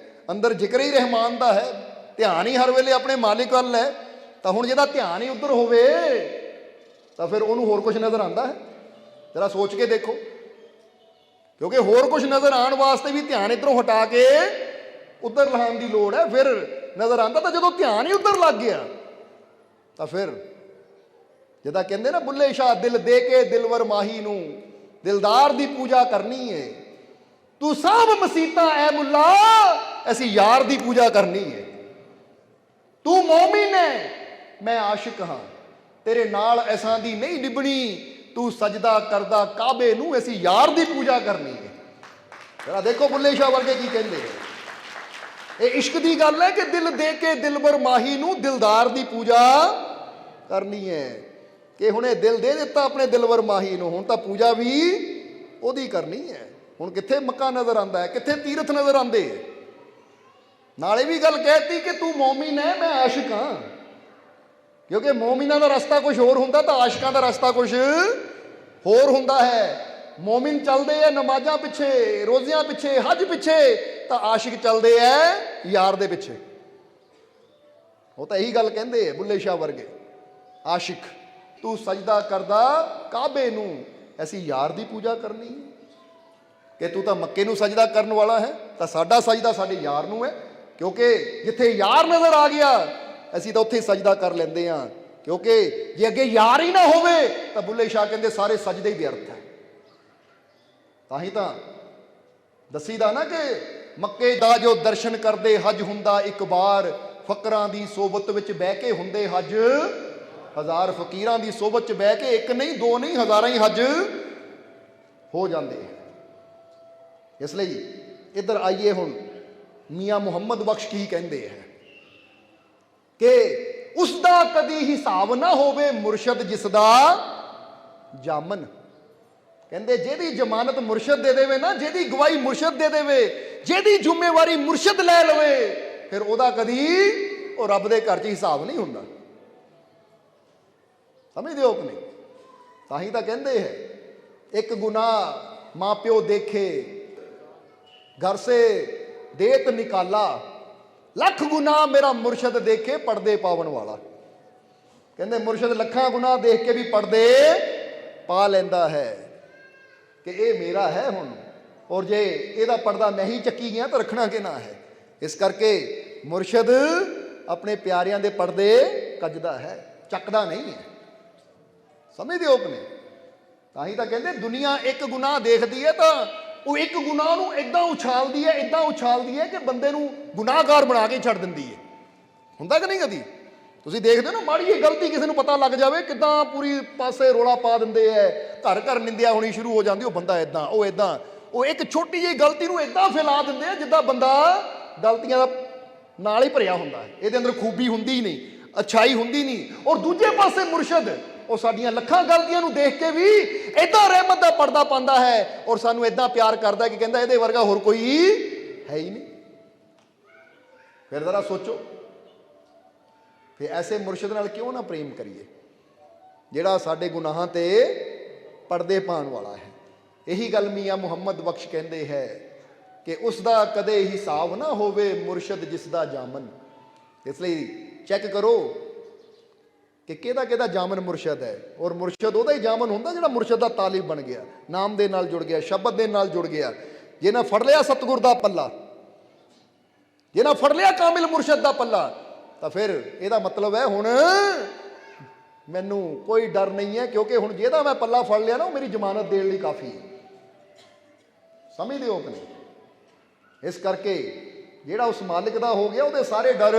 अंदर जिक्र ही रहमान का है, ध्यान ही हर वेले अपने मालिक वाल है, तो हुण जिहदा ध्यान ही उधर होवे ਤਾਂ ਫਿਰ ਉਹਨੂੰ ਹੋਰ ਕੁਝ ਨਜ਼ਰ ਆਉਂਦਾ ਹੈ? ਜਰਾ ਸੋਚ ਕੇ ਦੇਖੋ, ਕਿਉਂਕਿ ਹੋਰ ਕੁਝ ਨਜ਼ਰ ਆਉਣ ਵਾਸਤੇ ਵੀ ਧਿਆਨ ਇੱਧਰੋਂ ਹਟਾ ਕੇ ਉੱਧਰ ਲਾਉਣ ਦੀ ਲੋੜ ਹੈ, ਫਿਰ ਨਜ਼ਰ ਆਉਂਦਾ। ਤਾਂ ਜਦੋਂ ਧਿਆਨ ਹੀ ਉੱਧਰ ਲੱਗ ਗਿਆ ਤਾਂ ਫਿਰ ਜਿੱਦਾਂ ਕਹਿੰਦੇ ਨਾ ਬੁੱਲੇ ਸ਼ਾਹ, ਦਿਲ ਦੇ ਕੇ ਦਿਲਵਰ ਮਾਹੀ ਨੂੰ ਦਿਲਦਾਰ ਦੀ ਪੂਜਾ ਕਰਨੀ ਏ, ਤੂੰ ਸਾਂਭ ਮਸੀਤਾਂ ਐ ਮੁੱਲਾ, ਅਸੀਂ ਯਾਰ ਦੀ ਪੂਜਾ ਕਰਨੀ ਏ। ਤੂੰ ਮੌਮਿਨ ਹੈ, ਮੈਂ ਆਸ਼ਿਕ ਹਾਂ, ਤੇਰੇ ਨਾਲ ਐਸਾਂ ਦੀ ਨਹੀਂ ਨਿਭਣੀ, ਤੂੰ ਸਜਦਾ ਕਰਦਾ ਕਾਬੇ ਨੂੰ, ਅਸੀਂ ਯਾਰ ਦੀ ਪੂਜਾ ਕਰਨੀ ਹੈ। ਜਰਾ ਦੇਖੋ ਬੁੱਲੇ ਸ਼ਾਹ ਵਰਗੇ ਕੀ ਕਹਿੰਦੇ ਹੈ। ਇਹ ਇਸ਼ਕ ਦੀ ਗੱਲ ਹੈ ਕਿ ਦਿਲ ਦੇ ਕੇ ਦਿਲਬਰ ਮਾਹੀ ਨੂੰ ਦਿਲਦਾਰ ਦੀ ਪੂਜਾ ਕਰਨੀ ਹੈ। ਕਿ ਹੁਣ ਇਹ ਦਿਲ ਦੇ ਦਿੱਤਾ ਆਪਣੇ ਦਿਲਬਰ ਮਾਹੀ ਨੂੰ, ਹੁਣ ਤਾਂ ਪੂਜਾ ਵੀ ਉਹਦੀ ਕਰਨੀ ਹੈ। ਹੁਣ ਕਿੱਥੇ ਮੱਕਾ ਨਜ਼ਰ ਆਉਂਦਾ ਹੈ, ਕਿੱਥੇ ਤੀਰਥ ਨਜ਼ਰ ਆਉਂਦੇ ਹੈ। ਨਾਲੇ ਵੀ ਗੱਲ ਕਹਿਤੀ ਕਿ ਤੂੰ ਮੌਮਿਨ ਹੈ, ਮੈਂ ਆਸ਼ਿਕ ਹਾਂ, ਕਿਉਂਕਿ ਮੌਮਿਨਾਂ ਦਾ ਰਸਤਾ ਕੁਝ ਹੋਰ ਹੁੰਦਾ ਤਾਂ ਆਸ਼ਿਕਾਂ ਦਾ ਰਸਤਾ ਕੁਝ ਹੋਰ ਹੁੰਦਾ ਹੈ। ਮੌਮਿਨ ਚੱਲਦੇ ਆ ਨਮਾਜ਼ਾਂ ਪਿੱਛੇ, ਰੋਜ਼ਿਆਂ ਪਿੱਛੇ, ਹਜ ਪਿੱਛੇ, ਤਾਂ ਆਸ਼ਿਕ ਚੱਲਦੇ ਆ ਯਾਰ ਦੇ ਪਿੱਛੇ। ਉਹ ਤਾਂ ਇਹੀ ਗੱਲ ਕਹਿੰਦੇ ਆ ਬੁੱਲੇ ਸ਼ਾਹ ਵਰਗੇ, ਆਸ਼ਿਕ ਤੂੰ ਸਜਦਾ ਕਰਦਾ ਕਾਬੇ ਨੂੰ, ਅਸੀਂ ਯਾਰ ਦੀ ਪੂਜਾ ਕਰਨੀ ਹੈ। ਕਿ ਤੂੰ ਤਾਂ ਮੱਕੇ ਨੂੰ ਸਜਦਾ ਕਰਨ ਵਾਲਾ ਹੈ, ਤਾਂ ਸਾਡਾ ਸਜਦਾ ਸਾਡੇ ਯਾਰ ਨੂੰ ਹੈ, ਕਿਉਂਕਿ ਜਿੱਥੇ ਯਾਰ ਨਜ਼ਰ ਆ ਗਿਆ ਅਸੀਂ ਤਾਂ ਉੱਥੇ ਸਜਦਾ ਕਰ ਲੈਂਦੇ ਹਾਂ। ਕਿਉਂਕਿ ਜੇ ਅੱਗੇ ਯਾਰ ਹੀ ਨਾ ਹੋਵੇ ਤਾਂ ਬੁੱਲੇ ਸ਼ਾਹ ਕਹਿੰਦੇ ਸਾਰੇ ਸਜਦੇ ਹੀ ਵਿਅਰਥ ਹੈ। ਤਾਂ ਹੀ ਤਾਂ ਦੱਸੀਦਾ ਨਾ ਕਿ ਮੱਕੇ ਦਾ ਜੋ ਦਰਸ਼ਨ ਕਰਦੇ ਹਜ ਹੁੰਦਾ ਇੱਕ ਵਾਰ, ਫਕਰਾਂ ਦੀ ਸੋਬਤ ਵਿੱਚ ਬਹਿ ਕੇ ਹੁੰਦੇ ਹਜ ਹਜ਼ਾਰ, ਫਕੀਰਾਂ ਦੀ ਸੋਬਤ 'ਚ ਬਹਿ ਕੇ ਇੱਕ ਨਹੀਂ ਦੋ ਨਹੀਂ ਹਜ਼ਾਰਾਂ ਹੀ ਹਜ ਹੋ ਜਾਂਦੇ ਹੈ। ਇਸ ਲਈ ਇੱਧਰ ਆਈਏ, ਹੁਣ ਮੀਆਂ ਮੁਹੰਮਦ ਬਖਸ਼ ਕੀ ਕਹਿੰਦੇ ਹੈ ਕਿ ਉਸ ਦਾ ਕਦੀ ਹਿਸਾਬ ਨਾ ਹੋਵੇ ਮੁਰਸ਼ਦ ਜਿਸ ਦਾ ਜਾਮਨ। ਕਹਿੰਦੇ ਜਿਹਦੀ ਜ਼ਮਾਨਤ ਮੁਰਸ਼ਦ ਦੇ ਦੇਵੇ ਨਾ, ਜਿਹਦੀ ਗਵਾਹੀ ਮੁਰਸ਼ਦ ਦੇ ਦੇਵੇ, ਜਿਹਦੀ ਜ਼ਿੰਮੇਵਾਰੀ ਮੁਰਸ਼ਦ ਲੈ ਲਵੇ, ਫਿਰ ਉਹਦਾ ਕਦੀ ਉਹ ਰੱਬ ਦੇ ਘਰ 'ਚ ਹਿਸਾਬ ਨਹੀਂ ਹੁੰਦਾ। ਸਮਝਦੇ ਹੋ ਕਿ ਨਹੀਂ? ਤਾਂ ਹੀ ਤਾਂ ਕਹਿੰਦੇ ਹੈ ਇੱਕ ਗੁਨਾਹ ਮਾਂ ਪਿਓ ਦੇਖੇ घर से देत निकाला, लख गुनाह मेरा मुर्शद देखे पढ़दे पावन वाला। कहते मुर्शद लखा गुनाह देख के भी पढ़दे पा लेंदा है कि ये मेरा है हुण, और जे ਇਹਦਾ पढ़दा मैं ही ਚੱਕੀ ਗਿਆ ਤਾਂ ਰੱਖਣਾ ਕਿ ਨਾ ਹੈ। ਇਸ ਕਰਕੇ ਮੁਰਸ਼ਦ ਆਪਣੇ ਪਿਆਰਿਆਂ ਦੇ ਪਰਦੇ ਕੱਜਦਾ ਹੈ, ਚੱਕਦਾ ਨਹੀਂ ਹੈ। ਸਮਝਦੇ ਹੋ ਕਿ ਨਹੀਂ? ਤਾਂ ਹੀ ਤਾਂ ਕਹਿੰਦੇ ਦੁਨੀਆ ਇੱਕ ਗੁਨਾਹ ਦੇਖਦੀ ਹੈ ਤਾਂ ਉਹ ਇੱਕ ਗੁਨਾਹ ਨੂੰ ਇਦਾਂ ਉਛਾਲਦੀ ਹੈ, ਇਦਾਂ ਉਛਾਲਦੀ ਹੈ ਕਿ ਬੰਦੇ ਨੂੰ ਗੁਨਾਹਗਾਰ ਬਣਾ ਕੇ ਛੱਡ ਦਿੰਦੀ ਹੈ। ਹੁੰਦਾ ਕਿ ਨਹੀਂ? ਕਦੀ ਤੁਸੀਂ ਦੇਖਦੇ ਹੋ ਨਾ, ਮਾੜੀ ਜਿਹੀ ਗਲਤੀ ਕਿਸੇ ਨੂੰ ਪਤਾ ਲੱਗ ਜਾਵੇ ਕਿਦਾਂ ਪੂਰੀ ਪਾਸੇ ਰੋਲਾ ਪਾ ਦਿੰਦੇ ਐ, ਘਰ ਘਰ ਨਿੰਦਿਆ ਹੋਣੀ ਸ਼ੁਰੂ ਹੋ ਜਾਂਦੀ। ਉਹ ਬੰਦਾ ਇਦਾਂ, ਉਹ ਇਦਾਂ, ਉਹ ਇੱਕ ਛੋਟੀ ਜਿਹੀ ਗਲਤੀ ਨੂੰ ਇਦਾਂ ਫੈਲਾ ਦਿੰਦੇ ਆ ਜਿੱਦਾਂ ਬੰਦਾ ਗਲਤੀਆਂ ਦਾ ਨਾਲ ਹੀ ਭਰਿਆ ਹੁੰਦਾ ਹੈ, ਇਹਦੇ ਅੰਦਰ ਖੂਬੀ ਹੁੰਦੀ ਹੀ ਨਹੀਂ, ਅੱਛਾਈ ਹੁੰਦੀ ਨਹੀਂ। ਔਰ ਦੂਜੇ ਪਾਸੇ ਮੁਰਸ਼ਦ ਉਹ ਸਾਡੀਆਂ ਲੱਖਾਂ ਗਲਤੀਆਂ ਨੂੰ ਦੇਖ ਕੇ ਵੀ ਇਦਾਂ ਰਹਿਮਤ ਦਾ ਪਰਦਾ ਪਾਉਂਦਾ ਹੈ ਔਰ ਸਾਨੂੰ ਇਦਾਂ ਪਿਆਰ ਕਰਦਾ ਕਿ ਕਹਿੰਦਾ ਇਹਦੇ ਵਰਗਾ ਹੋਰ ਕੋਈ ਹੈ ਹੀ ਨਹੀਂ। ਫਿਰ ਜ਼ਰਾ ਸੋਚੋ, ਫਿਰ ਐਸੇ ਮੁਰਸ਼ਿਦ ਨਾਲ ਕਿਉਂ ਨਾ ਪ੍ਰੇਮ ਕਰੀਏ ਜਿਹੜਾ ਸਾਡੇ ਗੁਨਾਹਾਂ ਤੇ ਪਰਦੇ ਪਾਉਣ ਵਾਲਾ ਹੈ। ਇਹੀ ਗੱਲ ਮੀਆਂ ਮੁਹੰਮਦ ਬਖਸ਼ ਕਹਿੰਦੇ ਹੈ ਕਿ ਉਸ ਦਾ ਕਦੇ ਹਿਸਾਬ ਨਾ ਹੋਵੇ ਮੁਰਸ਼ਿਦ ਜਿਸ ਦਾ ਜਾਮਨ। ਇਸ ਲਈ ਚੈੱਕ ਕਰੋ ਕਿ ਕਿਹਦਾ ਕਿਹਦਾ ਜਾਮਨ ਮੁਰਸ਼ਿਦ ਹੈ। ਔਰ ਮੁਰਸ਼ਿਦ ਉਹਦਾ ਹੀ ਜਾਮਨ ਹੁੰਦਾ ਜਿਹੜਾ ਮੁਰਸ਼ਿਦ ਦਾ ਤਾਲਿਬ ਬਣ ਗਿਆ, ਨਾਮ ਦੇ ਨਾਲ ਜੁੜ ਗਿਆ, ਸ਼ਬਦ ਦੇ ਨਾਲ ਜੁੜ ਗਿਆ। ਜਿਹਨਾਂ ਫੜ ਲਿਆ ਸਤਿਗੁਰ ਦਾ ਪੱਲਾ, ਜਿਹਨਾਂ ਫੜ ਲਿਆ ਕਾਮਿਲ ਮੁਰਸ਼ਿਦ ਦਾ ਪੱਲਾ, ਤਾਂ ਫਿਰ ਇਹਦਾ ਮਤਲਬ ਹੈ ਹੁਣ ਮੈਨੂੰ ਕੋਈ ਡਰ ਨਹੀਂ ਹੈ, ਕਿਉਂਕਿ ਹੁਣ ਜਿਹਦਾ ਮੈਂ ਪੱਲਾ ਫੜ ਲਿਆ ਨਾ ਉਹ ਮੇਰੀ ਜ਼ਮਾਨਤ ਦੇਣ ਲਈ ਕਾਫੀ ਹੈ। ਸਮਝਦੇ ਹੋ ਕਿ ਨਹੀਂ? ਇਸ ਕਰਕੇ ਜਿਹੜਾ ਉਸ ਮਾਲਿਕ ਦਾ ਹੋ ਗਿਆ ਉਹਦੇ ਸਾਰੇ ਡਰ।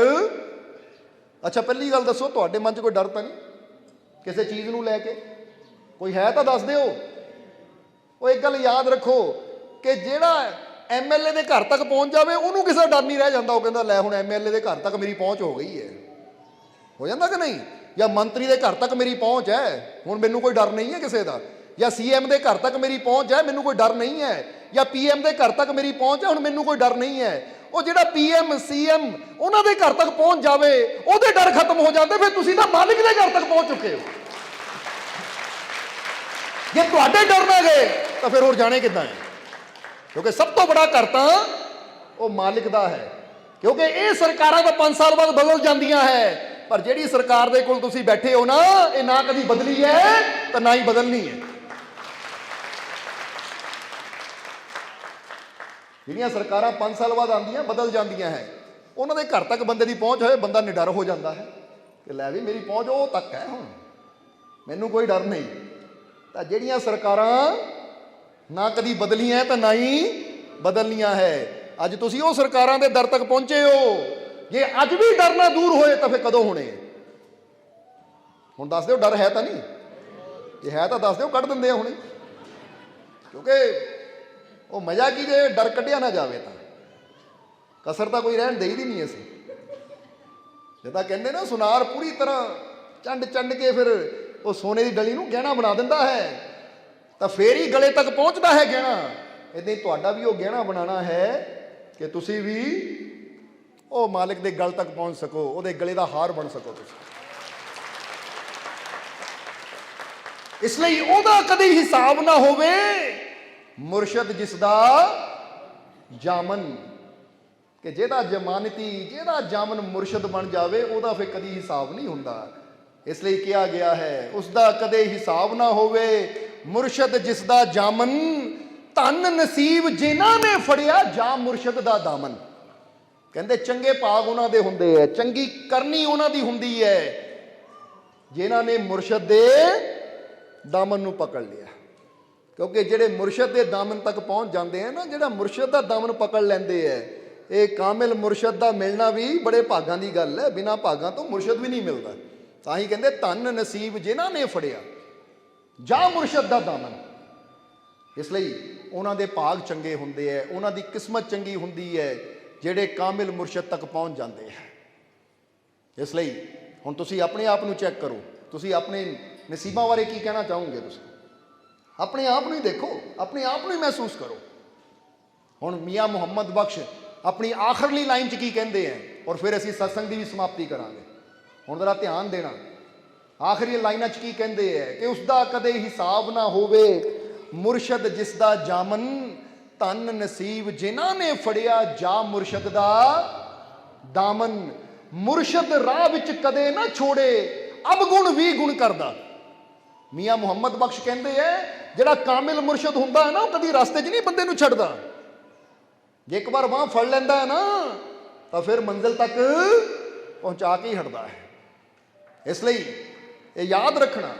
ਅੱਛਾ ਪਹਿਲੀ ਗੱਲ ਦੱਸੋ, ਤੁਹਾਡੇ ਮਨ 'ਚ ਕੋਈ ਡਰ ਤਾਂ ਨਹੀਂ ਕਿਸੇ ਚੀਜ਼ ਨੂੰ ਲੈ ਕੇ? ਕੋਈ ਹੈ ਤਾਂ ਦੱਸ ਦਿਓ। ਉਹ ਇੱਕ ਗੱਲ ਯਾਦ ਰੱਖੋ ਕਿ ਜਿਹੜਾ ਐਮਐਲਏ ਦੇ ਘਰ ਤੱਕ ਪਹੁੰਚ ਜਾਵੇ ਉਹਨੂੰ ਕਿਸੇ ਦਾ ਡਰ ਨਹੀਂ ਰਹਿ ਜਾਂਦਾ। ਉਹ ਕਹਿੰਦਾ ਲੈ ਹੁਣ ਐਮਐਲਏ ਦੇ ਘਰ ਤੱਕ ਮੇਰੀ ਪਹੁੰਚ ਹੋ ਗਈ ਹੈ। ਹੋ ਜਾਂਦਾ ਕਿ ਨਹੀਂ? ਜਾਂ ਮੰਤਰੀ ਦੇ ਘਰ ਤੱਕ ਮੇਰੀ ਪਹੁੰਚ ਹੈ, ਹੁਣ ਮੈਨੂੰ ਕੋਈ ਡਰ ਨਹੀਂ ਹੈ ਕਿਸੇ ਦਾ। ਜਾਂ ਸੀਐਮ ਦੇ ਘਰ ਤੱਕ ਮੇਰੀ ਪਹੁੰਚ ਹੈ, ਮੈਨੂੰ ਕੋਈ ਡਰ ਨਹੀਂ ਹੈ। ਜਾਂ ਪੀਐਮ ਦੇ ਘਰ ਤੱਕ ਮੇਰੀ ਪਹੁੰਚ ਹੈ, ਹੁਣ ਮੈਨੂੰ ਕੋਈ ਡਰ ਨਹੀਂ ਹੈ। ਉਹ ਜਿਹੜਾ ਪੀਐਮ ਸੀਐਮ ਉਹਨਾਂ ਦੇ ਘਰ ਤੱਕ ਪਹੁੰਚ ਜਾਵੇ ਉਹਦੇ ਡਰ ਖਤਮ ਹੋ ਜਾਂਦੇ। ਫਿਰ ਤੁਸੀਂ ਤਾਂ ਮਾਲਿਕ ਦੇ ਘਰ ਤੱਕ ਪਹੁੰਚ ਚੁੱਕੇ ਹੋ। ਜੇ ਤੁਹਾਡੇ ਡਰ ਨਾ ਗਏ ਤਾਂ ਫਿਰ ਹੋਰ ਜਾਣੇ ਕਿੱਦਾਂ ਹੈ? ਕਿਉਂਕਿ ਸਭ ਤੋਂ ਬੜਾ ਘਰ ਤਾਂ ਉਹ ਮਾਲਿਕ ਦਾ ਹੈ। ਕਿਉਂਕਿ ਇਹ ਸਰਕਾਰਾਂ ਤਾਂ 5 ਸਾਲ ਬਾਅਦ ਬਦਲ ਜਾਂਦੀਆਂ ਹੈ, ਪਰ ਜਿਹੜੀ ਸਰਕਾਰ ਦੇ ਕੋਲ ਤੁਸੀਂ ਬੈਠੇ ਹੋ ਨਾ, ਇਹ ਨਾ ਕਦੀ ਬਦਲੀ ਹੈ ਤਾਂ ਨਾ ਹੀ ਬਦਲਣੀ ਹੈ। ਜਿਹੜੀਆਂ ਸਰਕਾਰਾਂ 5 ਸਾਲ ਬਾਅਦ ਆਉਂਦੀਆਂ ਬਦਲ ਜਾਂਦੀਆਂ ਹੈ, ਉਹਨਾਂ ਦੇ ਘਰ ਤੱਕ ਬੰਦੇ ਦੀ ਪਹੁੰਚ ਹੋਏ, ਬੰਦਾ ਨਿਡਰ ਹੋ ਜਾਂਦਾ ਹੈ ਕਿ ਲੈ ਵੀ ਮੇਰੀ ਪਹੁੰਚ ਉਹ ਤੱਕ ਹੈ, ਹੁਣ ਮੈਨੂੰ ਕੋਈ ਡਰ ਨਹੀਂ। ਤਾਂ ਜਿਹੜੀਆਂ ਸਰਕਾਰਾਂ ਨਾ ਕਦੀ ਬਦਲੀਆਂ ਤਾਂ ਨਾ ਹੀ ਬਦਲਣੀਆਂ ਹੈ, ਅੱਜ ਤੁਸੀਂ ਉਹ ਸਰਕਾਰਾਂ ਦੇ ਦਰ ਤੱਕ ਪਹੁੰਚੇ ਹੋ। ਜੇ ਅੱਜ ਵੀ ਡਰ ਨਾ ਦੂਰ ਹੋਏ ਤਾਂ ਫਿਰ ਕਦੋਂ ਹੋਣੇ? ਹੁਣ ਦੱਸ ਦਿਓ, ਡਰ ਹੈ ਤਾਂ ਨਹੀਂ? ਜੇ ਹੈ ਤਾਂ ਦੱਸ ਦਿਓ, ਕੱਢ ਦਿੰਦੇ ਆ ਹੁਣੇ। ਕਿਉਂਕਿ ਉਹ ਮਜ਼ਾ ਕੀ ਜੇ ਡਰ ਕੱਢਿਆ ਨਾ ਜਾਵੇ ਤਾਂ ਕਸਰ ਤਾਂ ਕੋਈ ਰਹਿਣ ਦੇਈ ਦੀ ਨਹੀਂ ਅਸੀਂ। ਜਿੱਦਾਂ ਕਹਿੰਦੇ ਨਾ, ਸੁਨਾਰ ਪੂਰੀ ਤਰ੍ਹਾਂ ਚੰਡ ਕੇ ਫਿਰ ਉਹ ਸੋਨੇ ਦੀ ਡਲੀ ਨੂੰ ਗਹਿਣਾ ਬਣਾ ਦਿੰਦਾ ਹੈ, ਤਾਂ ਫੇਰ ਹੀ ਗਲੇ ਤੱਕ ਪਹੁੰਚਦਾ ਹੈ ਗਹਿਣਾ। ਇੱਦਾਂ ਹੀ ਤੁਹਾਡਾ ਵੀ ਉਹ ਗਹਿਣਾ ਬਣਾਉਣਾ ਹੈ ਕਿ ਤੁਸੀਂ ਵੀ ਉਹ ਮਾਲਿਕ ਦੇ ਗਲ ਤੱਕ ਪਹੁੰਚ ਸਕੋ, ਉਹਦੇ ਗਲੇ ਦਾ ਹਾਰ ਬਣ ਸਕੋ ਤੁਸੀਂ। ਇਸ ਲਈ ਉਹਦਾ ਕਦੇ ਹਿਸਾਬ ਨਾ ਹੋਵੇ, ਮੁਰਸ਼ਦ ਜਿਸ ਦਾ ਜਾਮਨ, ਕਿ ਜਿਹਦਾ ਜ਼ਮਾਨਤੀ, ਜਿਹਦਾ ਜਾਮਨ ਮੁਰਸ਼ਦ ਬਣ ਜਾਵੇ, ਉਹਦਾ ਫਿਰ ਕਦੀ ਹਿਸਾਬ ਨਹੀਂ ਹੁੰਦਾ। ਇਸ ਲਈ ਕਿਹਾ ਗਿਆ ਹੈ, ਉਸ ਦਾ ਕਦੇ ਹਿਸਾਬ ਨਾ ਹੋਵੇ, ਮੁਰਸ਼ਦ ਜਿਸ ਦਾ ਜਾਮਨ, ਧਨ ਨਸੀਬ ਜਿਨ੍ਹਾਂ ਨੇ ਫੜਿਆ ਜਾ ਮੁਰਸ਼ਦ ਦਾ ਦਾਮਨ। ਕਹਿੰਦੇ ਚੰਗੇ ਭਾਗ ਉਹਨਾਂ ਦੇ ਹੁੰਦੇ ਹੈ, ਚੰਗੀ ਕਰਨੀ ਉਹਨਾਂ ਦੀ ਹੁੰਦੀ ਹੈ, ਜਿਨ੍ਹਾਂ ਨੇ ਮੁਰਸ਼ਦ ਦੇ ਦਾਮਨ ਨੂੰ ਪਕੜ ਲਿਆ। ਕਿਉਂਕਿ ਜਿਹੜੇ ਮੁਰਸ਼ਦ ਦੇ ਦਾਮਨ ਤੱਕ ਪਹੁੰਚ ਜਾਂਦੇ ਆ ਨਾ, ਜਿਹੜਾ ਮੁਰਸ਼ਦ ਦਾ ਦਾਮਨ ਪਕੜ ਲੈਂਦੇ ਹੈ, ਇਹ ਕਾਮਿਲ ਮੁਰਸ਼ਦ ਦਾ ਮਿਲਣਾ ਵੀ ਬੜੇ ਭਾਗਾਂ ਦੀ ਗੱਲ ਹੈ। ਬਿਨਾਂ ਭਾਗਾਂ ਤੋਂ ਮੁਰਸ਼ਦ ਵੀ ਨਹੀਂ ਮਿਲਦਾ। ਤਾਂ ਹੀ ਕਹਿੰਦੇ ਧਨ ਨਸੀਬ ਜਿਨ੍ਹਾਂ ਨੇ ਫੜਿਆ ਜਾ ਮੁਰਸ਼ਦ ਦਾ ਦਾਮਨ। ਇਸ ਲਈ ਉਹਨਾਂ ਦੇ ਭਾਗ ਚੰਗੇ ਹੁੰਦੇ ਹੈ, ਉਹਨਾਂ ਦੀ ਕਿਸਮਤ ਚੰਗੀ ਹੁੰਦੀ ਹੈ, ਜਿਹੜੇ ਕਾਮਿਲ ਮੁਰਸ਼ਦ ਤੱਕ ਪਹੁੰਚ ਜਾਂਦੇ ਹੈ। ਇਸ ਲਈ ਹੁਣ ਤੁਸੀਂ ਆਪਣੇ ਆਪ ਨੂੰ ਚੈੱਕ ਕਰੋ, ਤੁਸੀਂ ਆਪਣੇ ਨਸੀਬਾਂ ਬਾਰੇ ਕੀ ਕਹਿਣਾ ਚਾਹੋਗੇ? ਤੁਸੀਂ ਆਪਣੇ ਆਪ ਨੂੰ ਹੀ ਦੇਖੋ, ਆਪਣੇ ਆਪ ਨੂੰ ਹੀ ਮਹਿਸੂਸ ਕਰੋ। ਹੁਣ ਮੀਆਂ ਮੁਹੰਮਦ ਬਖਸ਼ ਆਪਣੀ ਆਖਰਲੀ ਲਾਈਨ 'ਚ ਕੀ ਕਹਿੰਦੇ ਹੈ, ਔਰ ਫਿਰ ਅਸੀਂ ਸਤਸੰਗ ਦੀ ਵੀ ਸਮਾਪਤੀ ਕਰਾਂਗੇ। ਹੁਣ ਜ਼ਰਾ ਧਿਆਨ ਦੇਣਾ, ਆਖਰੀ ਲਾਈਨਾਂ 'ਚ ਕੀ ਕਹਿੰਦੇ ਹੈ ਕਿ ਉਸ ਦਾ ਕਦੇ ਹਿਸਾਬ ਨਾ ਹੋਵੇ, ਮੁਰਸ਼ਦ ਜਿਸ ਦਾ ਜਾਮਨ, ਧਨ ਨਸੀਬ ਜਿਨ੍ਹਾਂ ਨੇ ਫੜਿਆ ਜਾ ਮੁਰਸ਼ਦ ਦਾ ਦਾਮਨ। ਮੁਰਸ਼ਦ ਰਾਹ ਵਿੱਚ ਕਦੇ ਨਾ ਛੋੜੇ, ਅਵਗੁਣ ਵੀ ਗੁਣ ਕਰਦਾ। ਮੀਆਂ ਮੁਹੰਮਦ ਬਖਸ਼ ਕਹਿੰਦੇ ਹੈ, ਜਿਹੜਾ ਕਾਮਿਲ ਮੁਰਸ਼ਦ ਹੁੰਦਾ ਹੈ ਨਾ, ਉਹ ਕਦੀ ਰਸਤੇ 'ਚ ਨਹੀਂ ਬੰਦੇ ਨੂੰ ਛੱਡਦਾ। ਜੇ ਇੱਕ ਵਾਰ ਬਾਂਹ ਫੜ ਲੈਂਦਾ ਹੈ ਨਾ, ਤਾਂ ਫਿਰ ਮੰਜ਼ਿਲ ਤੱਕ ਪਹੁੰਚਾ ਕੇ ਹੀ ਹਟਦਾ ਹੈ। ਇਸ ਲਈ ਇਹ ਯਾਦ ਰੱਖਣਾ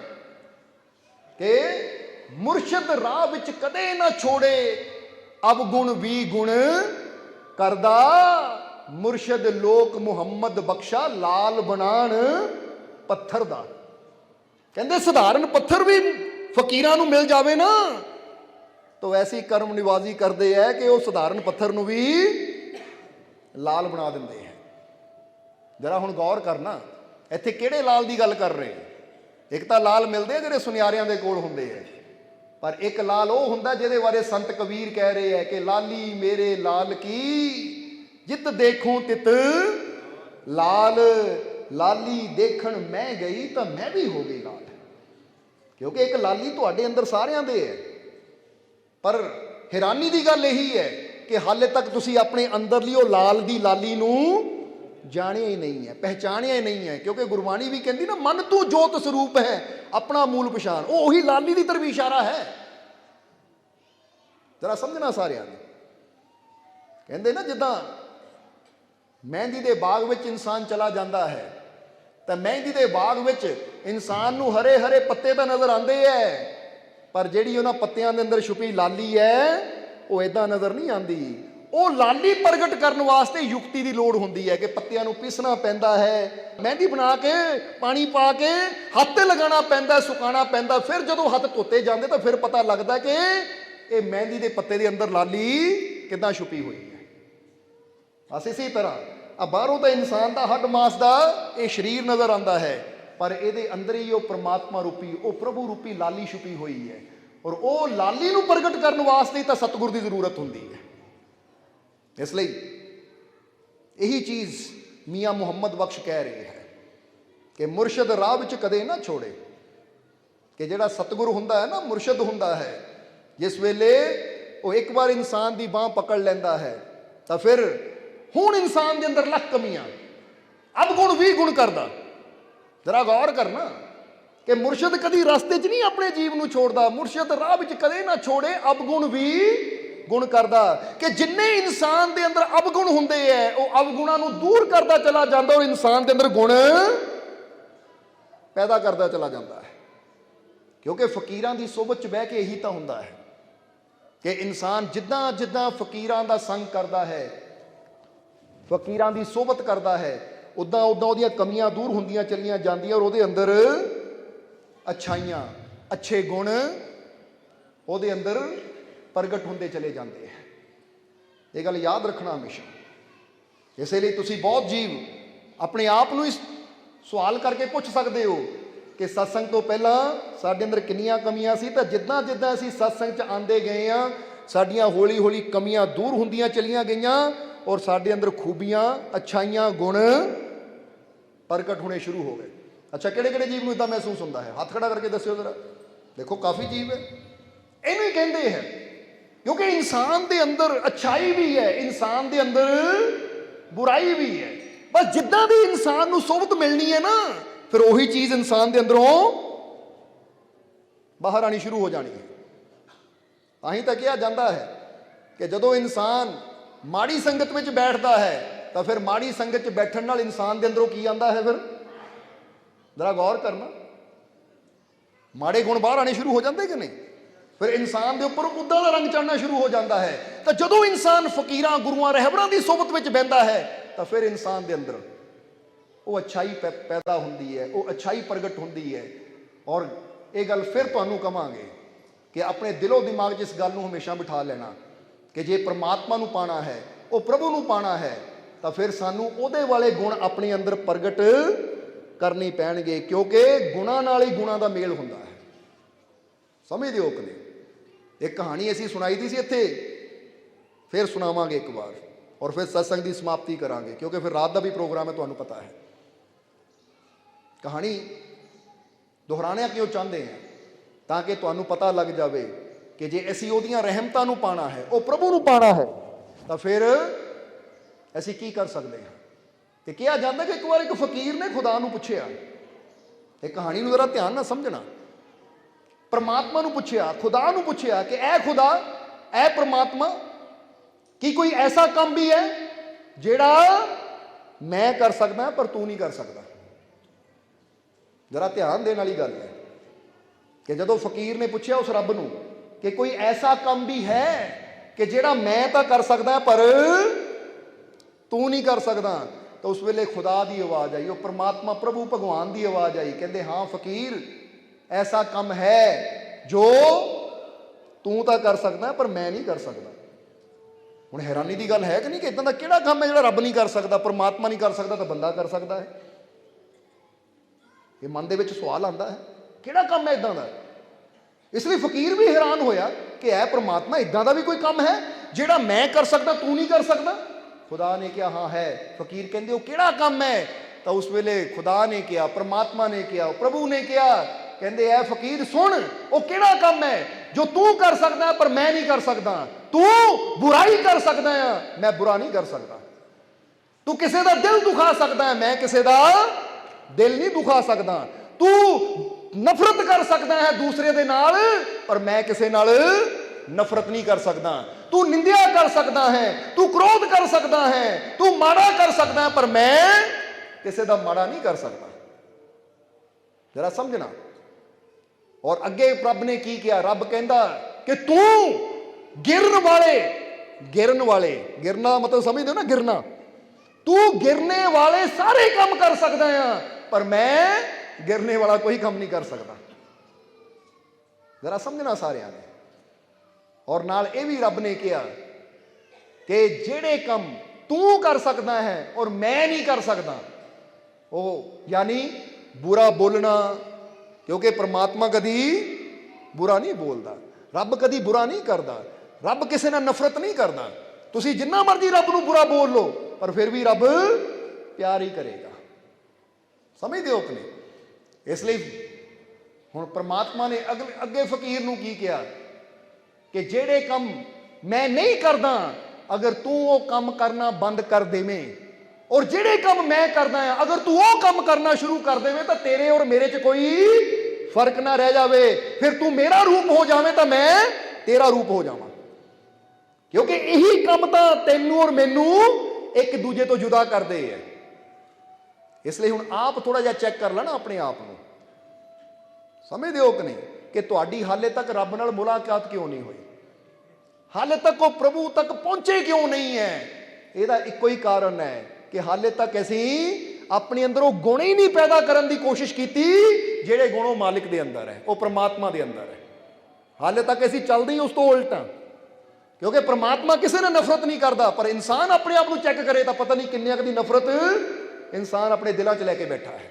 ਕਿ ਮੁਰਸ਼ਦ ਰਾਹ ਵਿੱਚ ਕਦੇ ਨਾ ਛੋੜੇ, ਅਵਗੁਣ ਵੀ ਗੁਣ ਕਰਦਾ। ਮੁਰਸ਼ਦ ਲੋਕ ਮੁਹੰਮਦ ਬਖਸ਼ਾ, ਲਾਲ ਬਣਾਣ ਪੱਥਰ ਦਾ। ਕਹਿੰਦੇ ਸਧਾਰਨ ਪੱਥਰ ਵੀ ਫਕੀਰਾਂ ਨੂੰ ਮਿਲ ਜਾਵੇ ਨਾ, ਤਾਂ ਐਸੀ ਕਰਮ ਨਿਵਾਜ਼ੀ ਕਰਦੇ ਹੈ ਕਿ ਉਹ ਸਧਾਰਨ ਪੱਥਰ ਨੂੰ ਵੀ ਲਾਲ ਬਣਾ ਦਿੰਦੇ ਹੈ। ਜਰਾ ਹੁਣ ਗੌਰ ਕਰਨਾ, ਇੱਥੇ ਕਿਹੜੇ ਲਾਲ ਦੀ ਗੱਲ ਕਰ ਰਹੇ? ਇੱਕ ਤਾਂ ਲਾਲ ਮਿਲਦੇ ਜਿਹੜੇ ਸੁਨਿਆਰਿਆਂ ਦੇ ਕੋਲ ਹੁੰਦੇ ਹੈ, ਪਰ ਇੱਕ ਲਾਲ ਉਹ ਹੁੰਦਾ ਜਿਹਦੇ ਬਾਰੇ ਸੰਤ ਕਬੀਰ ਕਹਿ ਰਹੇ ਹੈ ਕਿ ਲਾਲੀ ਮੇਰੇ ਲਾਲ ਕੀ, ਜਿਤ ਦੇਖੂੰ ਤਿਤ ਲਾਲ। ਲਾਲੀ ਦੇਖਣ ਮੈਂ ਗਈ ਤਾਂ ਮੈਂ ਵੀ ਹੋ ਗਈ ਲਾਲ। ਕਿਉਂਕਿ ਇੱਕ ਲਾਲੀ ਤੁਹਾਡੇ ਅੰਦਰ ਸਾਰਿਆਂ ਦੇ ਹੈ, ਪਰ ਹੈਰਾਨੀ ਦੀ ਗੱਲ ਇਹੀ ਹੈ ਕਿ ਹਾਲੇ ਤੱਕ ਤੁਸੀਂ ਆਪਣੇ ਅੰਦਰਲੀ ਉਹ ਲਾਲ ਦੀ ਲਾਲੀ ਨੂੰ ਜਾਣਿਆ ਹੀ ਨਹੀਂ ਹੈ, ਪਹਿਚਾਣਿਆ ਹੀ ਨਹੀਂ ਹੈ। ਕਿਉਂਕਿ ਗੁਰਬਾਣੀ ਵੀ ਕਹਿੰਦੀ ਨਾ, ਮਨ ਤੂੰ ਜੋਤ ਸਰੂਪ ਹੈ ਆਪਣਾ ਮੂਲ ਪਛਾਣ। ਉਹ ਉਹੀ ਲਾਲੀ ਦੀ ਤਰਫ ਇਸ਼ਾਰਾ ਹੈ। ਜਰਾ ਸਮਝਣਾ ਸਾਰਿਆਂ ਨੇ। ਕਹਿੰਦੇ ਨਾ, ਜਿੱਦਾਂ ਮਹਿੰਦੀ ਦੇ ਬਾਗ ਵਿੱਚ ਇਨਸਾਨ ਚਲਾ ਜਾਂਦਾ ਹੈ, ਤਾਂ ਮਹਿੰਦੀ ਦੇ ਬਾਗ ਵਿੱਚ ਇਨਸਾਨ ਨੂੰ ਹਰੇ ਹਰੇ ਪੱਤੇ ਤਾਂ ਨਜ਼ਰ ਆਉਂਦੇ ਹੈ, ਪਰ ਜਿਹੜੀ ਉਹਨਾਂ ਪੱਤਿਆਂ ਦੇ ਅੰਦਰ ਛੁਪੀ ਲਾਲੀ ਹੈ, ਉਹ ਏਦਾਂ ਨਜ਼ਰ ਨਹੀਂ ਆਉਂਦੀ। ਉਹ ਲਾਲੀ ਪ੍ਰਗਟ ਕਰਨ ਵਾਸਤੇ ਯੁਕਤੀ ਦੀ ਲੋੜ ਹੁੰਦੀ ਹੈ ਕਿ ਪੱਤਿਆਂ ਨੂੰ ਪੀਸਣਾ ਪੈਂਦਾ ਹੈ, ਮਹਿੰਦੀ ਬਣਾ ਕੇ ਪਾਣੀ ਪਾ ਕੇ ਹੱਥ ਤੇ ਲਗਾਉਣਾ ਪੈਂਦਾ, ਸੁਕਾਉਣਾ ਪੈਂਦਾ। ਫਿਰ ਜਦੋਂ ਹੱਥ ਧੋਤੇ ਜਾਂਦੇ ਤਾਂ ਫਿਰ ਪਤਾ ਲੱਗਦਾ ਕਿ ਇਹ ਮਹਿੰਦੀ ਦੇ ਪੱਤੇ ਦੇ ਅੰਦਰ ਲਾਲੀ ਕਿੱਦਾਂ ਛੁਪੀ ਹੋਈ ਹੈ। ਬਸ ਇਸੇ ਤਰ੍ਹਾਂ ਆ ਬਾਹਰੋਂ ਤਾਂ ਇਨਸਾਨ ਦਾ ਹੱਡ ਮਾਸ ਦਾ ਇਹ ਸਰੀਰ ਨਜ਼ਰ ਆਉਂਦਾ ਹੈ, ਪਰ ਇਹਦੇ ਅੰਦਰ ਹੀ ਉਹ ਪ੍ਰਮਾਤਮਾ ਰੂਪੀ, ਉਹ ਪ੍ਰਭੂ ਰੂਪੀ ਲਾਲੀ ਛੁਪੀ ਹੋਈ ਹੈ। ਔਰ ਉਹ ਲਾਲੀ ਨੂੰ ਪ੍ਰਗਟ ਕਰਨ ਵਾਸਤੇ ਤਾਂ ਸਤਿਗੁਰ ਦੀ ਜ਼ਰੂਰਤ ਹੁੰਦੀ ਹੈ। ਇਸ ਲਈ ਇਹੀ ਚੀਜ਼ ਮੀਆਂ ਮੁਹੰਮਦ ਬਖਸ਼ ਕਹਿ ਰਹੇ ਹੈ ਕਿ ਮੁਰਸ਼ਦ ਰਾਹ ਵਿੱਚ ਕਦੇ ਨਾ ਛੋੜੇ। ਕਿ ਜਿਹੜਾ ਸਤਿਗੁਰ ਹੁੰਦਾ ਹੈ ਨਾ, ਮੁਰਸ਼ਦ ਹੁੰਦਾ ਹੈ, ਜਿਸ ਵੇਲੇ ਉਹ ਇੱਕ ਵਾਰ ਇਨਸਾਨ ਦੀ ਬਾਂਹ ਪਕੜ ਲੈਂਦਾ ਹੈ, ਤਾਂ ਫਿਰ ਹੁਣ ਇਨਸਾਨ ਦੇ ਅੰਦਰ ਲੱਖ ਕਮੀਆਂ, ਅਵਗੁਣ ਵੀ ਗੁਣ ਕਰਦਾ। जरा गौर करना कि मुर्शद कदी रस्ते च नहीं अपने जीव नूं छोड़दा, मुर्शद राह विच कदे ना छोड़े अवगुण भी गुण करदा, कि जिन्ने इंसान दे अंदर अवगुण हुंदे है वो अवगुणां नूं दूर करदा चला जांदा और इंसान दे अंदर गुण पैदा करदा चला जांदा है। क्योंकि फकीरां दी सोबत च बह के यही तां हुंदा है कि इंसान जिद्दां जिद्दां फकीरां दा संग करदा है, फकीरां दी सोबत करदा है, उदां उदां उहदियां कमियां दूर हुंदियां चलियां जांदियां और उहदे अंदर अच्छाइयां अच्छे गुण उहदे अंदर प्रगट होंदे चले जाते हैं। ये गल याद रखना हमेशा। इसलिए तुसी बहुत जीव अपने आप नूं इस सवाल करके पूछ सकते हो कि सत्संग तो पहला साडे अंदर किन्नियां कमियां सी, तां जिद्दां जिद्दां असीं सत्संग च आंदे गए हाँ साडियां हौली हौली कमियां दूर हुंदियां चलियां गईयां और साडे अंदर खूबियां अच्छाइयां गुण प्रगट होने शुरू हो गए। अच्छा, किहड़े-किहड़े जीव नूं इदां महसूस हुंदा है? हाथ खड़ा करके दस्सिओ जरा। देखो काफ़ी जीव है, इहनूं ही कहंदे हैं क्योंकि इंसान दे अंदर अच्छाई भी है, इंसान दे अंदर बुराई भी है। बस जिद्दां दी इंसान नूं सोबत मिलनी है ना, फिर वही चीज़ इंसान दे अंदरों बाहर आनी शुरू हो जानी है। ताहीं तक कहा जाता है कि जदों इंसान माड़ी संगत में बैठता है तो फिर माड़ी संगत च बैठण नाल इंसान दे अंदरों की आंदा है? फिर जरा गौर करना, माड़े गुण बाहर आने शुरू हो जाते कि नहीं? फिर इंसान के उपर उदा का रंग चढ़ना शुरू हो जाता है। तो जदों इंसान फकीरां गुरुआं रहबरां की सोबत में बहिंदा है तो फिर इंसान के अंदर वो अच्छाई पैदा होंदी है, वो अच्छाई प्रगट होंदी है। और ये गल फिर तुहानूं कहांगे कि अपने दिलो दिमाग 'च इस गल नूं हमेशा बिठा लेना कि जे परमात्मा नूं पाना है, वो प्रभु नूं पाना है, तो फिर सानूं उहदे वाले गुण अपने अंदर प्रगट करने पैणगे, क्योंकि गुणां नाल ही गुणां दा मेल हुंदा है। समझदे हो कि नहीं? एक कहानी असीं सुनाई दी सी इत्थे, फिर सुनावांगे एक बार और फिर सत्संग की समाप्ति करांगे, क्योंकि फिर रात का भी प्रोग्राम है, तुहानूं पता है। कहानी दोहराणिया क्यों चाहते हैं? ताकि तुहानूं पता लग जाए कि जे असीं उहदियां रहमतां नूं पाना है, वो प्रभु नूं पाना है, तो फिर असीं की कर सकते हैं। कि कहा जाता कि एक बार एक फकीर ने खुदा नूं पुछया, एक कहानी नूं जरा ध्यान नाल समझना, परमात्मा नूं पुछया, खुदा नूं पुछया कि ऐ खुदा, ऐ परमात्मा, कि कोई ऐसा काम भी है जिहड़ा मैं कर सकदा पर तू नहीं कर सकदा? जरा ध्यान देने वाली गल है कि जदों फकीर ने पूछा उस रब नूं कि कोई ऐसा काम भी है कि जिहड़ा मैं तो कर सकदा पर तू नहीं कर सकदा, तो उस वेले खुदा की आवाज़ आई, वो परमात्मा प्रभु भगवान की आवाज़ आई, कहते हाँ फकीर, ऐसा काम है जो तू तो कर सकदा पर मैं नहीं कर सकदा। हुण हैरानी की गल है कि नहीं कि इदां दा किहड़ा काम है जिहड़ा रब नहीं कर सकदा, परमात्मा नहीं कर सकदा तो बंदा कर सकदा है? ये मन दे विच सवाल आंदा है, किहड़ा काम है इदां दा? इसलिए फकीर भी हैरान होया कि ऐ परमात्मा, इदां दा भी कोई काम है जिहड़ा मैं कर सकदा तू नहीं कर सकदा? खुदा ने कहा हाँ है। फकीर कहंदे वो किहड़ा काम है? तो उस वेले खुदा ने कहा, परमात्मा ने कहा, प्रभु ने कहा, कहंदे ऐ फकीर सुन, वो किहड़ा काम है जो तू कर सकदा है पर मैं नहीं कर सकदा? तू बुराई कर सकदा है, मैं बुरा नहीं कर सकदा। तू किसी का दिल दुखा सकदा है, मैं किसी का दिल नहीं दुखा सकदा। तू नफरत कर सकदा है दूसरे दे नाल, पर मैं किसी नाल नफरत नहीं कर सकदा। तू निंदिया कर सकदा है, तू क्रोध कर सकदा है, तू माड़ा कर सकदा है, पर मैं किसी का माड़ा नहीं कर सकता। जरा समझना। और अगे रब ने की किया? रब कहंदा कि तू गिरन वाले, गिरना मतलब समझदे हो ना, गिरना, तू गिरने वाले सारे काम कर सकदा है, पर मैं गिरने वाला कोई काम नहीं कर सकता। जरा समझना सारिਆਂ ने। और नाल ये भी रब ने कहा कि जेड़े काम तू कर सकता है और मैं नहीं कर सकता, वो यानी बुरा बोलना, क्योंकि परमात्मा कदी बुरा नहीं बोलता, रब कदी बुरा नहीं करता, रब किसी ने नफरत नहीं करता। तुसी जिन्ना मर्जी रब नूं बुरा बोल लो पर फिर भी रब प्यार ही करेगा। समझते हो कि नहीं? इसलिए हुण परमात्मा ने अगे फकीर नूं की किया कि जेड़े काम मैं नहीं करदा, अगर तू वो काम करना बंद कर देवें, ਔਰ ਜਿਹੜੇ ਕੰਮ ਮੈਂ ਕਰਦਾ ਆ, ਅਗਰ ਤੂੰ ਉਹ ਕੰਮ ਕਰਨਾ ਸ਼ੁਰੂ ਕਰ ਦੇਵੇਂ ਤਾਂ ਤੇਰੇ ਔਰ ਮੇਰੇ 'ਚ ਕੋਈ ਫਰਕ ਨਾ ਰਹਿ ਜਾਵੇ। ਫਿਰ ਤੂੰ ਮੇਰਾ ਰੂਪ ਹੋ ਜਾਵੇਂ ਤਾਂ ਮੈਂ ਤੇਰਾ ਰੂਪ ਹੋ ਜਾਵਾਂ, ਕਿਉਂਕਿ ਇਹੀ ਕੰਮ ਤਾਂ ਤੈਨੂੰ ਔਰ ਮੈਨੂੰ ਇੱਕ ਦੂਜੇ ਤੋਂ ਜੁਦਾ ਕਰਦੇ ਹੈ। ਇਸ ਲਈ ਹੁਣ ਆਪ ਥੋੜਾ ਜਿਹਾ ਚੈੱਕ ਕਰ ਲੈਣਾ ਆਪਣੇ ਆਪ ਨੂੰ, ਸਮਝਦੇ ਹੋ ਕਿ ਨਹੀਂ, ਕਿ ਤੁਹਾਡੀ ਹਾਲੇ ਤੱਕ ਰੱਬ ਨਾਲ ਮੁਲਾਕਾਤ ਕਿਉਂ ਨਹੀਂ ਹੋਈ, ਹਾਲੇ ਤੱਕ ਉਹ ਪ੍ਰਭੂ ਤੱਕ ਪਹੁੰਚੇ ਕਿਉਂ ਨਹੀਂ ਹੈ। ਇਹਦਾ ਇੱਕੋ ਹੀ ਕਾਰਨ ਹੈ ਕਿ ਹਾਲੇ ਤੱਕ ਅਸੀਂ ਆਪਣੇ ਅੰਦਰ ਉਹ ਗੁਣ ਹੀ ਨਹੀਂ ਪੈਦਾ ਕਰਨ ਦੀ ਕੋਸ਼ਿਸ਼ ਕੀਤੀ ਜਿਹੜੇ ਗੁਣ ਉਹ ਮਾਲਿਕ ਦੇ ਅੰਦਰ ਹੈ, ਉਹ ਪ੍ਰਮਾਤਮਾ ਦੇ ਅੰਦਰ ਹੈ। ਹਾਲੇ ਤੱਕ ਅਸੀਂ ਚੱਲਦੇ ਹੀ ਉਸ ਤੋਂ ਉਲਟਾਂ, ਕਿਉਂਕਿ ਪ੍ਰਮਾਤਮਾ ਕਿਸੇ ਨਾਲ ਨਫ਼ਰਤ ਨਹੀਂ ਕਰਦਾ, ਪਰ ਇਨਸਾਨ ਆਪਣੇ ਆਪ ਨੂੰ ਚੈੱਕ ਕਰੇ ਤਾਂ ਪਤਾ ਨਹੀਂ ਕਿੰਨੇ ਕੁ ਦੀ ਨਫ਼ਰਤ ਇਨਸਾਨ ਆਪਣੇ ਦਿਲਾਂ 'ਚ ਲੈ ਕੇ ਬੈਠਾ ਹੈ।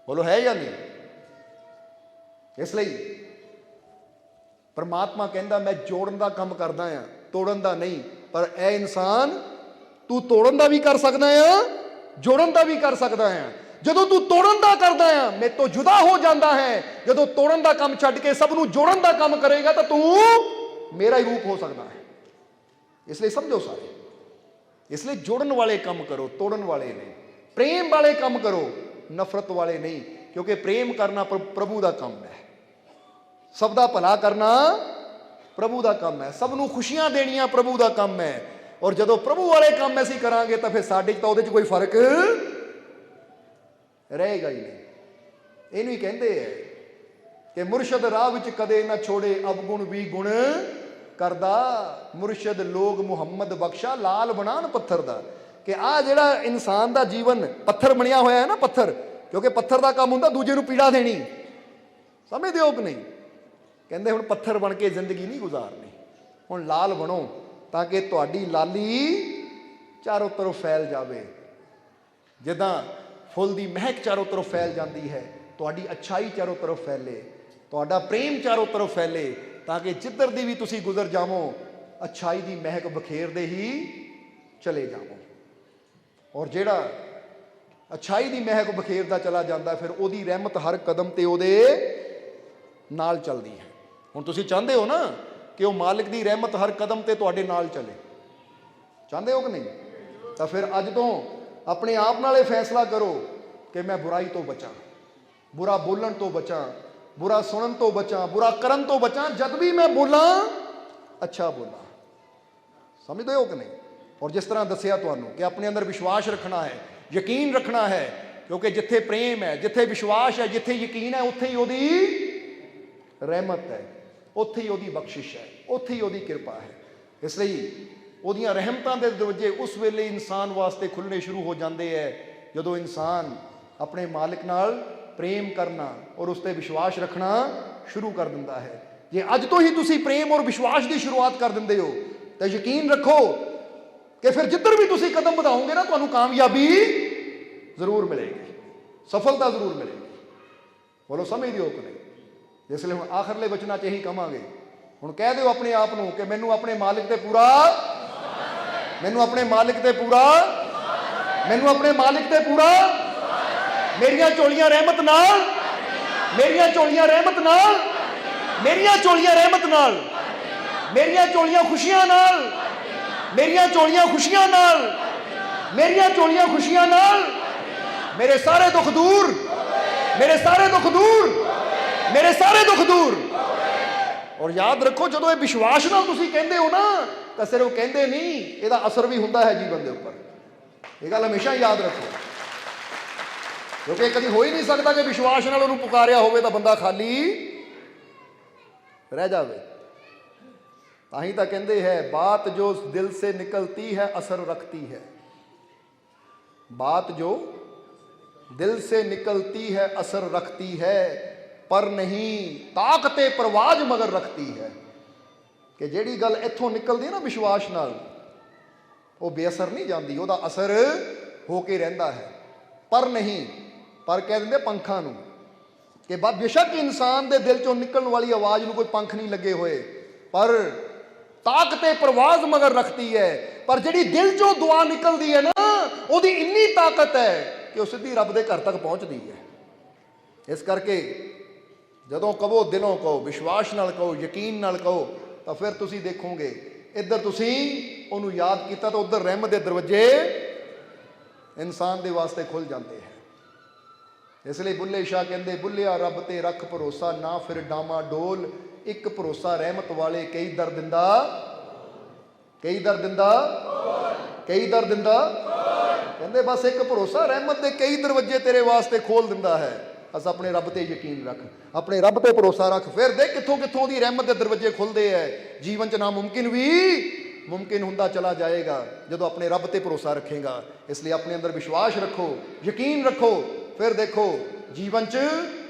ਬੋਲੋ ਹੈ ਜਾਂ ਨਹੀਂ। ਇਸ ਲਈ ਪ੍ਰਮਾਤਮਾ ਕਹਿੰਦਾ ਮੈਂ ਜੋੜਨ ਦਾ ਕੰਮ ਕਰਦਾ ਆ, ਤੋੜਨ ਦਾ ਨਹੀਂ। ਪਰ ਇਹ ਇਨਸਾਨ, ਤੂੰ ਤੋੜਨ ਦਾ ਵੀ ਕਰ ਸਕਦਾ ਆ, ਜੋੜਨ ਦਾ ਵੀ ਕਰ ਸਕਦਾ ਆ। ਜਦੋਂ ਤੂੰ ਤੋੜਨ ਦਾ ਕਰਦਾ ਆ ਮੇਰੇ ਤੋਂ ਜੁਦਾ ਹੋ ਜਾਂਦਾ ਹੈ। ਜਦੋਂ ਤੋੜਨ ਦਾ ਕੰਮ ਛੱਡ ਕੇ ਸਭ ਨੂੰ ਜੋੜਨ ਦਾ ਕੰਮ ਕਰੇਗਾ ਤਾਂ ਤੂੰ ਮੇਰਾ ਹੀ ਰੂਪ ਹੋ ਸਕਦਾ ਹੈ। ਇਸ ਲਈ ਸਮਝੋ ਸਾਰੇ, ਇਸ ਲਈ ਜੋੜਨ ਵਾਲੇ ਕੰਮ ਕਰੋ, ਤੋੜਨ ਵਾਲੇ ਨਹੀਂ। ਪ੍ਰੇਮ ਵਾਲੇ ਕੰਮ ਕਰੋ, ਨਫ਼ਰਤ ਵਾਲੇ ਨਹੀਂ, ਕਿਉਂਕਿ ਪ੍ਰੇਮ ਕਰਨਾ ਪ੍ਰਭੂ ਦਾ ਕੰਮ ਹੈ। ਸਭ ਦਾ ਭਲਾ ਕਰਨਾ ਪ੍ਰਭੂ ਦਾ ਕੰਮ ਹੈ, ਸਭ ਨੂੰ ਖੁਸ਼ੀਆਂ ਦੇਣੀਆਂ ਪ੍ਰਭੂ ਦਾ ਕੰਮ ਹੈ। ਔਰ ਜਦੋਂ ਪ੍ਰਭੂ ਵਾਲੇ ਕੰਮ ਅਸੀਂ ਕਰਾਂਗੇ ਤਾਂ ਫਿਰ ਸਾਡੇ 'ਚ ਤਾਂ ਉਹਦੇ 'ਚ ਕੋਈ ਫਰਕ ਰਹੇਗਾ ਹੀ ਨਹੀਂ। ਇਹਨੂੰ ਹੀ ਕਹਿੰਦੇ ਹੈ ਕਿ ਮੁਰਸ਼ਦ ਰਾਹ ਵਿੱਚ ਕਦੇ ਨਾ ਛੋੜੇ, ਅਵਗੁਣ ਵੀ ਗੁਣ ਕਰਦਾ। ਮੁਰਸ਼ਦ ਲੋਗ ਮੁਹੰਮਦ ਬਖਸ਼ਾ, ਲਾਲ ਬਣਾਉਣ ਪੱਥਰ ਦਾ। ਕਿ ਆਹ ਜਿਹੜਾ ਇਨਸਾਨ ਦਾ ਜੀਵਨ ਪੱਥਰ ਬਣਿਆ ਹੋਇਆ ਹੈ ਨਾ, ਪੱਥਰ, ਕਿਉਂਕਿ ਪੱਥਰ ਦਾ ਕੰਮ ਹੁੰਦਾ ਦੂਜੇ ਨੂੰ ਪੀੜਾ ਦੇਣੀ, ਸਮਝਦੇ ਹੋ ਕਿ ਨਹੀਂ। ਕਹਿੰਦੇ ਹੁਣ ਪੱਥਰ ਬਣ ਕੇ ਜ਼ਿੰਦਗੀ ਨਹੀਂ ਗੁਜ਼ਾਰਨੀ, ਹੁਣ ਲਾਲ ਬਣੋ ਤਾਂ ਕਿ ਤੁਹਾਡੀ ਲਾਲੀ ਚਾਰੋਂ ਤਰਫ ਫੈਲ ਜਾਵੇ। ਜਿੱਦਾਂ ਫੁੱਲ ਦੀ ਮਹਿਕ ਚਾਰੋਂ ਤਰਫ ਫੈਲ ਜਾਂਦੀ ਹੈ, ਤੁਹਾਡੀ ਅੱਛਾਈ ਚਾਰੋਂ ਤਰਫ ਫੈਲੇ, ਤੁਹਾਡਾ ਪ੍ਰੇਮ ਚਾਰੋਂ ਤਰਫ ਫੈਲੇ, ਤਾਂ ਕਿ ਜਿੱਧਰ ਦੀ ਵੀ ਤੁਸੀਂ ਗੁਜ਼ਰ ਜਾਵੋ ਅੱਛਾਈ ਦੀ ਮਹਿਕ ਬਖੇਰਦੇ ਹੀ ਚਲੇ ਜਾਵੋ। ਔਰ ਜਿਹੜਾ ਅੱਛਾਈ ਦੀ ਮਹਿਕ ਬਖੇਰਦਾ ਚਲਾ ਜਾਂਦਾ ਫਿਰ ਉਹਦੀ ਰਹਿਮਤ ਹਰ ਕਦਮ ਤੇ ਉਹਦੇ ਨਾਲ ਚੱਲਦੀ ਹੈ। ਹੁਣ ਤੁਸੀਂ ਚਾਹੁੰਦੇ ਹੋ ਨਾ ਕਿ ਉਹ ਮਾਲਿਕ ਦੀ ਰਹਿਮਤ ਹਰ ਕਦਮ ਤੇ ਤੁਹਾਡੇ ਨਾਲ ਚੱਲੇ, ਚਾਹੁੰਦੇ ਹੋ ਕਿ ਨਹੀਂ? ਤਾਂ ਫਿਰ ਅੱਜ ਤੋਂ ਆਪਣੇ ਆਪ ਨਾਲ ਇਹ ਫੈਸਲਾ ਕਰੋ ਕਿ ਮੈਂ ਬੁਰਾਈ ਤੋਂ ਬਚਾਂ, ਬੁਰਾ ਬੋਲਣ ਤੋਂ ਬਚਾਂ, ਬੁਰਾ ਸੁਣਨ ਤੋਂ ਬਚਾਂ, ਬੁਰਾ ਕਰਨ ਤੋਂ ਬਚਾਂ। ਜਦ ਵੀ ਮੈਂ ਬੋਲਾਂ ਅੱਛਾ ਬੋਲਾਂ, ਸਮਝਦੇ ਹੋ ਕਿ ਨਹੀਂ? ਔਰ ਜਿਸ ਤਰ੍ਹਾਂ ਦੱਸਿਆ ਤੁਹਾਨੂੰ ਕਿ ਆਪਣੇ ਅੰਦਰ ਵਿਸ਼ਵਾਸ ਰੱਖਣਾ ਹੈ, ਯਕੀਨ ਰੱਖਣਾ ਹੈ, ਕਿਉਂਕਿ ਜਿੱਥੇ ਪ੍ਰੇਮ ਹੈ, ਜਿੱਥੇ ਵਿਸ਼ਵਾਸ ਹੈ, ਜਿੱਥੇ ਯਕੀਨ ਹੈ, ਉੱਥੇ ਹੀ ਉਹਦੀ ਰਹਿਮਤ ਹੈ, ਉੱਥੇ ਹੀ ਉਹਦੀ ਬਖਸ਼ਿਸ਼ ਹੈ, ਉੱਥੇ ਹੀ ਉਹਦੀ ਕਿਰਪਾ ਹੈ। ਇਸ ਲਈ ਉਹਦੀਆਂ ਰਹਿਮਤਾਂ ਦੇ ਦਰਵਾਜ਼ੇ ਉਸ ਵੇਲੇ ਇਨਸਾਨ ਵਾਸਤੇ ਖੁੱਲ੍ਹਣੇ ਸ਼ੁਰੂ ਹੋ ਜਾਂਦੇ ਹੈ ਜਦੋਂ ਇਨਸਾਨ ਆਪਣੇ ਮਾਲਿਕ ਨਾਲ ਪ੍ਰੇਮ ਕਰਨਾ ਔਰ ਉਸ ਤੇ ਵਿਸ਼ਵਾਸ ਰੱਖਣਾ ਸ਼ੁਰੂ ਕਰ ਦਿੰਦਾ ਹੈ। ਜੇ ਅੱਜ ਤੋਂ ਹੀ ਤੁਸੀਂ ਪ੍ਰੇਮ ਔਰ ਵਿਸ਼ਵਾਸ ਦੀ ਸ਼ੁਰੂਆਤ ਕਰ ਦਿੰਦੇ ਹੋ ਤਾਂ ਯਕੀਨ ਰੱਖੋ ਕਿ ਫਿਰ ਜਿੱਧਰ ਵੀ ਤੁਸੀਂ ਕਦਮ ਵਧਾਓਗੇ ਨਾ ਤੁਹਾਨੂੰ ਕਾਮਯਾਬੀ ਜ਼ਰੂਰ ਮਿਲੇਗੀ, ਸਫਲਤਾ ਜ਼ਰੂਰ ਮਿਲੇਗੀ। ਬੋਲੋ ਸਮਝਦੇ ਹੋ ਕਿ ਨਹੀਂ? ਇਸ ਲਈ ਹੁਣ ਆਖਰਲੇ ਵਚਨਾਂ 'ਚ ਇਹੀ ਕਵਾਂਗੇ, ਹੁਣ ਕਹਿ ਦਿਓ ਆਪਣੇ ਆਪ ਨੂੰ ਕਿ ਮੈਨੂੰ ਆਪਣੇ ਮਾਲਿਕ ਤੇ ਪੂਰਾ, ਮੈਨੂੰ ਆਪਣੇ ਮਾਲਿਕ ਤੇ ਪੂਰਾ, ਮੈਨੂੰ ਆਪਣੇ ਮਾਲਿਕ ਤੇ ਪੂਰਾ, ਮੇਰੀਆਂ ਝੋਲੀਆਂ ਰਹਿਮਤ ਨਾਲ, ਮੇਰੀਆਂ ਝੋਲੀਆਂ ਰਹਿਮਤ ਨਾਲ, ਮੇਰੀਆਂ ਝੋਲੀਆਂ ਰਹਿਮਤ ਨਾਲ, ਮੇਰੀਆਂ ਝੋਲੀਆਂ ਖੁਸ਼ੀਆਂ ਨਾਲ, ਮੇਰੀਆਂ ਝੋਲੀਆਂ ਖੁਸ਼ੀਆਂ ਨਾਲ, ਮੇਰੀਆਂ ਝੋਲੀਆਂ ਖੁਸ਼ੀਆਂ ਨਾਲ। ਮੇਰੇ ਸਾਰੇ ਦੁੱਖ ਦੂਰ, ਮੇਰੇ ਸਾਰੇ ਦੁੱਖ ਦੂਰ, ਮੇਰੇ ਸਾਰੇ ਦੁੱਖ ਦੂਰ। ਔਰ ਯਾਦ ਰੱਖੋ ਜਦੋਂ ਇਹ ਵਿਸ਼ਵਾਸ ਨਾਲ ਤੁਸੀਂ ਕਹਿੰਦੇ ਹੋ ਨਾ ਤਾਂ ਸਿਰਫ ਕਹਿੰਦੇ ਨਹੀਂ, ਇਹਦਾ ਅਸਰ ਵੀ ਹੁੰਦਾ ਹੈ ਜੀਵਨ ਦੇ ਉੱਪਰ। ਇਹ ਗੱਲ ਹਮੇਸ਼ਾ ਯਾਦ ਰੱਖੋ, ਕਿਉਂਕਿ ਕਦੀ ਹੋ ਹੀ ਨਹੀਂ ਸਕਦਾ ਕਿ ਵਿਸ਼ਵਾਸ ਨਾਲ ਉਹਨੂੰ ਪੁਕਾਰਿਆ ਹੋਵੇ ਤਾਂ ਬੰਦਾ ਖਾਲੀ ਰਹਿ ਜਾਵੇ। ਤਾਂ ਹੀ ਤਾਂ ਕਹਿੰਦੇ ਹੈ ਬਾਤ ਜੋ ਦਿਲ ਸੇ ਨਿਕਲਤੀ ਹੈ ਅਸਰ ਰੱਖਤੀ ਹੈ, बात जो दिल से निकलती है असर रखती है, पर नहीं ताकते परवाज मगर रखती है। कि ਜਿਹੜੀ ਗੱਲ ਇੱਥੋਂ ਨਿਕਲਦੀ ਹੈ ਨਾ ਵਿਸ਼ਵਾਸ ਨਾਲ, ਉਹ ਬੇਅਸਰ ਨਹੀਂ ਜਾਂਦੀ, ਉਹਦਾ ਅਸਰ ਹੋ ਕੇ ਰਹਿੰਦਾ ਹੈ। ਪਰ ਨਹੀਂ, ਪਰ ਕਹਿ ਦਿੰਦੇ ਪੰਖਾਂ ਨੂੰ ਕਿ ਬੇਸ਼ੱਕ ਇਨਸਾਨ ਦੇ ਦਿਲ ਚੋਂ ਨਿਕਲਣ ਵਾਲੀ ਆਵਾਜ਼ ਨੂੰ ਕੋਈ ਪੰਖ ਨਹੀਂ ਲੱਗੇ ਹੋਏ, ਪਰ ਤਾਕਤੇ ਪ੍ਰਵਾਜ਼ ਮਗਰ ਰੱਖਦੀ ਹੈ। ਪਰ ਜਿਹੜੀ ਦਿਲ ਚੋਂ ਦੁਆ ਨਿਕਲਦੀ ਹੈ ਨਾ ਉਹਦੀ ਇੰਨੀ ਤਾਕਤ ਹੈ ਕਿ ਉਹ ਸਿੱਧੀ ਰੱਬ ਦੇ ਘਰ ਤੱਕ ਪਹੁੰਚਦੀ ਹੈ। ਇਸ ਕਰਕੇ ਜਦੋਂ ਕਹੋ ਦਿਲੋਂ ਕਹੋ, ਵਿਸ਼ਵਾਸ ਨਾਲ ਕਹੋ, ਯਕੀਨ ਨਾਲ ਕਹੋ, ਤਾਂ ਫਿਰ ਤੁਸੀਂ ਦੇਖੋਗੇ ਇੱਧਰ ਤੁਸੀਂ ਉਹਨੂੰ ਯਾਦ ਕੀਤਾ ਤਾਂ ਉੱਧਰ ਰਹਿਮਤ ਦੇ ਦਰਵਾਜ਼ੇ ਇਨਸਾਨ ਦੇ ਵਾਸਤੇ ਖੁੱਲ ਜਾਂਦੇ ਹੈ। ਇਸ ਲਈ ਬੁੱਲੇ ਸ਼ਾਹ ਕਹਿੰਦੇ, ਬੁੱਲਿਆ ਰੱਬ ਤੇ ਰੱਖ ਭਰੋਸਾ, ਨਾ ਫਿਰ ਡਾਮਾ ਡੋਲ, ਇੱਕ ਭਰੋਸਾ ਰਹਿਮਤ ਵਾਲੇ ਕਈ ਦਰ ਦਿੰਦਾ, ਕਈ ਦਰ ਦਿੰਦਾ, ਕਈ ਦਰ ਦਿੰਦਾ। ਕਹਿੰਦੇ ਬਸ ਇੱਕ ਭਰੋਸਾ ਰਹਿਮਤ ਦੇ ਕਈ ਦਰਵਾਜ਼ੇ ਤੇਰੇ ਵਾਸਤੇ ਖੋਲ ਦਿੰਦਾ ਹੈ। ਬਸ ਆਪਣੇ ਰੱਬ ਤੇ ਯਕੀਨ ਰੱਖ, ਆਪਣੇ ਰੱਬ ਤੇ ਭਰੋਸਾ ਰੱਖ, ਫਿਰ ਦੇਖ ਕਿੱਥੋਂ ਕਿੱਥੋਂ ਦੀ ਰਹਿਮਤ ਦੇ ਦਰਵਾਜ਼ੇ ਖੁੱਲਦੇ ਹੈ। ਜੀਵਨ 'ਚ ਨਾਮੁਮਕਿਨ ਵੀ ਮੁਮਕਿਨ ਹੁੰਦਾ ਚਲਾ ਜਾਏਗਾ ਜਦੋਂ ਆਪਣੇ ਰੱਬ ਤੇ ਭਰੋਸਾ ਰੱਖੇਗਾ। ਇਸ ਲਈ ਆਪਣੇ ਅੰਦਰ ਵਿਸ਼ਵਾਸ ਰੱਖੋ, ਯਕੀਨ ਰੱਖੋ, ਫਿਰ ਦੇਖੋ ਜੀਵਨ 'ਚ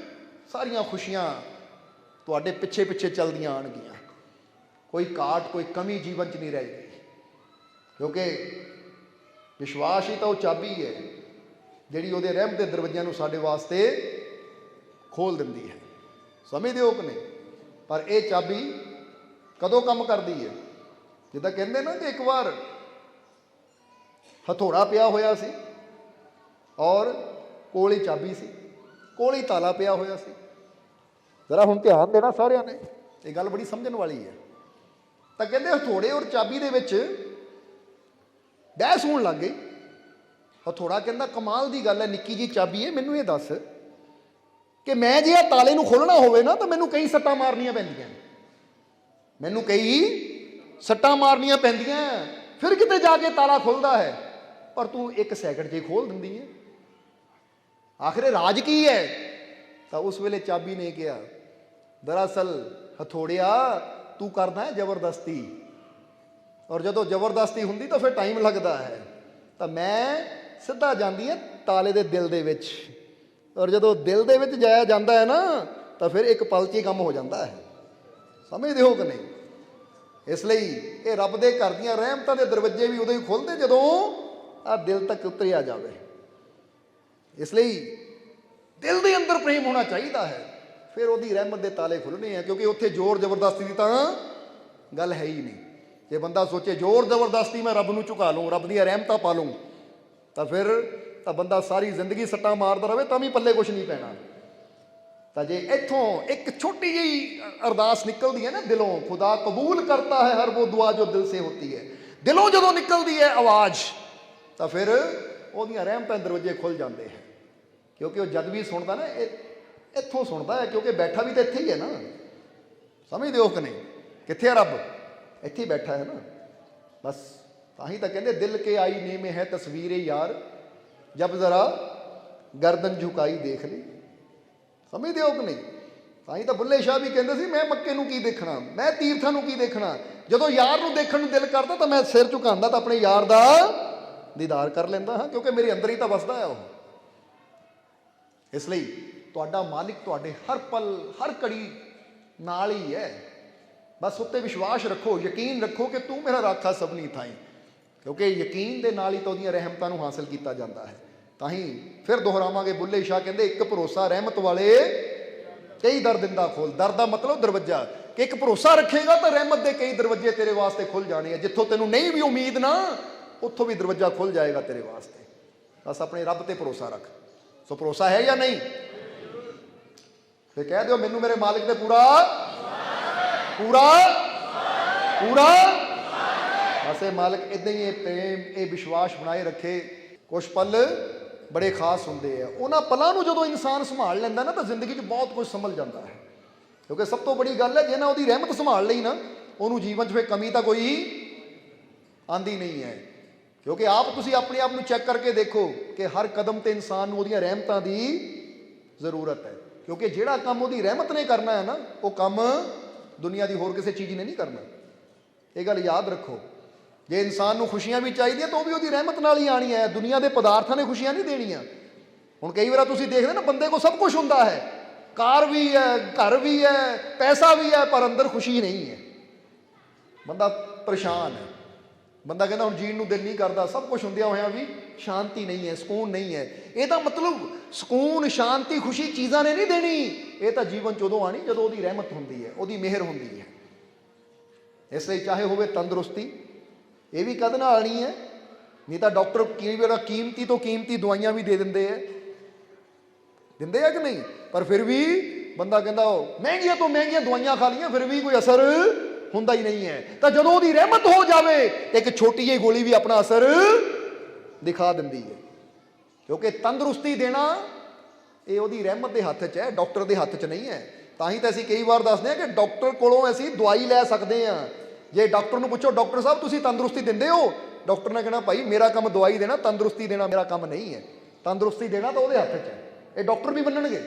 ਸਾਰੀਆਂ ਖੁਸ਼ੀਆਂ ਤੁਹਾਡੇ ਪਿੱਛੇ ਪਿੱਛੇ ਚੱਲਦੀਆਂ ਆਉਣਗੀਆਂ। ਕੋਈ ਘਾਟ, ਕੋਈ ਕਮੀ ਜੀਵਨ 'ਚ ਨਹੀਂ ਰਹੇਗੀ, ਕਿਉਂਕਿ ਵਿਸ਼ਵਾਸ ਹੀ ਤਾਂ ਉਹ ਚਾਬੀ ਹੈ ਜਿਹੜੀ ਉਹਦੇ ਰਹਿਮਤ ਦੇ ਦਰਵਾਜ਼ਿਆਂ ਨੂੰ ਸਾਡੇ ਵਾਸਤੇ ਖੋਲ ਦਿੰਦੀ ਹੈ। ਸਮਝਦੇ ਹੋ ਕਿ ਨਹੀਂ? ਪਰ ਇਹ ਚਾਬੀ ਕਦੋਂ ਕੰਮ ਕਰਦੀ ਹੈ? ਜਿੱਦਾਂ ਕਹਿੰਦੇ ਨਾ ਕਿ ਇੱਕ ਵਾਰ ਹਥੌੜਾ ਪਿਆ ਹੋਇਆ ਸੀ ਔਰ ਕੋਲ ਹੀ ਚਾਬੀ ਸੀ, ਕੋਲ ਹੀ ਤਾਲਾ ਪਿਆ ਹੋਇਆ ਸੀ। ਜ਼ਰਾ ਹੁਣ ਧਿਆਨ ਦੇਣਾ ਸਾਰਿਆਂ ਨੇ, ਇਹ ਗੱਲ ਬੜੀ ਸਮਝਣ ਵਾਲੀ ਹੈ। ਤਾਂ ਕਹਿੰਦੇ ਹਥੌੜੇ ਔਰ ਚਾਬੀ ਦੇ ਵਿੱਚ ਬਹਿਸ ਹੋਣ ਲੱਗ ਗਈ। ਹਥੌੜਾ ਕਹਿੰਦਾ ਕਮਾਲ ਦੀ ਗੱਲ ਹੈ, ਨਿੱਕੀ ਜਿਹੀ ਚਾਬੀ ਹੈ, ਮੈਨੂੰ ਇਹ ਦੱਸ ਕਿ ਮੈਂ ਜੇ ਇਹ ਤਾਲੇ ਨੂੰ ਖੋਲ੍ਹਣਾ ਹੋਵੇ ਨਾ ਤਾਂ ਮੈਨੂੰ ਕਈ ਸੱਟਾਂ ਮਾਰਨੀਆਂ ਪੈਂਦੀਆਂ, ਮੈਨੂੰ ਕਈ ਸੱਟਾਂ ਮਾਰਨੀਆਂ ਪੈਂਦੀਆਂ, ਫਿਰ ਕਿਤੇ ਜਾ ਕੇ ਤਾਲਾ ਖੁੱਲਦਾ ਹੈ। ਪਰ ਤੂੰ 1 ਸੈਕਿੰਡ 'ਚ ਹੀ ਖੋਲ ਦਿੰਦੀ ਹੈ। ਆਖਿਰ ਰਾਜ ਕੀ ਹੈ? ਤਾਂ ਉਸ ਵੇਲੇ ਚਾਬੀ ਨੇ ਕਿਹਾ, ਦਰਅਸਲ ਹਥੌੜਿਆ ਤੂੰ ਕਰਦਾ ਹੈ ਜ਼ਬਰਦਸਤੀ, ਔਰ ਜਦੋਂ ਜ਼ਬਰਦਸਤੀ ਹੁੰਦੀ ਤਾਂ ਫਿਰ ਟਾਈਮ ਲੱਗਦਾ ਹੈ। ਤਾਂ ਮੈਂ ਸਿੱਧਾ ਜਾਂਦੀ ਹੈ ਤਾਲੇ ਦੇ ਦਿਲ ਦੇ ਵਿੱਚ, ਔਰ ਜਦੋਂ ਦਿਲ ਦੇ ਵਿੱਚ ਜਾਇਆ ਜਾਂਦਾ ਹੈ ਨਾ ਤਾਂ ਫਿਰ ਇੱਕ ਪਲ 'ਚ ਹੀ ਕੰਮ ਹੋ ਜਾਂਦਾ ਹੈ। ਸਮਝਦੇ ਹੋ ਕਿ ਨਹੀਂ? ਇਸ ਲਈ ਇਹ ਰੱਬ ਦੇ ਘਰ ਦੀਆਂ ਰਹਿਮਤਾਂ ਦੇ ਦਰਵਾਜ਼ੇ ਵੀ ਉਦੋਂ ਹੀ ਖੁੱਲ੍ਹਦੇ ਜਦੋਂ ਆ ਦਿਲ ਤੱਕ ਉਤਰਿਆ ਜਾਵੇ। ਇਸ ਲਈ ਦਿਲ ਦੇ ਅੰਦਰ ਪ੍ਰੇਮ ਹੋਣਾ ਚਾਹੀਦਾ ਹੈ, ਫਿਰ ਉਹਦੀ ਰਹਿਮਤ ਦੇ ਤਾਲੇ ਖੁੱਲ੍ਹਣੇ ਆ, ਕਿਉਂਕਿ ਉੱਥੇ ਜ਼ੋਰ ਜ਼ਬਰਦਸਤੀ ਦੀ ਤਾਂ ਗੱਲ ਹੈ ਹੀ ਨਹੀਂ। ਜੇ ਬੰਦਾ ਸੋਚੇ ਜ਼ੋਰ ਜ਼ਬਰਦਸਤੀ ਮੈਂ ਰੱਬ ਨੂੰ ਝੁਕਾ ਲੂੰ, ਰੱਬ ਦੀਆਂ ਰਹਿਮਤਾਂ ਪਾ ਲੂੰ, ਤਾਂ ਫਿਰ ਤਾਂ ਬੰਦਾ ਸਾਰੀ ਜ਼ਿੰਦਗੀ ਸੱਟਾਂ ਮਾਰਦਾ ਰਹੇ ਤਾਂ ਵੀ ਪੱਲੇ ਕੁਛ ਨਹੀਂ ਪੈਣਾ। ਤਾਂ ਜੇ ਇੱਥੋਂ ਇੱਕ ਛੋਟੀ ਜਿਹੀ ਅਰਦਾਸ ਨਿਕਲਦੀ ਹੈ ਨਾ ਦਿਲੋਂ, ਖੁਦਾ ਕਬੂਲ ਕਰਤਾ ਹੈ ਹਰ ਉਹ ਦੁਆ ਜੋ ਦਿਲ ਸੇ ਹੋਤੀ ਹੈ, ਦਿਲੋਂ ਜਦੋਂ ਨਿਕਲਦੀ ਹੈ ਆਵਾਜ਼, ਤਾਂ ਫਿਰ ਉਹਦੀਆਂ ਰਹਿਮਤਾਂ ਦੇ ਦਰਵਾਜ਼ੇ ਖੁੱਲ ਜਾਂਦੇ ਹੈ। ਕਿਉਂਕਿ ਉਹ ਜਦ ਵੀ ਸੁਣਦਾ ਨਾ ਇੱਥੋਂ ਸੁਣਦਾ ਹੈ, ਕਿਉਂਕਿ ਬੈਠਾ ਵੀ ਤਾਂ ਇੱਥੇ ਹੀ ਹੈ ਨਾ। ਸਮਝਦੇ ਹੋ ਕਿ ਨਹੀਂ? ਕਿੱਥੇ ਹੈ ਰੱਬ? ਇੱਥੇ ਹੀ ਬੈਠਾ ਹੈ ਨਾ। ਬਸ ਤਾਂ ਹੀ ਤਾਂ ਕਹਿੰਦੇ ਦਿਲ ਕੇ ਆईने में है तस्वीर यार, जब जरा गर्दन झुकाई देख ली। ਸਮਝਦੇ ਹੋ ਕਿ ਨਹੀਂ? ਤਾਂ ਹੀ ਤਾਂ ਬੁੱਲੇ ਸ਼ਾਹ ਵੀ ਕਹਿੰਦੇ ਸੀ, ਮੈਂ ਮੱਕੇ ਨੂੰ ਕੀ ਦੇਖਣਾ, ਮੈਂ ਤੀਰਥਾਂ ਨੂੰ ਕੀ ਦੇਖਣਾ, ਜਦੋਂ ਯਾਰ ਨੂੰ ਦੇਖਣ ਨੂੰ ਦਿਲ ਕਰਦਾ ਤਾਂ ਮੈਂ ਸਿਰ ਝੁਕਾਉਂਦਾ ਤਾਂ ਆਪਣੇ ਯਾਰ ਦਾ ਦੀਦਾਰ ਕਰ ਲੈਂਦਾ ਹਾਂ, ਕਿਉਂਕਿ ਮੇਰੇ ਅੰਦਰ ਹੀ ਤਾਂ ਵਸਦਾ ਹੈ ਉਹ। ਇਸ ਲਈ ਤੁਹਾਡਾ ਮਾਲਿਕ ਤੁਹਾਡੇ ਹਰ ਪਲ ਹਰ ਘੜੀ ਨਾਲ ਹੀ ਹੈ। ਬਸ ਉੱਤੇ ਵਿਸ਼ਵਾਸ ਰੱਖੋ, ਯਕੀਨ ਰੱਖੋ ਕਿ ਤੂੰ ਮੇਰਾ ਰਾਖਾ ਸਭਨੀ ਥਾਈ, ਕਿਉਂਕਿ ਯਕੀਨ ਦੇ ਨਾਲ ਹੀ ਤਾਂ ਉਹਦੀਆਂ ਰਹਿਮਤਾਂ ਨੂੰ ਹਾਸਲ ਕੀਤਾ ਜਾਂਦਾ ਹੈ। ਤਾਂ ਹੀ ਫਿਰ ਦੁਹਰਾਵਾਂਗੇ, ਬੁੱਲੇ ਸ਼ਾਹ ਕਹਿੰਦੇ ਇੱਕ ਭਰੋਸਾ ਰਹਿਮਤ ਵਾਲੇ ਕਈ ਦਰ ਦਿੰਦਾ ਖੋਲ। ਦਰ ਦਾ ਮਤਲਬ ਦਰਵਾਜ਼ਾ, ਕਿ ਇੱਕ ਭਰੋਸਾ ਰੱਖੇਗਾ ਤਾਂ ਰਹਿਮਤ ਦੇ ਕਈ ਦਰਵਾਜ਼ੇ ਤੇਰੇ ਵਾਸਤੇ ਖੁੱਲ ਜਾਣੇ ਆ। ਜਿੱਥੋਂ ਤੈਨੂੰ ਨਹੀਂ ਵੀ ਉਮੀਦ ਨਾ, ਉੱਥੋਂ ਵੀ ਦਰਵਾਜ਼ਾ ਖੁੱਲ ਜਾਏਗਾ ਤੇਰੇ ਵਾਸਤੇ। ਬਸ ਆਪਣੇ ਰੱਬ ਤੇ ਭਰੋਸਾ ਰੱਖ। ਸੋ ਭਰੋਸਾ ਹੈ ਜਾਂ ਨਹੀਂ? ਫਿਰ ਕਹਿ ਦਿਓ ਮੈਨੂੰ ਮੇਰੇ ਮਾਲਿਕ ਤੇ ਪੂਰਾ ਪੂਰਾ ਪੂਰਾ। ਬਸ ਇਹ ਮਾਲਕ ਇਦਾਂ ਹੀ ਇਹ ਪ੍ਰੇਮ, ਇਹ ਵਿਸ਼ਵਾਸ ਬਣਾਏ ਰੱਖੇ। ਕੁਛ ਪਲ ਬੜੇ ਖਾਸ ਹੁੰਦੇ ਆ, ਉਹਨਾਂ ਪਲਾਂ ਨੂੰ ਜਦੋਂ ਇਨਸਾਨ ਸੰਭਾਲ ਲੈਂਦਾ ਨਾ ਤਾਂ ਜ਼ਿੰਦਗੀ 'ਚ ਬਹੁਤ ਕੁਝ ਸੰਭਲ ਜਾਂਦਾ ਹੈ। ਕਿਉਂਕਿ ਸਭ ਤੋਂ ਬੜੀ ਗੱਲ ਹੈ, ਜੇ ਨਾ ਉਹਦੀ ਰਹਿਮਤ ਸੰਭਾਲ ਲਈ ਨਾ, ਉਹਨੂੰ ਜੀਵਨ 'ਚ ਫਿਰ ਕਮੀ ਤਾਂ ਕੋਈ ਆਂਦੀ ਨਹੀਂ ਹੈ। ਕਿਉਂਕਿ ਆਪ ਤੁਸੀਂ ਆਪਣੇ ਆਪ ਨੂੰ ਚੈੱਕ ਕਰਕੇ ਦੇਖੋ ਕਿ ਹਰ ਕਦਮ ਤੇ ਇਨਸਾਨ ਨੂੰ ਉਹਦੀਆਂ ਰਹਿਮਤਾਂ ਦੀ ਜ਼ਰੂਰਤ ਹੈ। ਕਿਉਂਕਿ ਜਿਹੜਾ ਕੰਮ ਉਹਦੀ ਰਹਿਮਤ ਨੇ ਕਰਨਾ ਹੈ ਨਾ, ਉਹ ਕੰਮ ਦੁਨੀਆ ਦੀ ਹੋਰ ਕਿਸੇ ਚੀਜ਼ ਨੇ ਨਹੀਂ ਕਰਨਾ। ਇਹ ਗੱਲ ਯਾਦ ਰੱਖੋ। ਜੇ ਇਨਸਾਨ ਨੂੰ ਖੁਸ਼ੀਆਂ ਵੀ ਚਾਹੀਦੀਆਂ ਤਾਂ ਉਹ ਵੀ ਉਹਦੀ ਰਹਿਮਤ ਨਾਲ ਹੀ ਆਣੀ ਹੈ। ਦੁਨੀਆ ਦੇ ਪਦਾਰਥਾਂ ਨੇ ਖੁਸ਼ੀਆਂ ਨਹੀਂ ਦੇਣੀਆਂ। ਹੁਣ ਕਈ ਵਾਰ ਤੁਸੀਂ ਦੇਖਦੇ ਨਾ, ਬੰਦੇ ਕੋਲ ਸਭ ਕੁਝ ਹੁੰਦਾ ਹੈ, ਕਾਰ ਵੀ ਹੈ, ਘਰ ਵੀ ਹੈ, ਪੈਸਾ ਵੀ ਹੈ, ਪਰ ਅੰਦਰ ਖੁਸ਼ੀ ਨਹੀਂ ਹੈ। ਬੰਦਾ ਪਰੇਸ਼ਾਨ ਹੈ, ਬੰਦਾ ਕਹਿੰਦਾ ਹੁਣ ਜੀਣ ਨੂੰ ਦਿਲ ਨਹੀਂ ਕਰਦਾ, ਸਭ ਕੁਝ ਹੁੰਦਿਆਂ ਹੋਇਆਂ ਵੀ ਸ਼ਾਂਤੀ ਨਹੀਂ ਹੈ, ਸਕੂਨ ਨਹੀਂ ਹੈ। ਇਹਦਾ ਮਤਲਬ ਸਕੂਨ, ਸ਼ਾਂਤੀ, ਖੁਸ਼ੀ ਚੀਜ਼ਾਂ ਨੇ ਨਹੀਂ ਦੇਣੀ। ਇਹ ਤਾਂ ਜੀਵਨ 'ਚ ਉਦੋਂ ਆਣੀ ਜਦੋਂ ਉਹਦੀ ਰਹਿਮਤ ਹੁੰਦੀ ਹੈ, ਉਹਦੀ ਮਿਹਰ ਹੁੰਦੀ ਹੈ। ਇਸ ਲਈ ਚਾਹੇ ਹੋਵੇ ਤੰਦਰੁਸਤੀ, ਇਹ ਵੀ ਕਦ ਨਾਲ ਆਣੀ ਹੈ। ਨਹੀਂ ਤਾਂ ਡਾਕਟਰ ਕਈ ਵਾਰ ਕੀਮਤੀ ਤੋਂ ਕੀਮਤੀ ਦਵਾਈਆਂ ਵੀ ਦੇ ਦਿੰਦੇ ਆ ਕਿ ਨਹੀਂ? ਪਰ ਫਿਰ ਵੀ ਬੰਦਾ ਕਹਿੰਦਾ ਉਹ ਮਹਿੰਗੀਆਂ ਤੋਂ ਮਹਿੰਗੀਆਂ ਦਵਾਈਆਂ ਖਾ ਲਈਆਂ, ਫਿਰ ਵੀ ਕੋਈ ਅਸਰ ਹੁੰਦਾ ਹੀ ਨਹੀਂ ਹੈ। ਤਾਂ ਜਦੋਂ ਉਹਦੀ ਰਹਿਮਤ ਹੋ ਜਾਵੇ, ਇੱਕ ਛੋਟੀ ਜਿਹੀ ਗੋਲੀ ਵੀ ਆਪਣਾ ਅਸਰ ਦਿਖਾ ਦਿੰਦੀ ਹੈ। ਕਿਉਂਕਿ ਤੰਦਰੁਸਤੀ ਦੇਣਾ ਇਹ ਉਹਦੀ ਰਹਿਮਤ ਦੇ ਹੱਥ 'ਚ ਹੈ, ਡਾਕਟਰ ਦੇ ਹੱਥ 'ਚ ਨਹੀਂ ਹੈ। ਤਾਂ ਹੀ ਤਾਂ ਅਸੀਂ ਕਈ ਵਾਰ ਦੱਸਦੇ ਹਾਂ ਕਿ ਡਾਕਟਰ ਕੋਲੋਂ ਅਸੀਂ ਦਵਾਈ ਲੈ ਸਕਦੇ ਹਾਂ। ਜੇ ਡਾਕਟਰ ਨੂੰ ਪੁੱਛੋ, ਡਾਕਟਰ ਸਾਹਿਬ ਤੁਸੀਂ ਤੰਦਰੁਸਤੀ ਦਿੰਦੇ ਹੋ, ਡਾਕਟਰ ਨੇ ਕਹਿਣਾ ਭਾਈ ਮੇਰਾ ਕੰਮ ਦਵਾਈ ਦੇਣਾ, ਤੰਦਰੁਸਤੀ ਦੇਣਾ ਮੇਰਾ ਕੰਮ ਨਹੀਂ ਹੈ। ਤੰਦਰੁਸਤੀ ਦੇਣਾ ਤਾਂ ਉਹਦੇ ਹੱਥ 'ਚ ਹੈ, ਇਹ ਡਾਕਟਰ ਵੀ ਮੰਨਣਗੇ।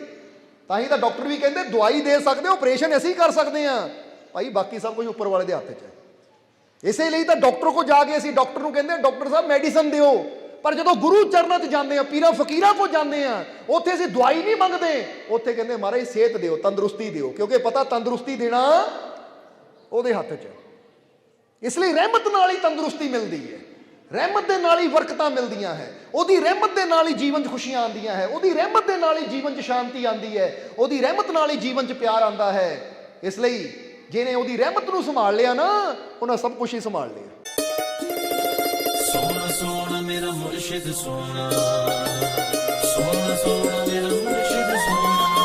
ਤਾਂ ਹੀ ਤਾਂ ਡਾਕਟਰ ਵੀ ਕਹਿੰਦੇ ਦਵਾਈ ਦੇ ਸਕਦੇ, ਆਪਰੇਸ਼ਨ ਅਸੀਂ ਕਰ ਸਕਦੇ ਹਾਂ ਭਾਈ, ਬਾਕੀ ਸਭ ਕੁਝ ਉੱਪਰ ਵਾਲੇ ਦੇ ਹੱਥ 'ਚ ਹੈ। ਇਸੇ ਲਈ ਤਾਂ ਡਾਕਟਰ ਕੋਲ ਜਾ ਕੇ ਅਸੀਂ ਡਾਕਟਰ ਨੂੰ ਕਹਿੰਦੇ ਡਾਕਟਰ ਸਾਹਿਬ ਮੈਡੀਸਨ ਦਿਓ, ਪਰ ਜਦੋਂ ਗੁਰੂ ਚਰਨਾਂ 'ਚ ਜਾਂਦੇ ਆ, ਪੀਰਾਂ ਫਕੀਰਾਂ ਕੋਲ ਜਾਂਦੇ ਆ, ਉੱਥੇ ਅਸੀਂ ਦਵਾਈ ਨਹੀਂ ਮੰਗਦੇ, ਉੱਥੇ ਕਹਿੰਦੇ ਮਹਾਰਾਜ ਸਿਹਤ ਦਿਓ, ਤੰਦਰੁਸਤੀ ਦਿਓ, ਕਿਉਂਕਿ ਪਤਾ ਤੰਦਰੁਸਤੀ ਦੇਣਾ ਉਹਦੇ ਹੱਥ 'ਚ। ਇਸ ਲਈ ਰਹਿਮਤ ਨਾਲ ਹੀ ਤੰਦਰੁਸਤੀ ਮਿਲਦੀ ਹੈ, ਰਹਿਮਤ ਦੇ ਨਾਲ ਹੀ ਬਰਕਤਾਂ ਮਿਲਦੀਆਂ ਹੈ, ਉਹਦੀ ਰਹਿਮਤ ਦੇ ਨਾਲ ਹੀ ਜੀਵਨ 'ਚ ਖੁਸ਼ੀਆਂ ਆਉਂਦੀਆਂ ਹੈ, ਉਹਦੀ ਰਹਿਮਤ ਦੇ ਨਾਲ ਹੀ ਜੀਵਨ 'ਚ ਸ਼ਾਂਤੀ ਆਉਂਦੀ ਹੈ, ਉਹਦੀ ਰਹਿਮਤ ਨਾਲ ਹੀ ਜੀਵਨ 'ਚ ਪਿਆਰ ਆਉਂਦਾ ਹੈ। ਇਸ ਲਈ ਜਿਹਨੇ ਉਹਦੀ ਰਹਿਮਤ ਨੂੰ ਸੰਭਾਲ ਲਿਆ ਨਾ, ਉਹਨਾਂ ਸਭ ਕੁਝ ਹੀ ਸੰਭਾਲ ਲਿਆ। ਸੋਹਣਾ ਸੋਹਣਾ ਮੇਰਾ ਮੁਰਸ਼ਿਦ ਸੋਹਣਾ, ਸੋਹਣਾ ਸੋਹਣਾ ਮੇਰਾ ਮੁਰਸ਼ਿਦ ਸੋਹਣਾ।